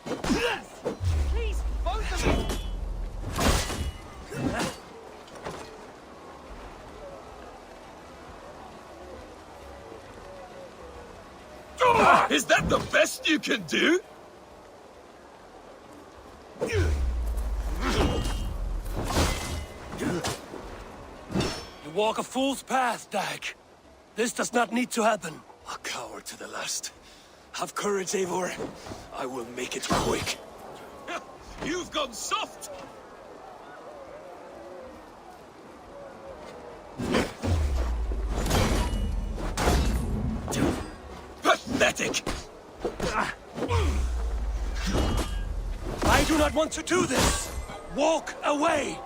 Please, both of you! Is that the best you can do? You walk a fool's path, Dag. This does not need to happen. A coward to the last. Have courage, Eivor. I will make it quick. You've gone soft! Pathetic! I do not want to do this! Walk away!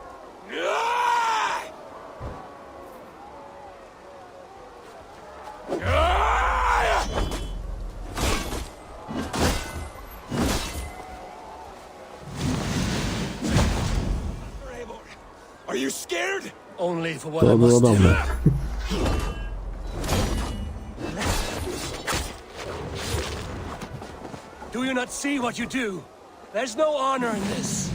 Are you scared? Only for what I To było must do. dobre. Do you not see what you do? There's no honor in this.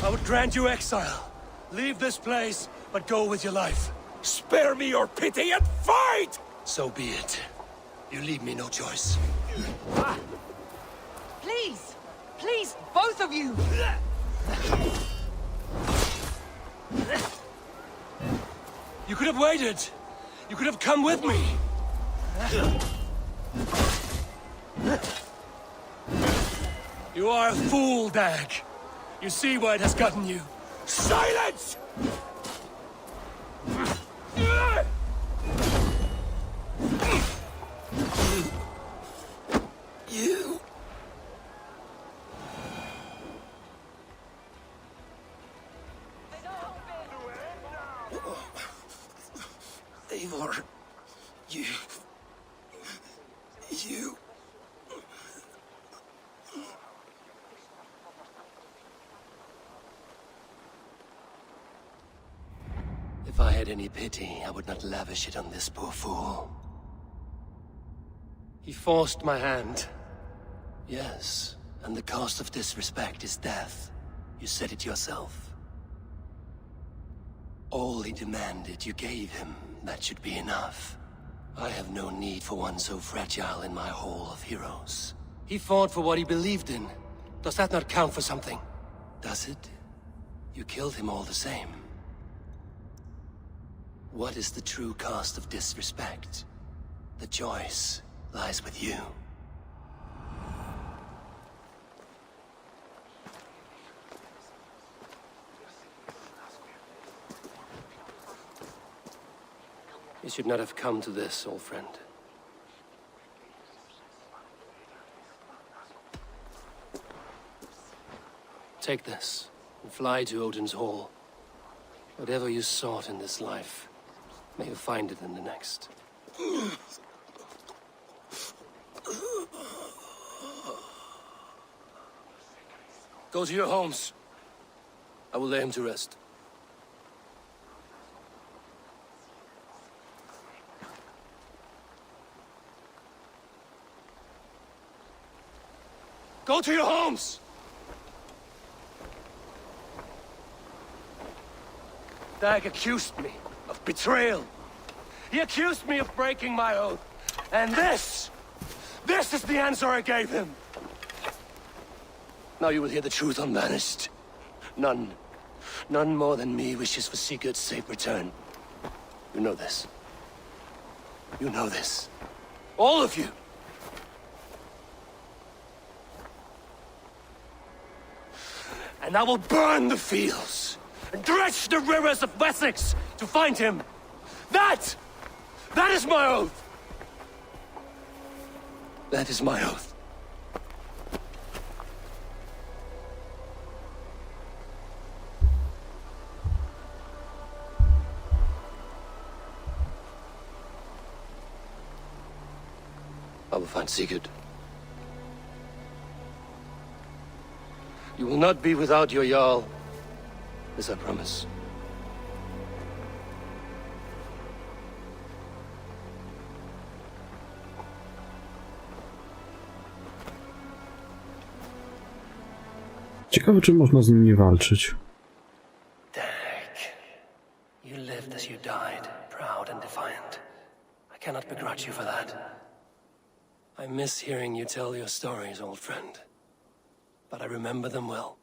I would grant you exile. Leave this place, but go with your life. Spare me your pity and fight! So be it. You leave me no choice. Please! Please, both of you! You could have waited. You could have come with me. You are a fool, Dag. You see why it has gotten you. Silence! You... Eivor, you... If I had any pity, I would not lavish it on this poor fool. He forced my hand. Yes, and the cost of disrespect is death. You said it yourself. All he demanded, you gave him. That should be enough. I have no need for one so fragile in my hall of heroes. He fought for what he believed in. Does that not count for something? Does it? You killed him all the same. What is the true cost of disrespect? The choice lies with you. You should not have come to this, old friend. Take this, and fly to Odin's Hall. Whatever you sought in this life, may you find it in the next. Go to your homes. I will lay him to rest. Go to your homes! Dag accused me of betrayal. He accused me of breaking my oath. And this is the answer I gave him. Now you will hear the truth unvanished. None more than me wishes for Sigurd's safe return. You know this. You know this. All of you. And I will burn the fields and dredge the rivers of Wessex to find him. That is my oath. That is my oath. I will find Sigurd. You will not be without your Jarl, as I promise. Ciekawe, czy można z nim nie walczyć. Dag, you lived as you died, proud and defiant. I cannot begrudge you for that. I I miss hearing you tell your stories, old friend. But I remember them well.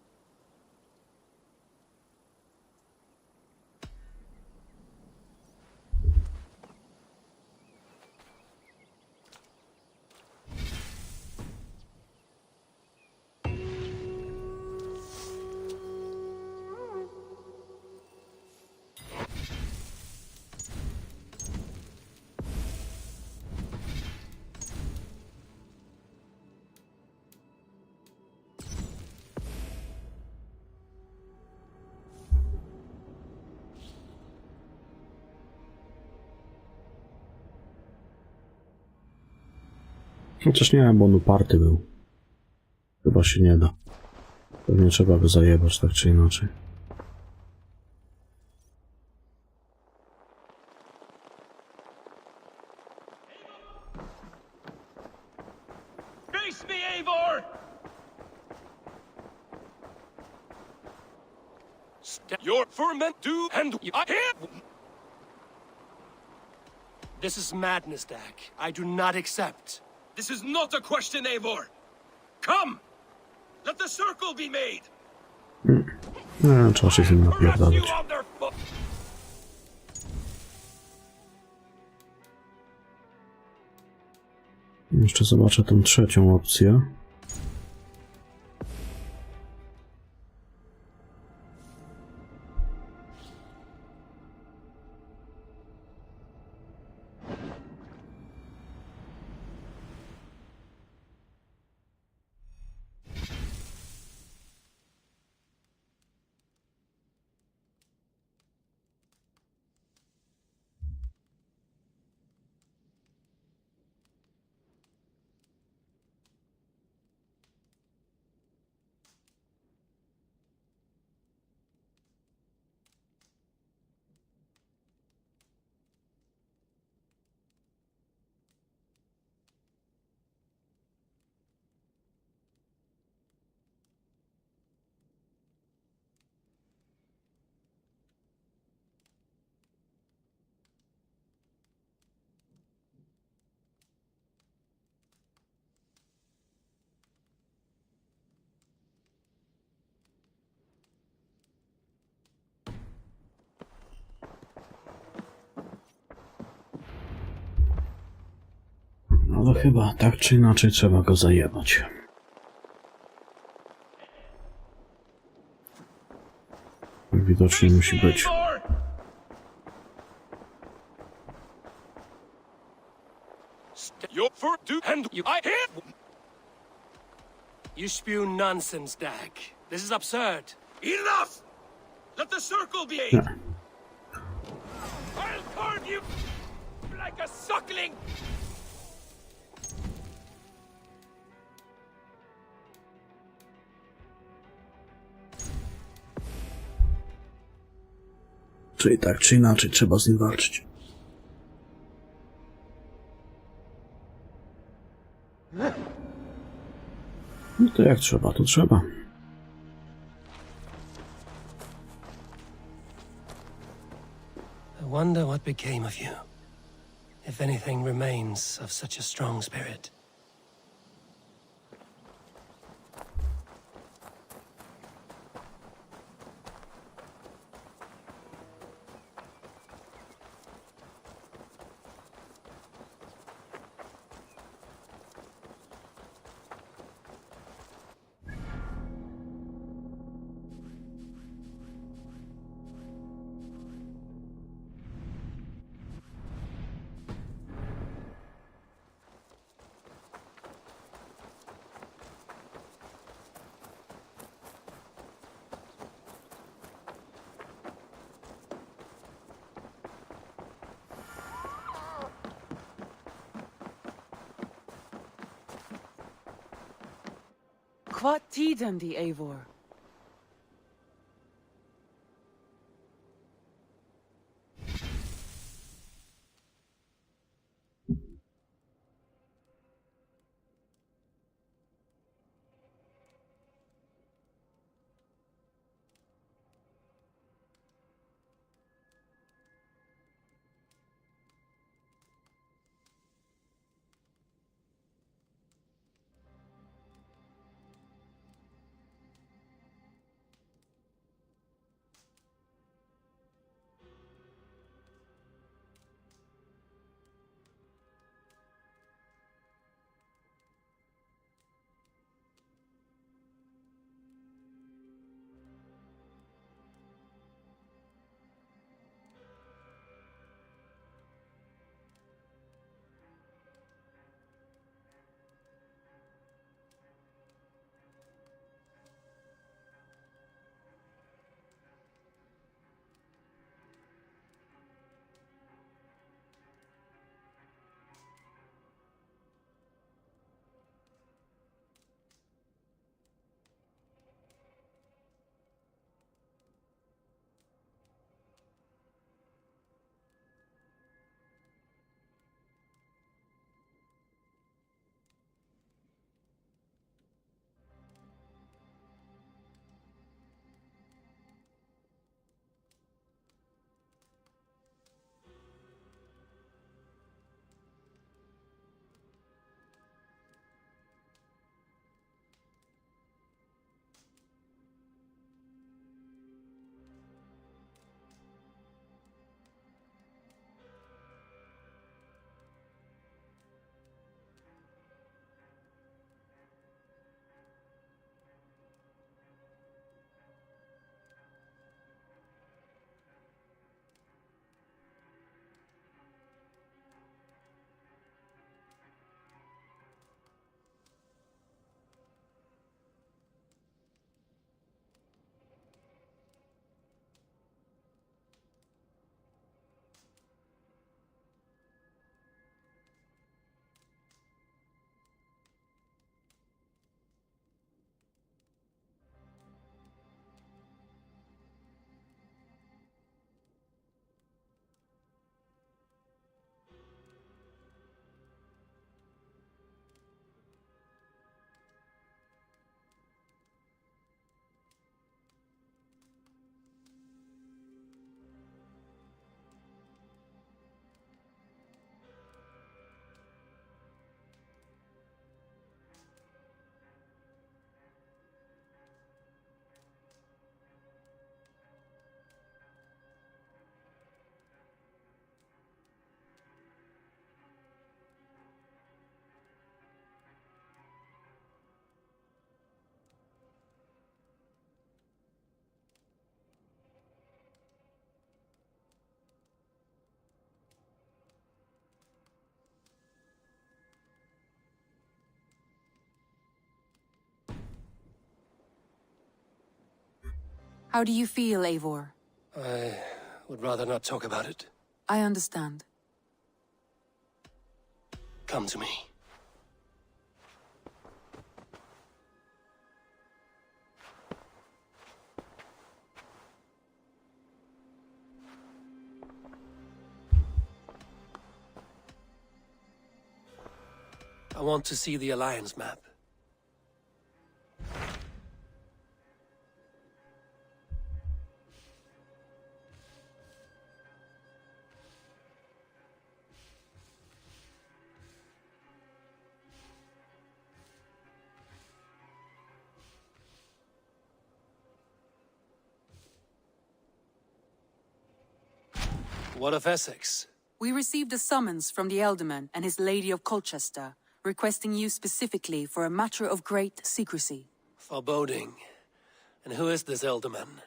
Chociaż nie, bo on uparty był. Chyba się nie da. Pewnie trzeba go zajebać, tak czy inaczej. Face me, Eivor! Your ferment do and I hear. This is madness, Dag. I do not accept. This is not a question, Eivor. Come! Let the circle be made! Trzeba się z nim napierdalać. Jeszcze zobaczę tą trzecią opcję. Ale chyba tak czy inaczej trzeba go zajebać. Widocznie musi być. You spew nonsense, Dag. This is absurd. Enough! Let the circle be made! I'll carve you like a suckling! Czyli tak czy inaczej trzeba z nim walczyć. No to jak trzeba, to trzeba. I wonder what became of you. If anything remains of such a strong spirit. What tiden die Eivor? How do you feel, Eivor? I would rather not talk about it. I understand. Come to me. I want to see the Alliance map. What of Essex? We received a summons from the Elderman and his Lady of Colchester, requesting you specifically for a matter of great secrecy. Foreboding. And who is this Elderman?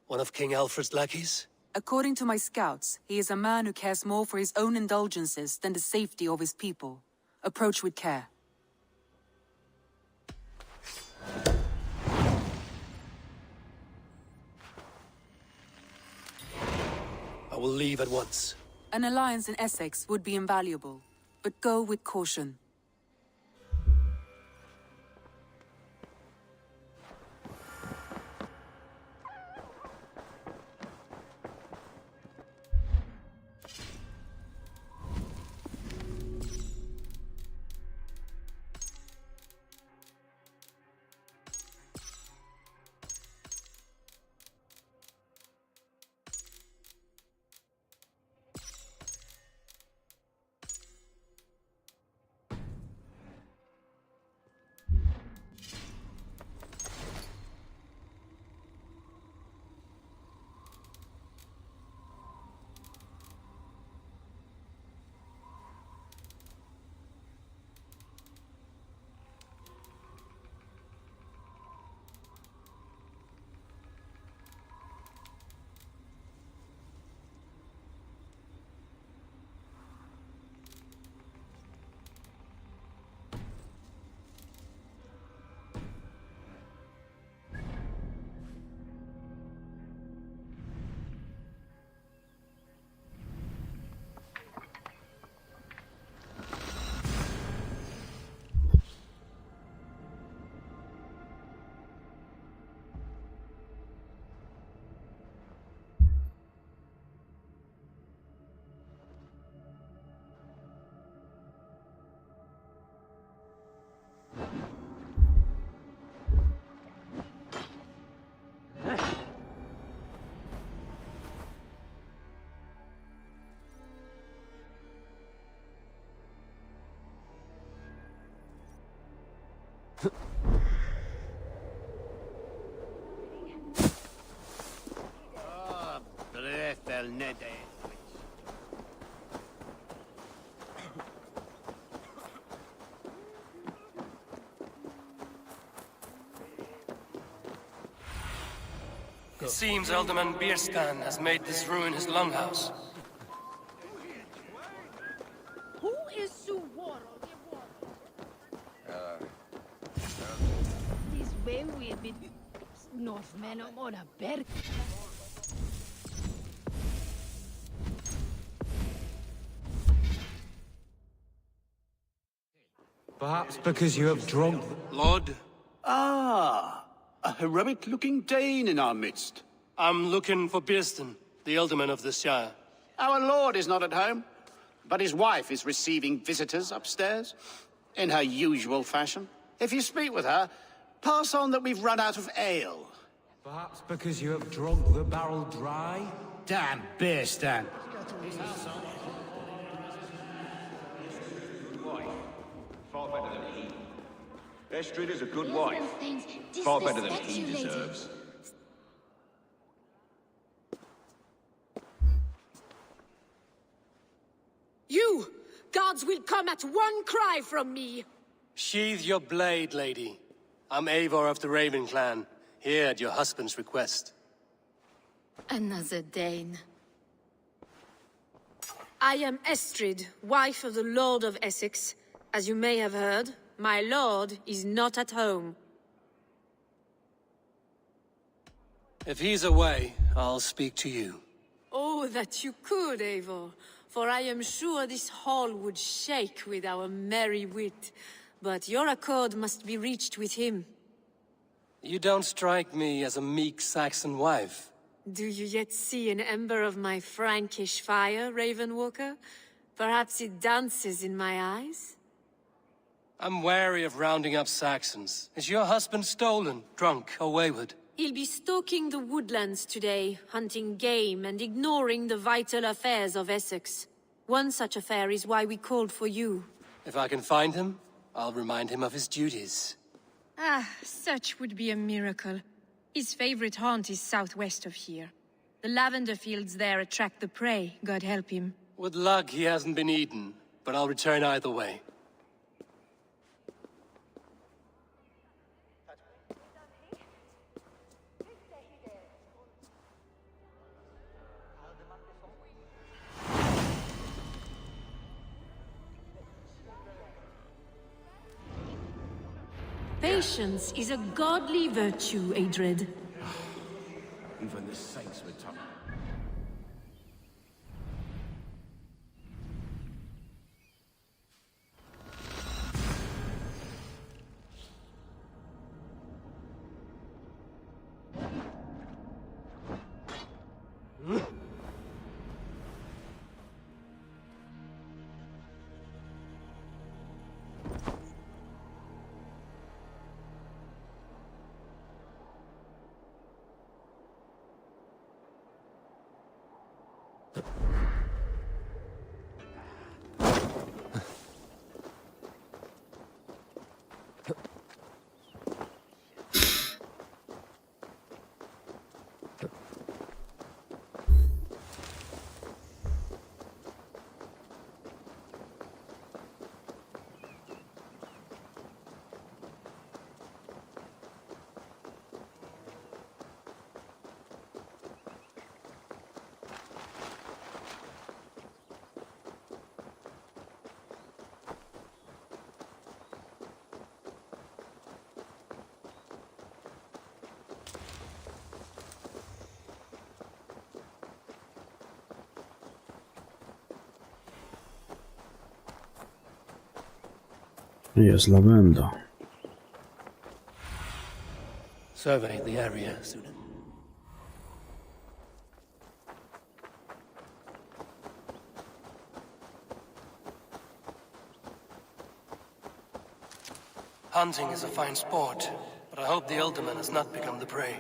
One of King Alfred's lackeys? According to my scouts, he is a man who cares more for his own indulgences than the safety of his people. Approach with care. I will leave at once. An alliance in Essex would be invaluable, but go with caution. It seems Alderman Bierskan has made this ruin his longhouse. Who is Suworo? This way we've been Northmen on a berg. Perhaps because you have drunk... Lord? Ah, a heroic-looking Dane in our midst. I'm looking for Bierston, the Alderman of the Shire. Our lord is not at home, but his wife is receiving visitors upstairs, in her usual fashion. If you speak with her, pass on that we've run out of ale. Perhaps because you have drunk the barrel dry? Damn beer stand. Far better than he. Estrid is a good wife. Far better than he deserves. You! Gods will come at one cry from me! Sheathe your blade, lady. I'm Eivor of the Raven clan, here at your husband's request. Another Dane. I am Estrid, wife of the Lord of Essex. As you may have heard, my lord is not at home. If he's away, I'll speak to you. Oh, that you could, Eivor. For I am sure this hall would shake with our merry wit. But your accord must be reached with him. You don't strike me as a meek Saxon wife. Do you yet see an ember of my Frankish fire, Ravenwalker? Perhaps it dances in my eyes? I'm wary of rounding up Saxons. Is your husband stolen, drunk, or wayward? He'll be stalking the woodlands today, hunting game and ignoring the vital affairs of Essex. One such affair is why we called for you. If I can find him, I'll remind him of his duties. Ah, such would be a miracle. His favorite haunt is southwest of here. The lavender fields there attract the prey, God help him. With luck, he hasn't been eaten, but I'll return either way. Patience is a godly virtue, Adred. Even the saints were tough. Jest lawenda. Survey the area, student. Hunting is a fine sport, but I hope the Alderman has not become the prey.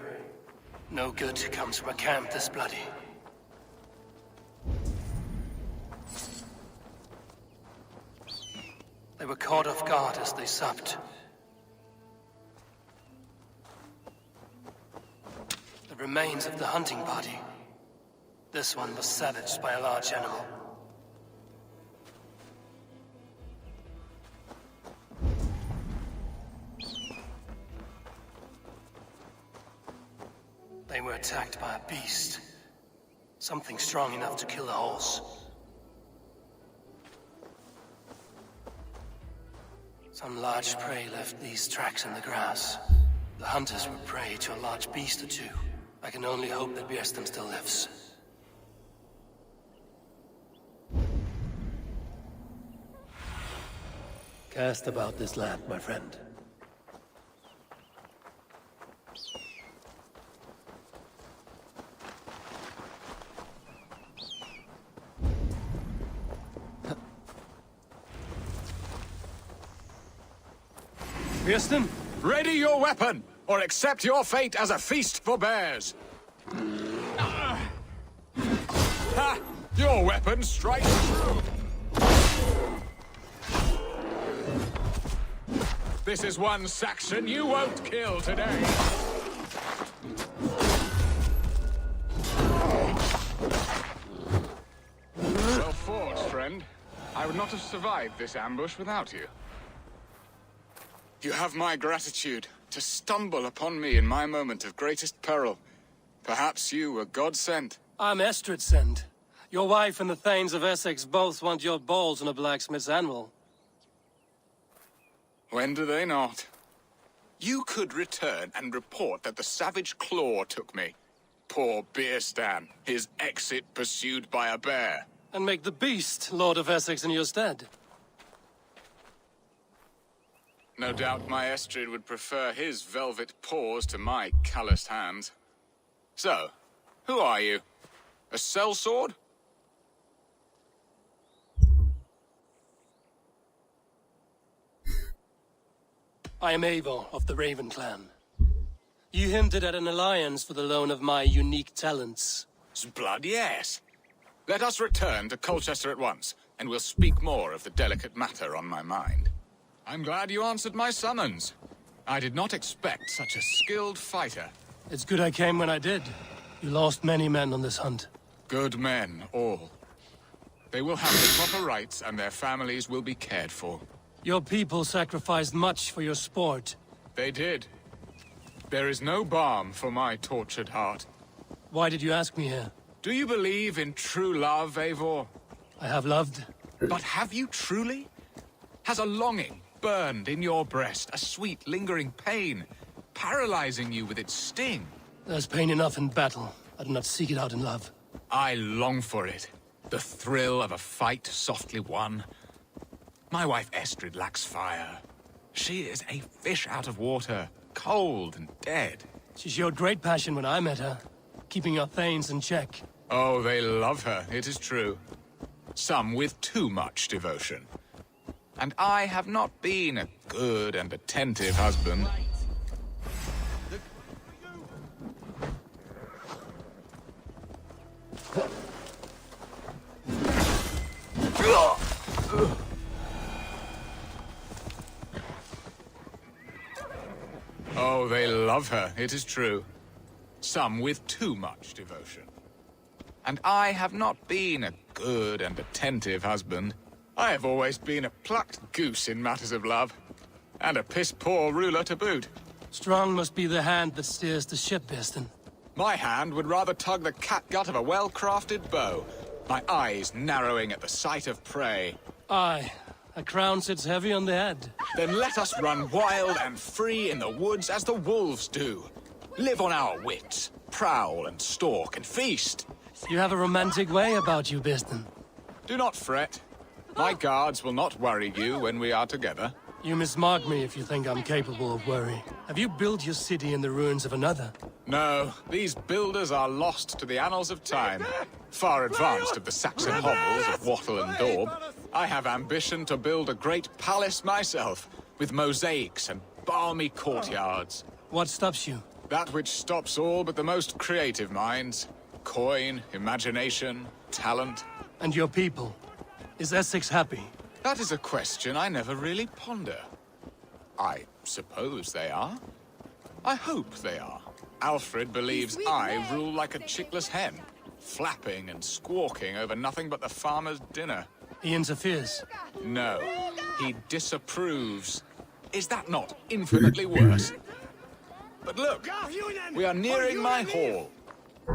No good comes from a camp this bloody. They were caught off guard as they supped. The remains of the hunting party. This one was savaged by a large animal. They were attacked by a beast. Something strong enough to kill a horse. Some large prey left these tracks in the grass. The hunters were prey to a large beast or two. I can only hope that Bierstam still lives. Cast about this land, my friend. Bierstam? Ready your weapon, or accept your fate as a feast for bears. Ha! Your weapon strikes true. This is one Saxon you won't kill today. Well fought, friend. I would not have survived this ambush without you. You have my gratitude to stumble upon me in my moment of greatest peril. Perhaps you were God sent. I'm Estrid sent. Your wife and the Thanes of Essex both want your balls on a blacksmith's anvil. When do they not? You could return and report that the savage claw took me. poor beer stand, his exit pursued by a bear. And make the beast Lord of Essex in your stead. No doubt my Estrid would prefer his velvet paws to my calloused hands. So, who are you? A sellsword? I am Eivor of the Raven clan. You hinted at an alliance for the loan of my unique talents. Blood, yes. Let us return to Colchester at once, and we'll speak more of the delicate matter on my mind. I'm glad you answered my summons. I did not expect such a skilled fighter. It's good I came when I did. You lost many men on this hunt. Good men, all. They will have the proper rights, and their families will be cared for. Your people sacrificed much for your sport. They did. There is no balm for my tortured heart. Why did you ask me here? Do you believe in true love, Eivor? I have loved. But have you truly? Has a longing burned in your breast, a sweet, lingering pain, paralyzing you with its sting? There's pain enough in battle. I do not seek it out in love. I long for it. The thrill of a fight softly won. My wife Estrid lacks fire. She is a fish out of water, cold and dead. She showed great passion when I met her, keeping her thanes in check. Oh, they love her, it is true. Some with too much devotion. And I have not been a good and attentive husband. Oh, they love her, it is true. Some with too much devotion. And I have not been a good and attentive husband. I have always been a plucked goose in matters of love. And a piss-poor ruler to boot. Strong must be the hand that steers the ship, Biston. My hand would rather tug the catgut of a well-crafted bow. My eyes narrowing at the sight of prey. Aye. A crown sits heavy on the head. Then let us run wild and free in the woods as the wolves do. Live on our wits, prowl and stalk and feast. You have a romantic way about you, Biston. Do not fret. My guards will not worry you when we are together. You mismark me if you think I'm capable of worry. Have you built your city in the ruins of another? No, these builders are lost to the annals of time. Far advanced of the Saxon hovels of Wattle and Daub. I have ambition to build a great palace myself, with mosaics and balmy courtyards. What stops you? That which stops all but the most creative minds. Coin, imagination, talent. And your people? Is Essex happy? That is a question I never really ponder. I suppose they are. I hope they are. Alfred believes I rule like a chickless hen, flapping and squawking over nothing but the farmer's dinner. He interferes? No, he disapproves. Is that not infinitely worse? But look, we are nearing my hall.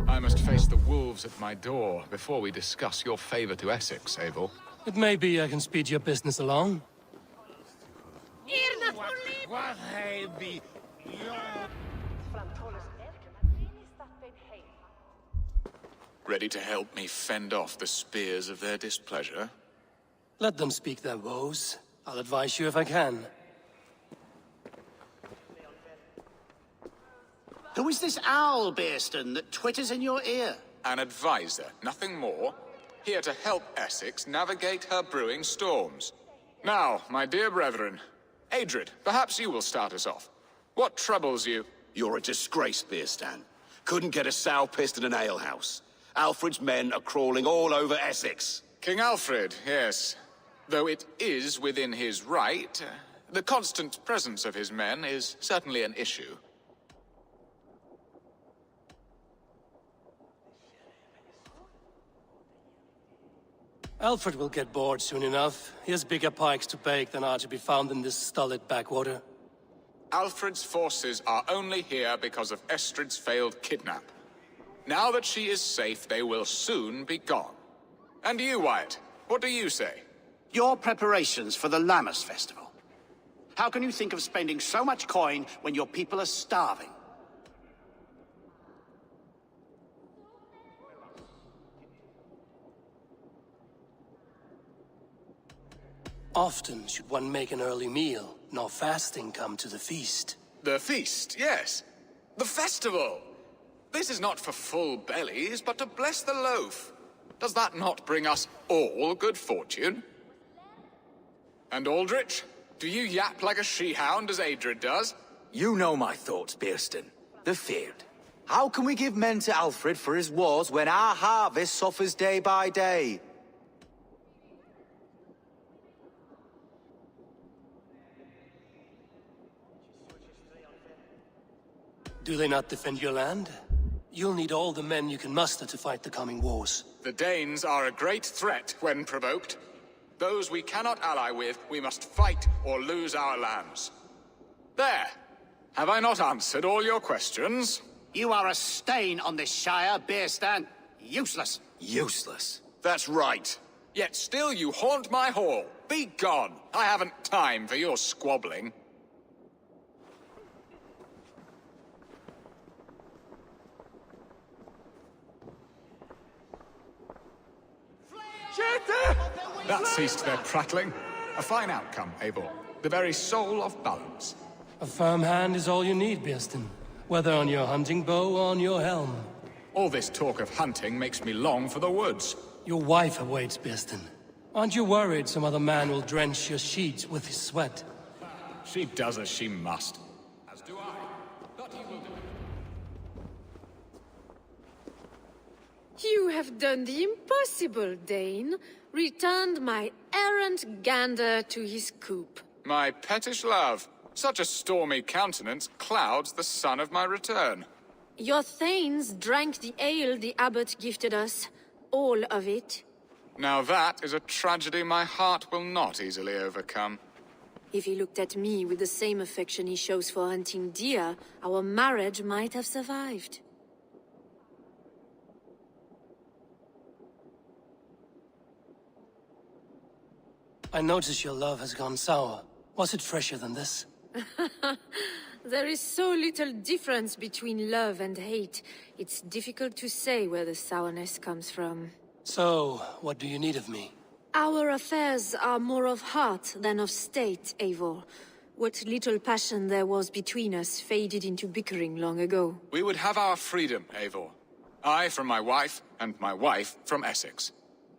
I must face the wolves at my door before we discuss your favor to Essex, Abel. It may be I can speed your business along. Ready to help me fend off the spears of their displeasure? Let them speak their woes. I'll advise you if I can. Who is this owl, Bearston, that twitters in your ear? An advisor, nothing more. Here to help Essex navigate her brewing storms. Now, my dear brethren, Adrid, perhaps you will start us off. What troubles you? You're a disgrace, Beerstan. Couldn't get a sow pissed in an alehouse. Alfred's men are crawling all over Essex. King Alfred, yes. Though it is within his right, the constant presence of his men is certainly an issue. Alfred will get bored soon enough. He has bigger pikes to bake than are to be found in this stolid backwater. Alfred's forces are only here because of Estrid's failed kidnap. Now that she is safe, they will soon be gone. And you, Wyatt, what do you say? Your preparations for the Lammas Festival. How can you think of spending so much coin when your people are starving? Often should one make an early meal, nor fasting come to the feast. The feast, yes. The festival! This is not for full bellies, but to bless the loaf. Does that not bring us all good fortune? And Aldrich, do you yap like a she-hound as Adred does? You know my thoughts, Bearston. The feared. How can we give men to Alfred for his wars when our harvest suffers day by day? Do they not defend your land? You'll need all the men you can muster to fight the coming wars. The Danes are a great threat when provoked. Those we cannot ally with, we must fight or lose our lands. There! Have I not answered all your questions? You are a stain on this shire, Bearstan. Useless. Useless? That's right. Yet still you haunt my hall. Be gone. I haven't time for your squabbling. That ceased their prattling. A fine outcome, Eivor. The very soul of balance. A firm hand is all you need, Bearston. Whether on your hunting bow or on your helm. All this talk of hunting makes me long for the woods. Your wife awaits, Bearston. Aren't you worried some other man will drench your sheets with his sweat? She does as she must. As do I. But he will do. You have done the impossible, Dane. Returned my errant gander to his coop. My pettish love. Such a stormy countenance clouds the sun of my return. Your thanes drank the ale the abbot gifted us. All of it. Now that is a tragedy my heart will not easily overcome. If he looked at me with the same affection he shows for hunting deer, our marriage might have survived. I notice your love has gone sour. Was it fresher than this? There is so little difference between love and hate. It's difficult to say where the sourness comes from. So, what do you need of me? Our affairs are more of heart than of state, Eivor. What little passion there was between us faded into bickering long ago. We would have our freedom, Eivor. I from my wife, and my wife from Essex.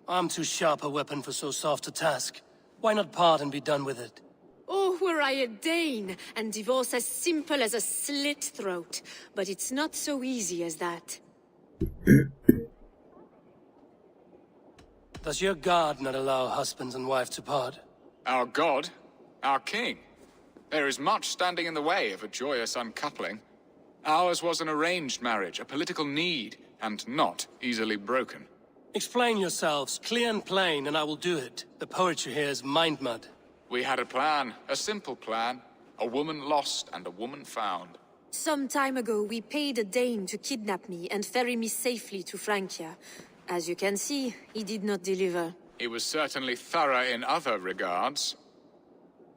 I'm too sharp a weapon for so soft a task. Why not part and be done with it? Oh, were I a Dane, and divorce as simple as a slit throat. But it's not so easy as that. Does your god not allow husband and wife to part? Our god? Our king? There is much standing in the way of a joyous uncoupling. Ours was an arranged marriage, a political need, and not easily broken. Explain yourselves, clear and plain, and I will do it. The poetry here is mind mud. We had a plan, a simple plan. A woman lost and a woman found. Some time ago, we paid a Dane to kidnap me and ferry me safely to Francia. As you can see, he did not deliver. He was certainly thorough in other regards.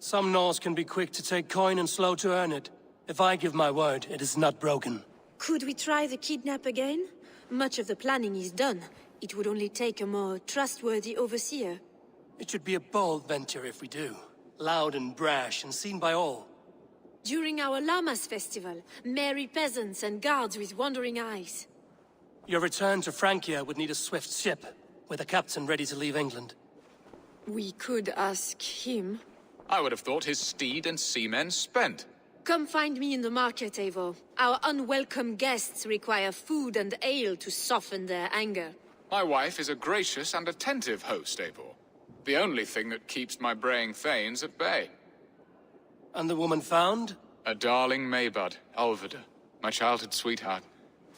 Some Norse can be quick to take coin and slow to earn it. If I give my word, it is not broken. Could we try the kidnap again? Much of the planning is done. It would only take a more trustworthy overseer. It should be a bold venture if we do. Loud and brash and seen by all. During our Llamas festival, merry peasants and guards with wandering eyes. Your return to Francia would need a swift ship, with a captain ready to leave England. We could ask him. I would have thought his steed and seamen spent. Come find me in the market, Eivor. Our unwelcome guests require food and ale to soften their anger. My wife is a gracious and attentive host, Eivor. The only thing that keeps my braying thanes at bay. And the woman found? A darling Maybud, Alvida, my childhood sweetheart.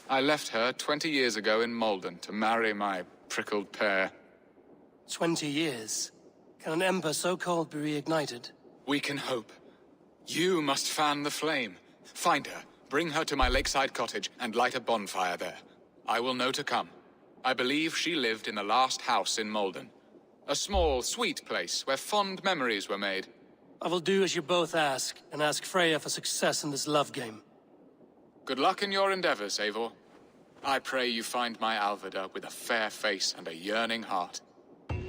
I left her 20 years ago in Malden to marry my prickled pear. 20 years? Can an ember so cold be reignited? We can hope. You must fan the flame. Find her, bring her to my lakeside cottage, and light a bonfire there. I will know to come. I believe she lived in the last house in Malden. A small, sweet place where fond memories were made. I will do as you both ask, and ask Freya for success in this love game. Good luck in your endeavors, Eivor. I pray you find my Alvida with a fair face and a yearning heart.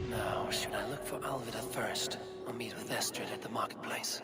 Now, should I look for Alvida first, or meet with Estrid at the marketplace?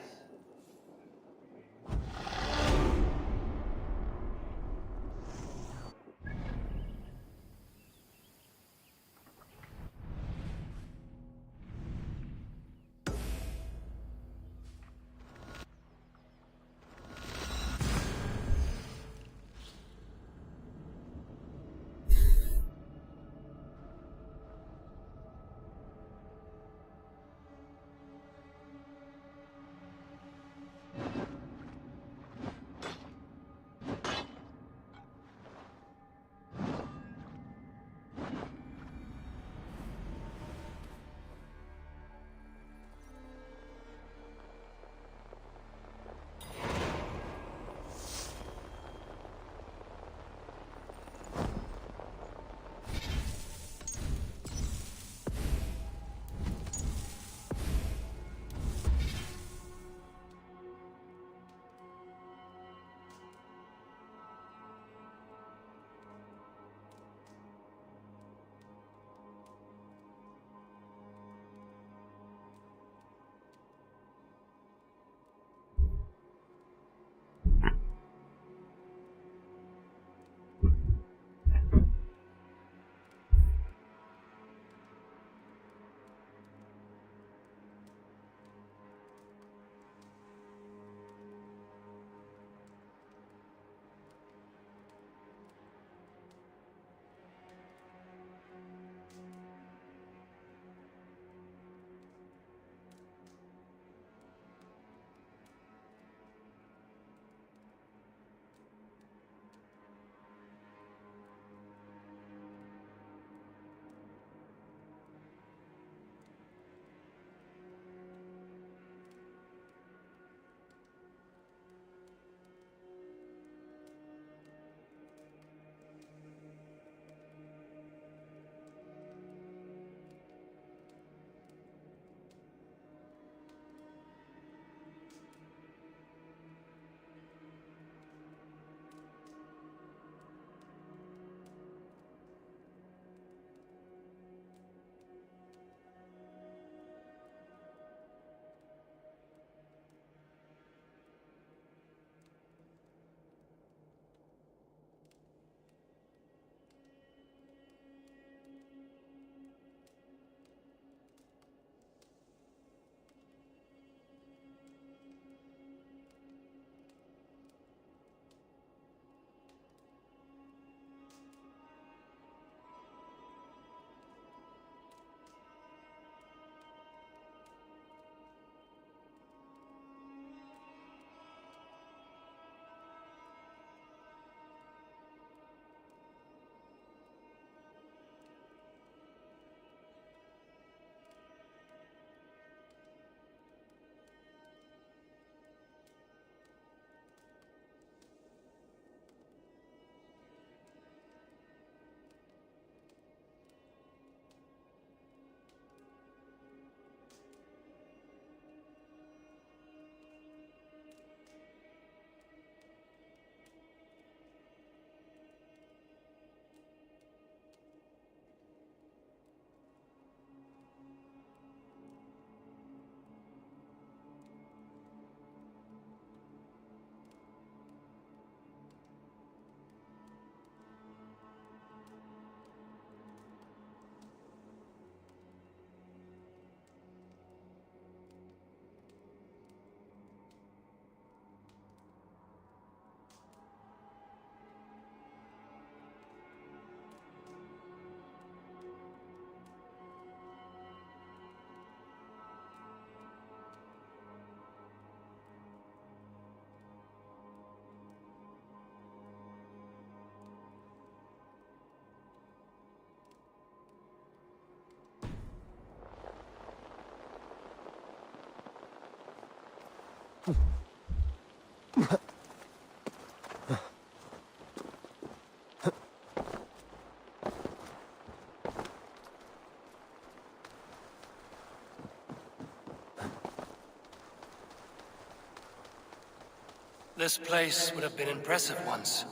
This place would have been impressive once,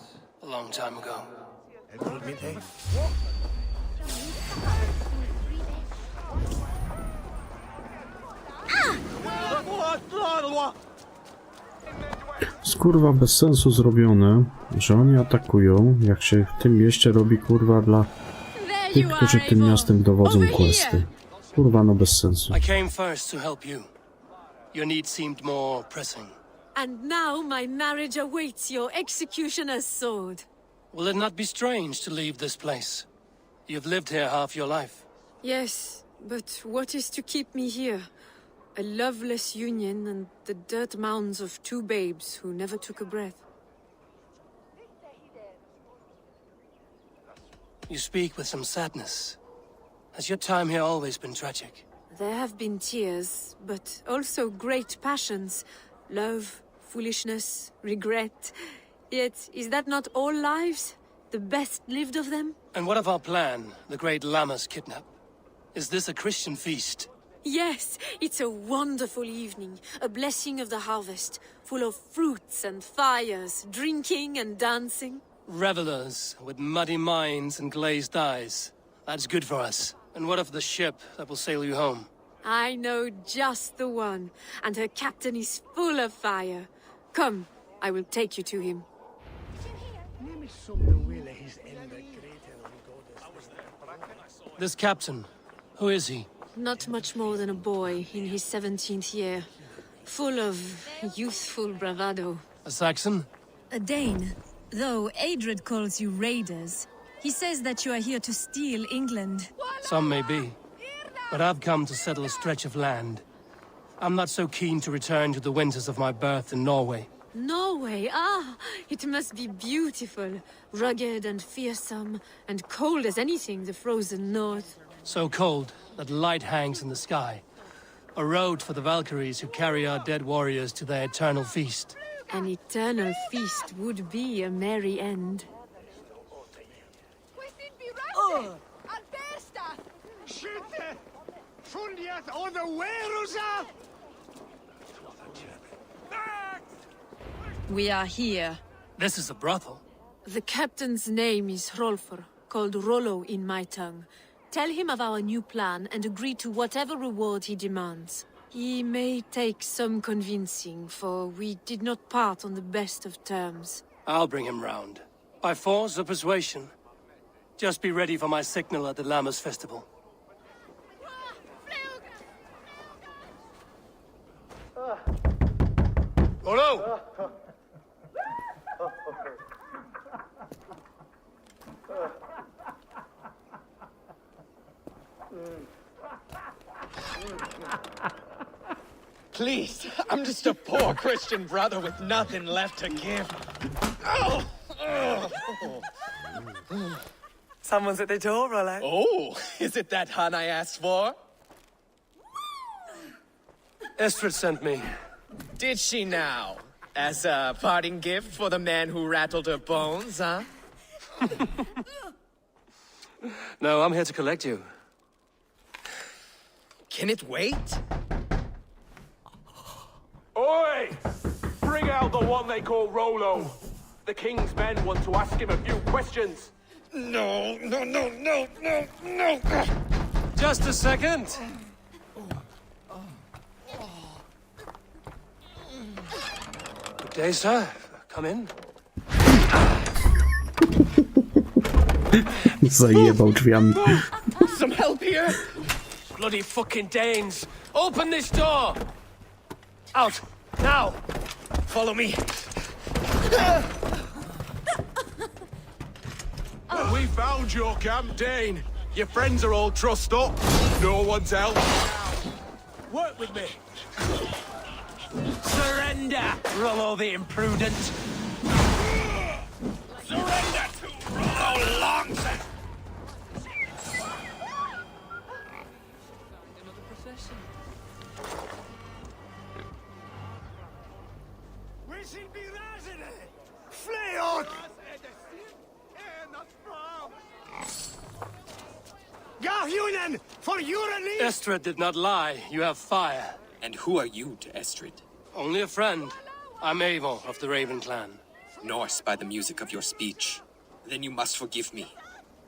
a long time ago. Jest kurwa bez sensu zrobione, że oni atakują, jak się w tym mieście robi kurwa dla tych, którzy tym miastem dowodzą questy. Kurwa, no bez sensu. I came first to help you. Your need seemed more pressing. And now my marriage awaits your executioner's sword. Will it not be strange to leave this place? You've lived here half your life. Yes, but what is to keep me here? A loveless union and the dirt mounds of two babes who never took a breath. You speak with some sadness. Has your time here always been tragic? There have been tears, but also great passions. Love, foolishness, regret. Yet, is that not all lives? The best lived of them? And what of our plan, the great Llama's kidnap? Is this a Christian feast? Yes, it's a wonderful evening, a blessing of the harvest, full of fruits and fires, drinking and dancing. Revelers with muddy minds and glazed eyes. That's good for us. And what of the ship that will sail you home? I know just the one, and her captain is full of fire. Come, I will take you to him. This captain, who is he? Not much more than a boy in his 17th year, full of youthful bravado. A Saxon? A Dane, though Adred calls you raiders. He says that you are here to steal England. Some may be, but I've come to settle a stretch of land. I'm not so keen to return to the winters of my birth in Norway. Norway, ah, it must be beautiful, rugged and fearsome, and cold as anything the frozen north. So cold that light hangs in the sky. A road for the Valkyries who carry our dead warriors to their eternal feast. An eternal feast would be a merry end. We are here. This is a brothel. The captain's name is Hrolfr, called Rollo in my tongue. Tell him of our new plan and agree to whatever reward he demands. He may take some convincing, for we did not part on the best of terms. I'll bring him round. By force or persuasion. Just be ready for my signal at the Llamas festival. Rollo! Please, I'm just a poor Christian brother with nothing left to give. Oh! Someone's at the door, Rollo. Oh, is it that hun I asked for? Estrid sent me. Did she now? As a parting gift for the man who rattled her bones, huh? No, I'm here to collect you. Can it wait? Oi! Bring out the one they call Rollo. The king's men want to ask him a few questions. No. Just a second. Good day, sir. Come in. Zajebał drzwiami. Some help here? Bloody fucking Danes! Open this door! Out! Now! Follow me. We found your camp, Dane. Your friends are all trussed up. No one's out. Work with me. Surrender, Rollo the imprudent. Surrender to Rollo Longset. For your release! Estrid did not lie. You have fire. And who are you to Estrid? Only a friend. I'm Eivor of the Raven clan. Norse by the music of your speech. Then you must forgive me.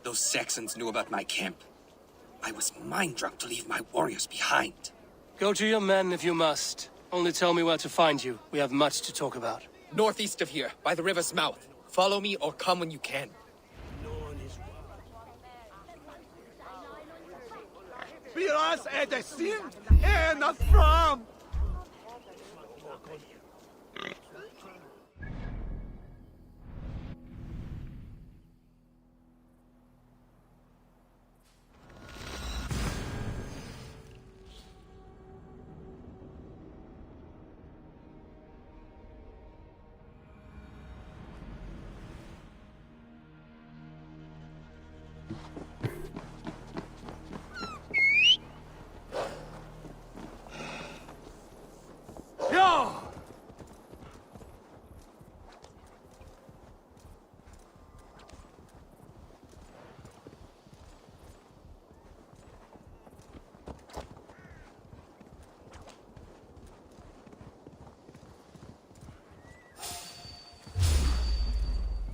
Those Saxons knew about my camp. I was mind-drunk to leave my warriors behind. Go to your men if you must. Only tell me where to find you. We have much to talk about. Northeast of here, by the river's mouth. Follow me or come when you can. Biraz edesin en from.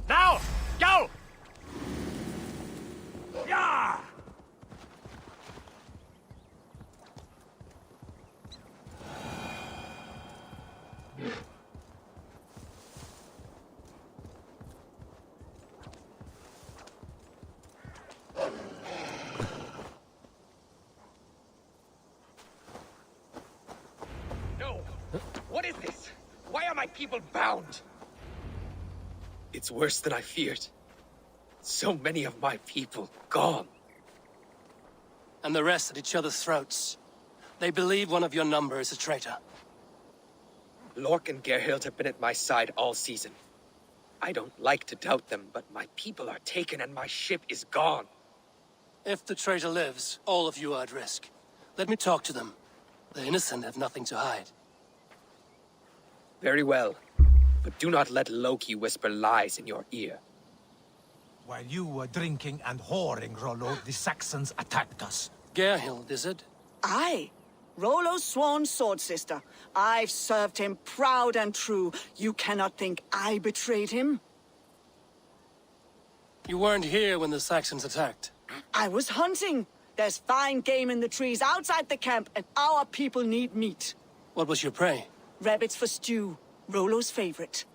Now, go! Yeah! No! What is this? Why are my people bound? It's worse than I feared. So many of my people gone. And the rest at each other's throats. They believe one of your number is a traitor. Lork and Gerhild have been at my side all season. I don't like to doubt them, but my people are taken and my ship is gone. If the traitor lives, all of you are at risk. Let me talk to them. The innocent have nothing to hide. Very well. But do not let Loki whisper lies in your ear. While you were drinking and whoring, Rollo, the Saxons attacked us. Gerhild, is it? Aye. Rollo's sworn sword sister. I've served him proud and true. You cannot think I betrayed him? You weren't here when the Saxons attacked. I was hunting. There's fine game in the trees outside the camp, and our people need meat. What was your prey? Rabbits for stew. Rollo's favorite.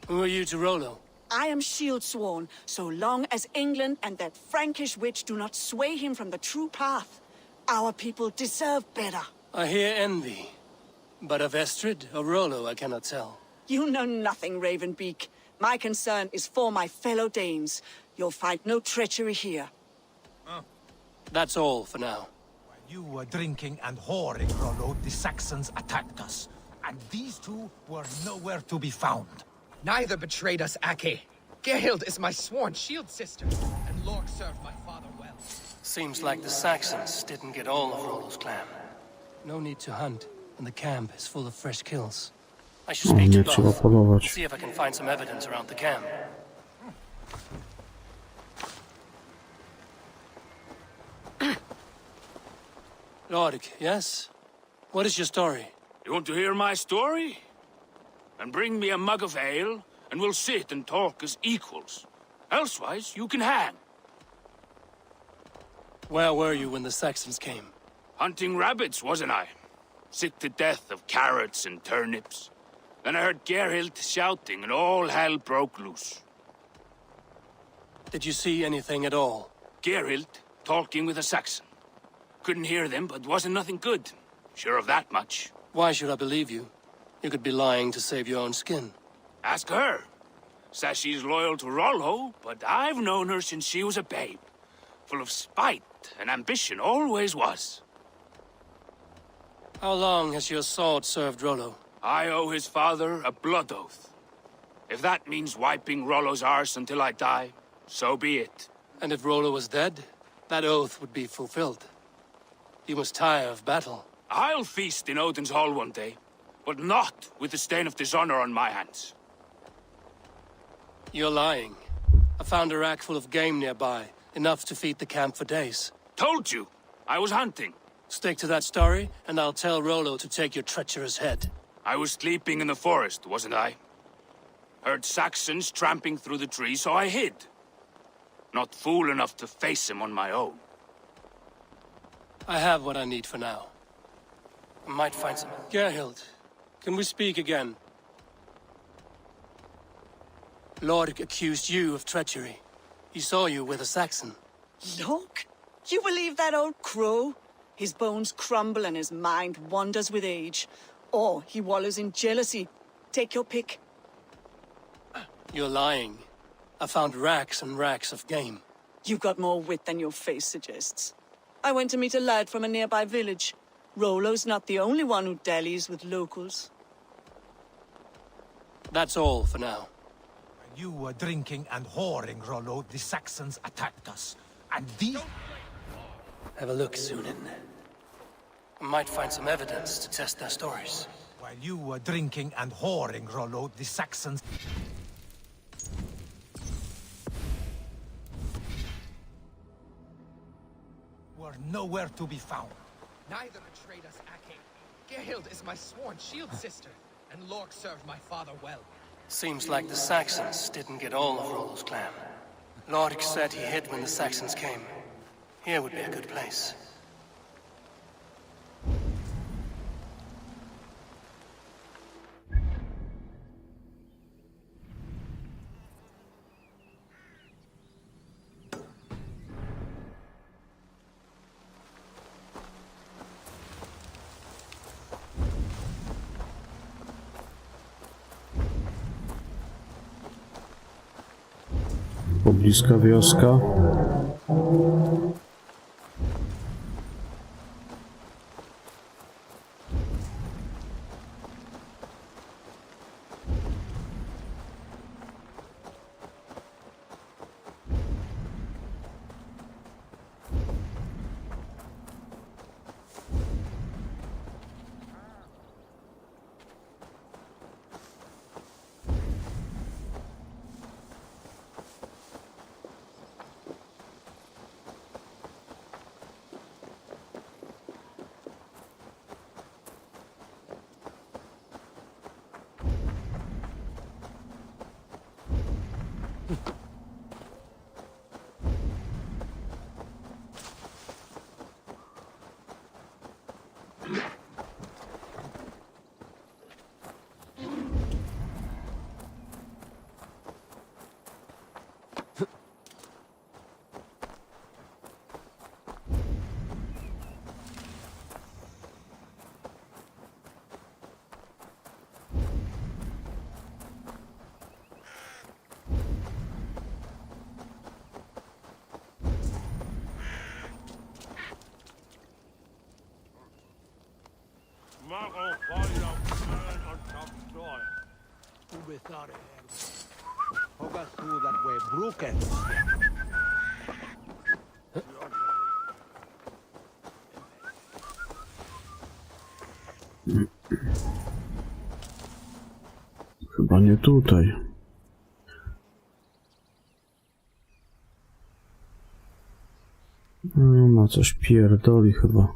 Who are you to Rollo? I am shield sworn, so long as England and that Frankish witch do not sway him from the true path. Our people deserve better. I hear envy. But of Estrid or Rollo, I cannot tell. You know nothing, Ravenbeak. My concern is for my fellow Danes. You'll find no treachery here. That's all for now. While you were drinking and whoring, Rollo, the Saxons attacked us. And these two were nowhere to be found. Neither betrayed us, Ake. Gerhild is my sworn shield sister, and Lork served my father well. Seems like the Saxons didn't get all of Rollo's clan. No need to hunt, and the camp is full of fresh kills. I should speak to both. See if I can find some evidence around the camp. Lork, yes? What is your story? You want to hear my story? Then bring me a mug of ale, and we'll sit and talk as equals. Elsewise, you can hang. Where were you when the Saxons came? Hunting rabbits, wasn't I? Sick to death of carrots and turnips. Then I heard Gerhild shouting, and all hell broke loose. Did you see anything at all? Gerhild talking with a Saxon. Couldn't hear them, but wasn't nothing good. Sure of that much. Why should I believe you? You could be lying to save your own skin. Ask her. Says she's loyal to Rollo, but I've known her since she was a babe. Full of spite and ambition, always was. How long has your sword served Rollo? I owe his father a blood oath. If that means wiping Rollo's arse until I die, so be it. And if Rollo was dead, that oath would be fulfilled. You must tire of battle. I'll feast in Odin's hall one day, but not with the stain of dishonor on my hands. You're lying. I found a rack full of game nearby, enough to feed the camp for days. Told you! I was hunting. Stick to that story, and I'll tell Rollo to take your treacherous head. I was sleeping in the forest, wasn't I? Heard Saxons tramping through the trees, so I hid. Not fool enough to face him on my own. I have what I need for now. I might find some... Gerhild, can we speak again? Lord accused you of treachery. He saw you with a Saxon. Look, you believe that old crow? His bones crumble and his mind wanders with age. Or he wallows in jealousy. Take your pick. You're lying. I found racks and racks of game. You've got more wit than your face suggests. I went to meet a lad from a nearby village. Rollo's not the only one who dallies with locals. That's all for now. When you were drinking and whoring, Rollo, the Saxons attacked us. And these... Have a look, Sunan. I might find some evidence to test their stories. While you were drinking and whoring, Rollo, the Saxons... were nowhere to be found. Neither betrayed us, Ake. Gerhild is my sworn shield sister, and Lork served my father well. Seems like the Saxons didn't get all of Rollo's clan. Lork said he hid when the Saxons came. Here would be a good place. Pobliska wioska. Chyba nie tutaj. No, coś pierdoli chyba.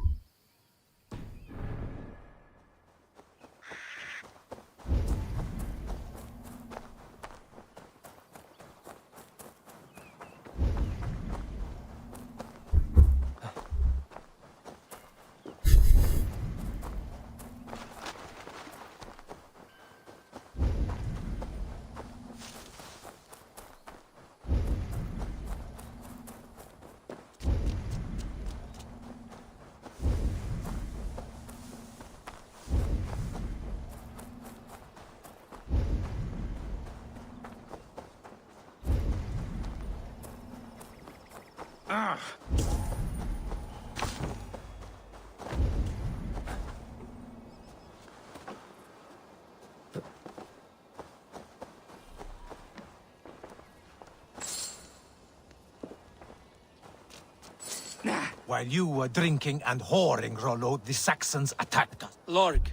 While you were drinking and whoring, Rollo, the Saxons attacked us. Lork.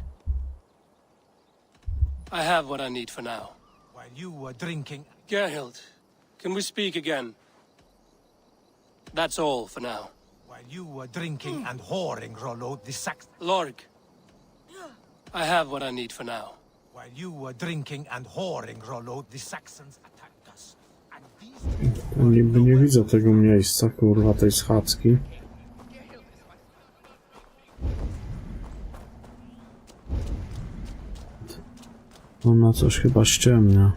I have what I need for now. While you were drinking... Gerhild, can we speak again? That's all for now. While you were drinking and whoring, Rollo, the Saxons... Lork. I have what I need for now. While you were drinking and whoring, Rollo, the Saxons attacked us. And these... Niby nie widzę tego miejsca, kurwa, tej schadzki. Ona coś chyba ściemnia.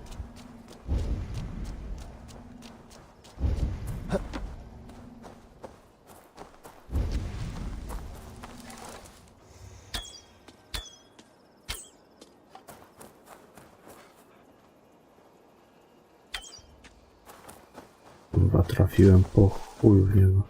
Chyba trafiłem po chuju w niego.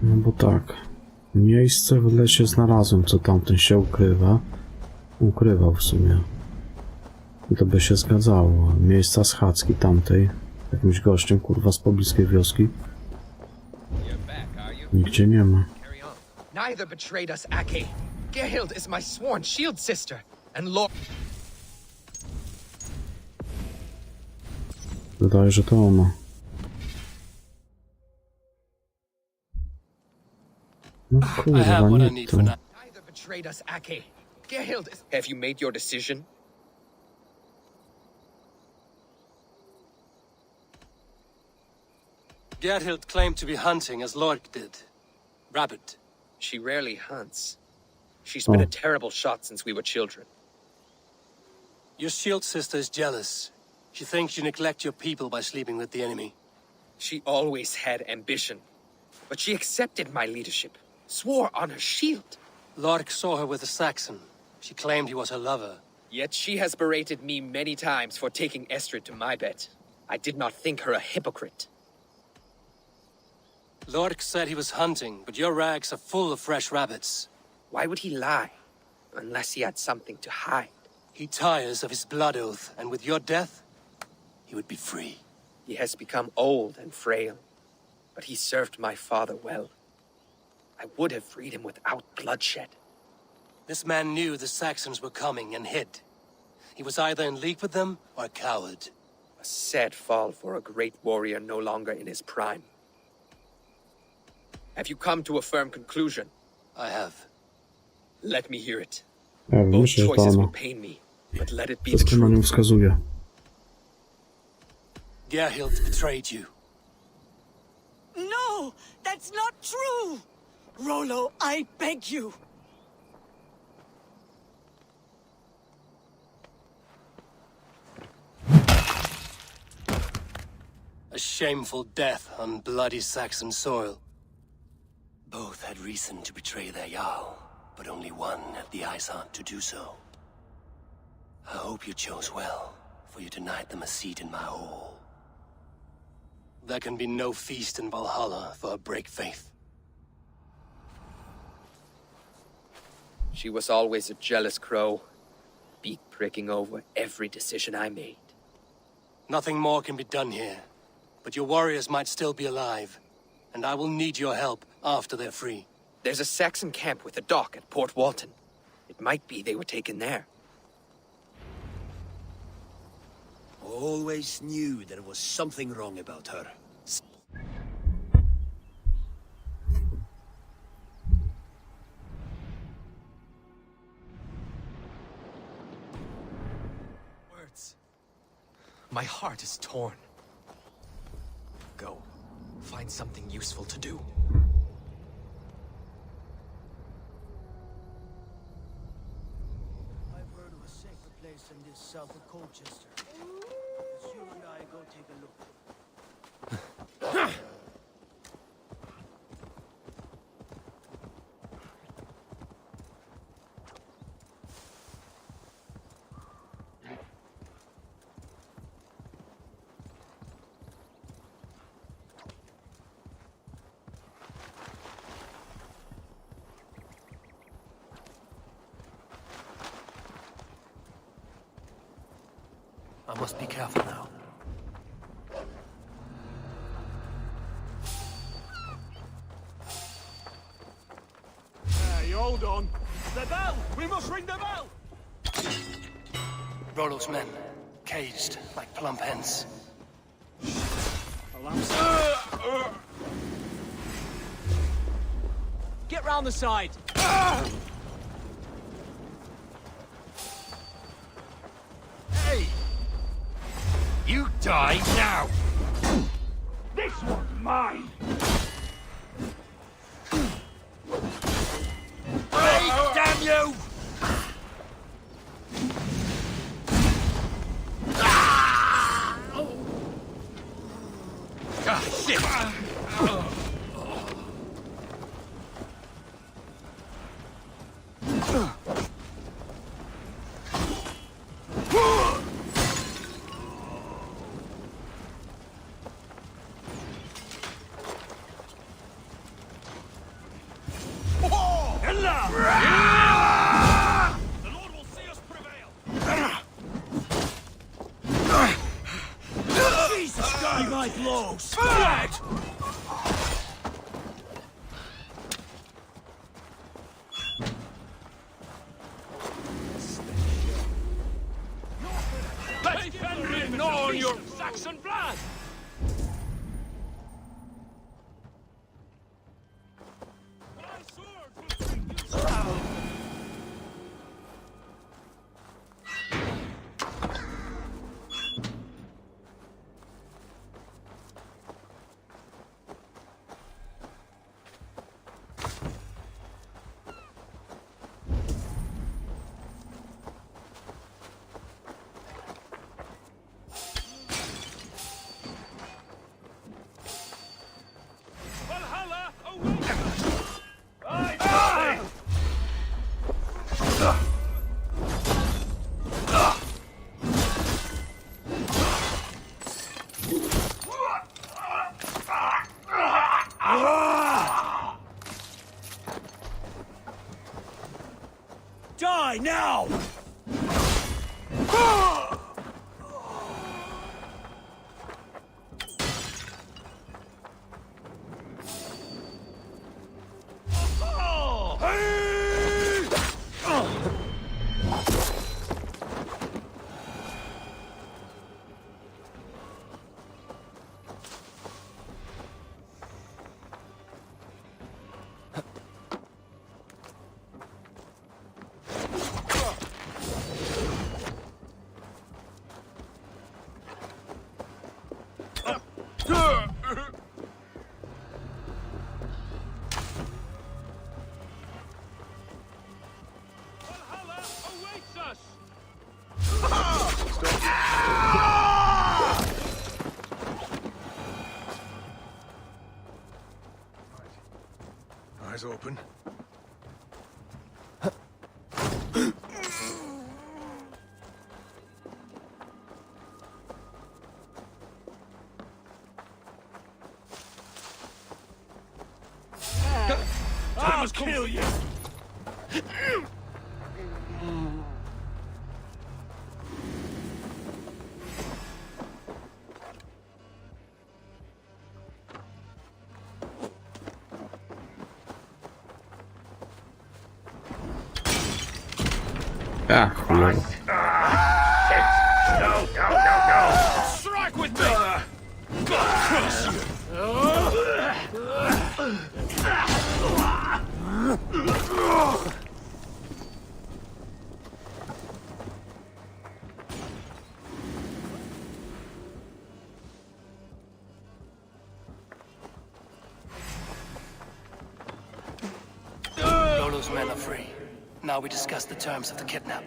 No bo tak, miejsce w lesie znalazłem, co tamten się ukrywa. Ukrywał w sumie. I to by się zgadzało. Miejsca schadzki tamtej, jakimś gościem, kurwa, z pobliskiej wioski. Nigdzie nie ma. Neither betrayed us, Ake. Gerhild is my sworn shield sister, and Lord... Wydaje, że to ona. No kurwa, nie to. Neither betrayed us, Ake. Gerhild is... Have you made your decision? Gerhild claimed to be hunting as Lork did. Rabbit. She rarely hunts. She's been a terrible shot since we were children. Your shield sister is jealous. She thinks you neglect your people by sleeping with the enemy. She always had ambition. But she accepted my leadership. Swore on her shield. Lork saw her with a Saxon. She claimed he was her lover. Yet she has berated me many times for taking Estrid to my bed. I did not think her a hypocrite. Lork said he was hunting, but your rags are full of fresh rabbits. Why would he lie? Unless he had something to hide. He tires of his blood oath, and with your death, he would be free. He has become old and frail, but he served my father well. I would have freed him without bloodshed. This man knew the Saxons were coming and hid. He was either in league with them or a coward. A sad fall for a great warrior no longer in his prime. Have you come to a firm conclusion? I have. Let me hear it. Ja wiem, Both myślę, że to choices ona. will pain me, but let it be the Wszystko na truth. nią wskazuje. Gerhild betrayed you. No, that's not true! Rollo, I beg you. A shameful death on bloody Saxon soil. Both had reason to betray their Jarl, but only one had the eyesight to do so. I hope you chose well, for you denied them a seat in my hall. There can be no feast in Valhalla for a break faith. She was always a jealous crow, beak pricking over every decision I made. Nothing more can be done here, but your warriors might still be alive, and I will need your help after they're free. There's a Saxon camp with a dock at Port Walton. It might be they were taken there. Always knew there was something wrong about her. Words. My heart is torn. Go. Find something useful to do. I've heard of a safer place than this south of Colchester. Let's you and I go take a look. I must be careful now. Hey, hold on. The bell! We must ring the bell! Rollo's men, caged like plump hens. Get round the side. Hey! You die now! This one's mine! Hey, damn you! Ah, shit! Jesus, God! My blows! Let's Fenrir gnaw on your Saxon blood! Valhalla awaits us! Aye, Die now! Valhalla awaits us! Eyes open. I must kill you! Ah, cholera. No! Strike with me! Cross you! Rollo's men are free. Now we discuss the terms of the kidnap.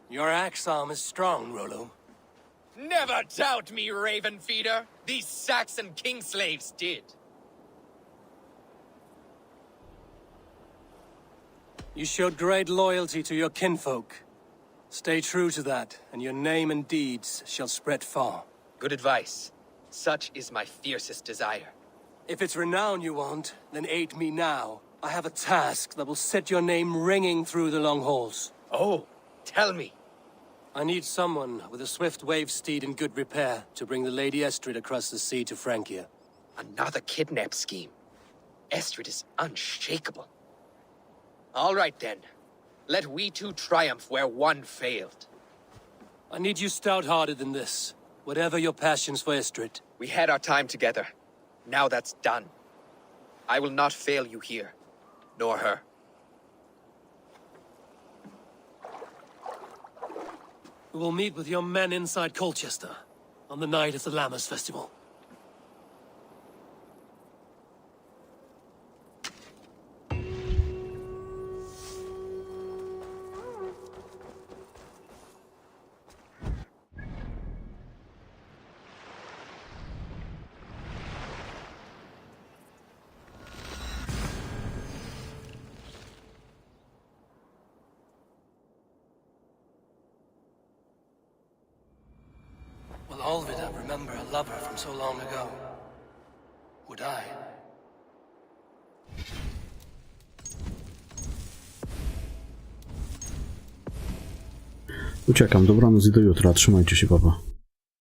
Your axe arm is strong, Rollo. Never doubt me, Raven Feeder. These Saxon king slaves did. You showed great loyalty to your kinfolk. Stay true to that, and your name and deeds shall spread far. Good advice. Such is my fiercest desire. If it's renown you want, then aid me now, I have a task that will set your name ringing through the long halls. Oh, tell me. I need someone with a swift wave steed in good repair to bring the Lady Estrid across the sea to Francia. Another kidnap scheme. Estrid is unshakable. All right then. Let we two triumph where one failed. I need you stout-hearted in this, whatever your passions for Estrid. We had our time together. Now that's done. I will not fail you here, nor her. We will meet with your men inside Colchester on the night of the Lammas Festival. Will Olvida remember a lover from so long ago? Would I? Uciekam, dobranoc i do jutra. Trzymajcie się, papa.